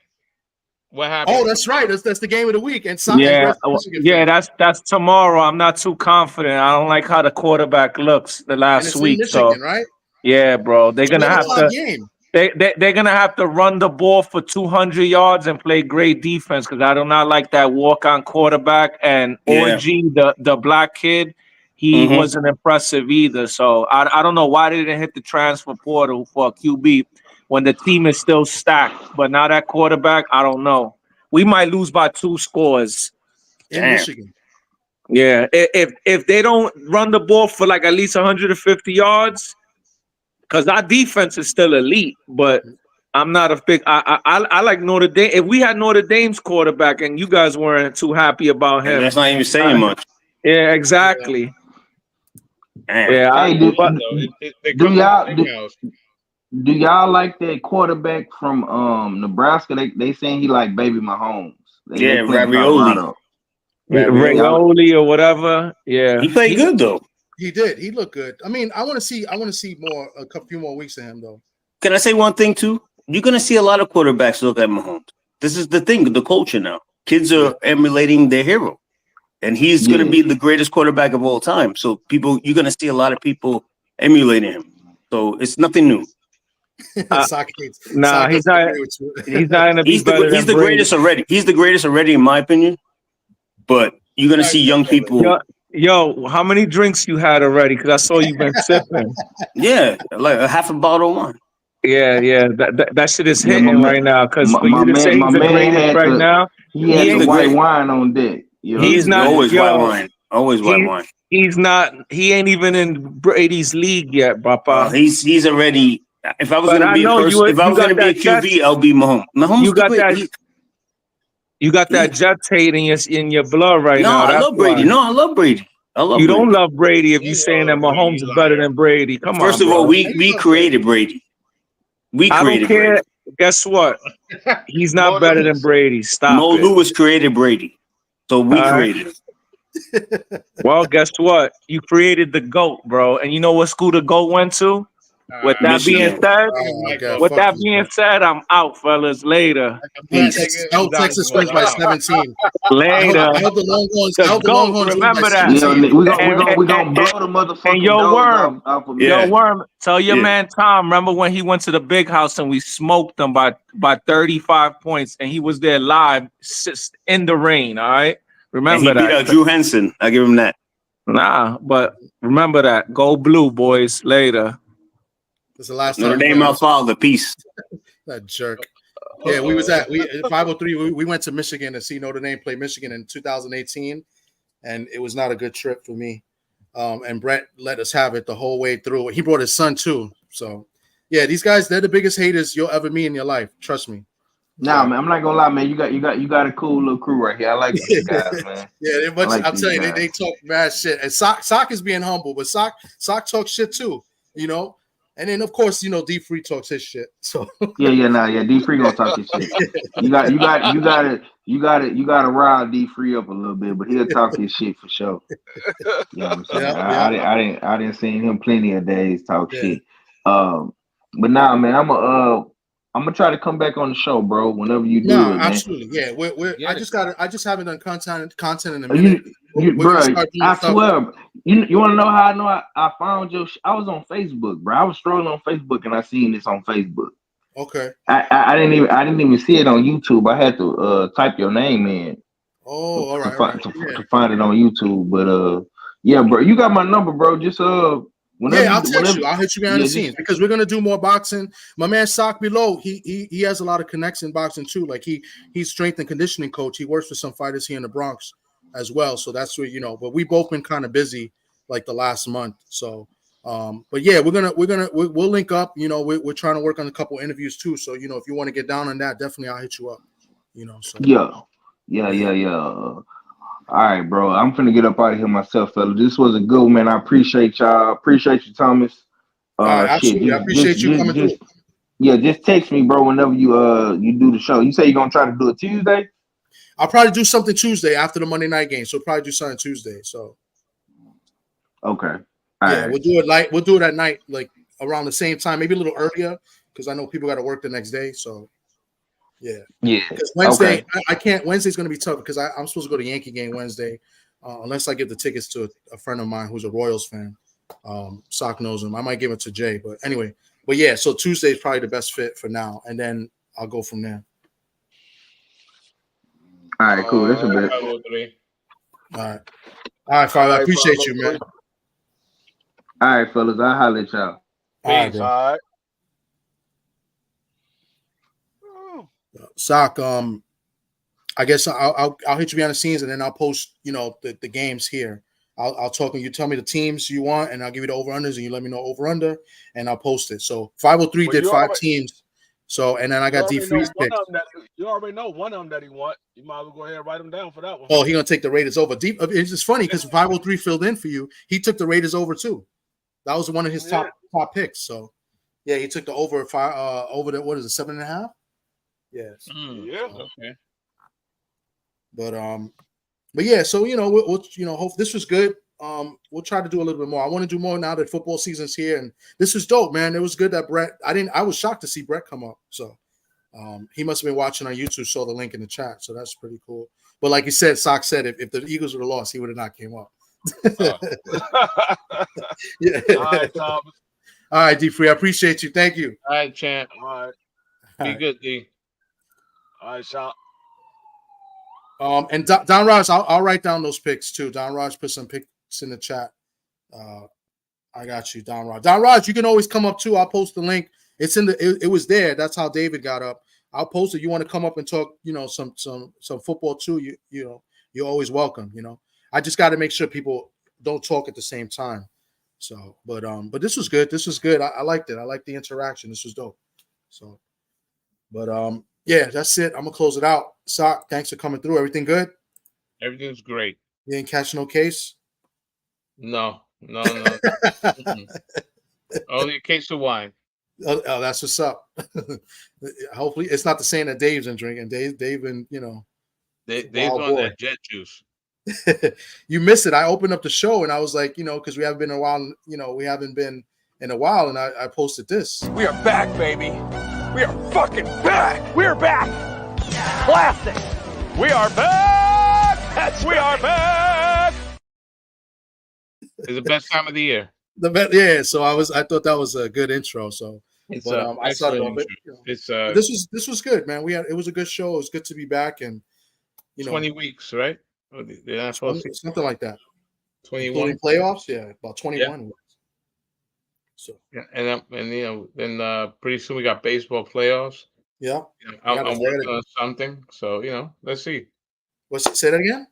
What happened? Oh, that's right. That's the game of the week. And that's tomorrow. I'm not too confident. I don't like how the quarterback looks the last week. Michigan, right? Yeah, bro. They're gonna have to. Game. They're gonna have to run the ball for 200 yards and play great defense, because I do not like that walk-on quarterback. And Orgy, the black kid, he wasn't impressive either. So I don't know why they didn't hit the transfer portal for a QB when the team is still stacked. But now that quarterback, I don't know. We might lose by 2 scores in Michigan. Yeah, if they don't run the ball for like at least 150 yards. Because our defense is still elite, but I'm not a big. I like Notre Dame. If we had Notre Dame's quarterback and you guys weren't too happy about him, that's not even saying much. Yeah, exactly. Yeah. Hey, do y'all like that quarterback from Nebraska? They saying he like Baby Mahomes. Ravioli. Ravioli or whatever. Yeah, he played good though. He did. He looked good. I mean, I want to see more, a few more weeks of him, though. Can I say one thing too? You're gonna see a lot of quarterbacks look at Mahomes. This is the thing, the culture now. Kids are emulating their hero, and he's gonna be the greatest quarterback of all time. So you're gonna see a lot of people emulating him. So it's nothing new. He's not gonna be better. He's the greatest already. He's the greatest already, in my opinion. But you're gonna see young people. Yo, how many drinks you had already? Because I saw you been sipping. Yeah, like a half a bottle of wine. Yeah. That shit is hitting right now. Because for you to say he's the greatest right now, he had the white wine on deck. He's not always white wine. Always white wine. He's not. He ain't even in Brady's league yet, Papa. He's already. If I was gonna be a QB, I'll be Mahomes. You got that Jets hate in your blood right now. I love Brady. No, I love Brady. You don't love Brady if you're saying that Mahomes is better than Brady. Come on. First of all, we created Brady. I don't care. Brady. Guess what? He's not better than Brady. Stop. Mo Lewis created Brady, so we created it. Well, guess what? You created the GOAT, bro. And you know what school the GOAT went to? With that being said, I'm out, fellas. Later. Texas wins by 17. Later. I hope the Longhorns remember that. We're gonna blow the motherfucking and Yo, Worm, tell your man Tom, remember when he went to the big house and we smoked them by 35 points and he was there live in the rain, all right? Remember that. He beat out Drew Henson. I give him that. Nah, but remember that. Go blue, boys. Later. That's the last time. Notre Dame, my father. Peace. That jerk. Yeah, we was at 503. We went to Michigan to see Notre Dame play Michigan in 2018, and it was not a good trip for me. And Brett let us have it the whole way through. He brought his son too. So, yeah, these guys, they're the biggest haters you'll ever meet in your life. Trust me. Nah, man, I'm not gonna lie, man. You got a cool little crew right here. I like these guys, man. Yeah, I'm telling you, they talk mad shit. And Sock is being humble, but Sock talks shit too. You know. And then, of course, D Free talks his shit. So D Free gonna talk his shit. You gotta rile D Free up a little bit, but he'll talk his shit for sure. You know what I'm saying? I didn't see him plenty of days talk shit. But nah, man, I'm gonna try to come back on the show, bro. Whenever you do it, man. Absolutely, yeah. I just haven't done content in a minute. Bro, I swear. You want to know how I know I found your? I was on Facebook, bro. I was strolling on Facebook and I seen this on Facebook. Okay. I didn't even see it on YouTube. I had to type your name in. Oh, all right, to find it on YouTube. But yeah, bro, you got my number, bro. Just whenever I'll text you. I'll hit you behind the yeah, scenes because we're gonna do more boxing. My man Sock below, he has a lot of connects in boxing too. Like he's strength and conditioning coach. He works for some fighters here in the Bronx as well. So that's where but we both been kind of busy like the last month. So but yeah, we'll link up. We're trying to work on a couple interviews too. So if you want to get down on that, definitely I'll hit you up. So yeah. All right, bro. I'm finna get up out of here myself, fella. This was a good one, man. I appreciate y'all. Appreciate you, Thomas. All right, Shit. absolutely. I appreciate you coming through. Yeah, just text me, bro, whenever you do the show. You say you're gonna try to do it Tuesday? I'll probably do something Tuesday after the Monday night game. So probably do something Tuesday. So okay. All right. We'll do it at night, like around the same time, maybe a little earlier, because I know people got to work the next day. So yeah. Because Wednesday, I can't. Wednesday's going to be tough because I'm supposed to go to Yankee game Wednesday, unless I give the tickets to a friend of mine who's a Royals fan. Sock knows him. I might give it to Jay, but anyway. But yeah, so Tuesday is probably the best fit for now, and then I'll go from there. All right, cool. That's a bit. All right, Father. I appreciate you, man. All right, fellas. I'll holler at y'all. Peace. All right. Sock, I guess I'll hit you behind the scenes and then I'll post, the games here. I'll talk and you tell me the teams you want and I'll give you the over-unders and you let me know over-under and I'll post it. So 503 did 5 teams. So and then I got D Freeze picks. You already know one of them that he want. You might as well go ahead and write them down for that one. Oh, he's gonna take the Raiders over. It's just funny because 503 filled in for you. He took the Raiders over too. That was one of his top picks. So yeah, he took the over over the what is it, 7.5? Yes. Yeah. Okay. But yeah, so we'll hope this was good. We'll try to do a little bit more. I want to do more now that football season's here, and this was dope, man. It was good that Brett. I was shocked to see Brett come up. So he must have been watching on YouTube, saw the link in the chat. So that's pretty cool. But like you said, Sock said if the Eagles would have lost, he would have not came up. Yeah. All right, Thomas. All right, D Free. I appreciate you. Thank you. All right, champ. All right. Be good, D. All right, Sean. And Don Raj, I'll write down those picks too. Don Raj put some picks in the chat. I got you, Don Raj. Don Raj, you can always come up too. I'll post the link. It's in it was there. That's how David got up. I'll post it. You want to come up and talk, some football too. You're always welcome. I just got to make sure people don't talk at the same time. So, but this was good. This was good. I liked it. I liked the interaction. This was dope. So, but yeah, that's it. I'm gonna close it out. Sock, thanks for coming through. Everything good? Everything's great. You didn't catch no case? No. Only a case of wine. Oh, that's what's up. Hopefully, it's not the same that Dave's been drinking. Dave's been, Dave's on that jet juice. You missed it. I opened up the show and I was like, because we haven't been in a while. We haven't been in a while, and I posted this. We are back, baby. We are fucking back. We are back. Classic. We are back. We are back. It's the best time of the year. Yeah. So I thought that was a good intro. So it's I started off it. This was good, man. It was a good show. It was good to be back, and 20 weeks, right? Something like that. 21 playoffs, yeah, about 21 weeks. So yeah, and pretty soon we got baseball playoffs. Yeah, I'm working on something. So let's see. Say that again?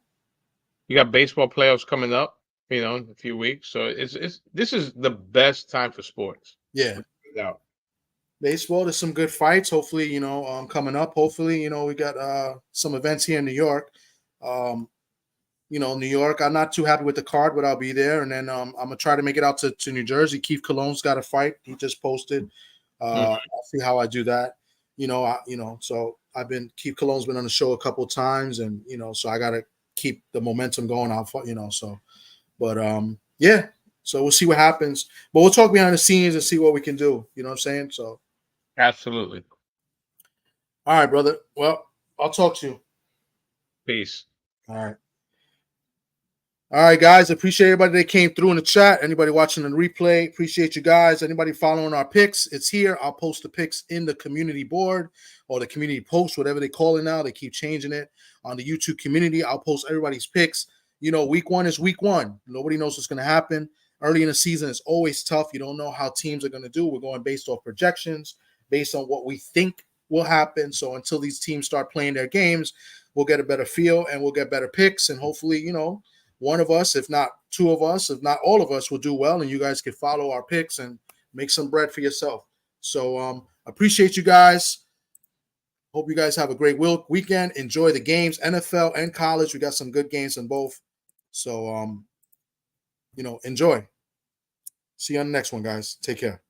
You got baseball playoffs coming up. In a few weeks. So this is the best time for sports. Yeah. Baseball, there's some good fights. Hopefully, coming up. Hopefully, we got some events here in New York. New York, I'm not too happy with the card, but I'll be there. And then I'm gonna try to make it out to New Jersey. Keith Cologne's got a fight. He just posted. I'll see how I do that. So Keith Cologne's been on the show a couple of times, and so I gotta keep the momentum going. But yeah, so we'll see what happens. But we'll talk behind the scenes and see what we can do. You know what I'm saying? So absolutely. All right, brother. Well, I'll talk to you. Peace. All right. All right, guys. Appreciate everybody that came through in the chat. Anybody watching the replay, appreciate you guys. Anybody following our picks, it's here. I'll post the picks in the community board or the community post, whatever they call it now. They keep changing it on the YouTube community. I'll post everybody's picks. You know, week one is week one. Nobody knows what's going to happen. Early in the season is always tough. You don't know how teams are going to do. We're going based off projections, based on what we think will happen. So until these teams start playing their games, we'll get a better feel and we'll get better picks. And hopefully, you know, one of us, if not two of us, if not all of us, will do well, and you guys can follow our picks and make some bread for yourself. So appreciate you guys. Hope you guys have a great weekend. Enjoy the games, NFL and college. We got some good games in both. So, you know, enjoy. See you on the next one, guys. Take care.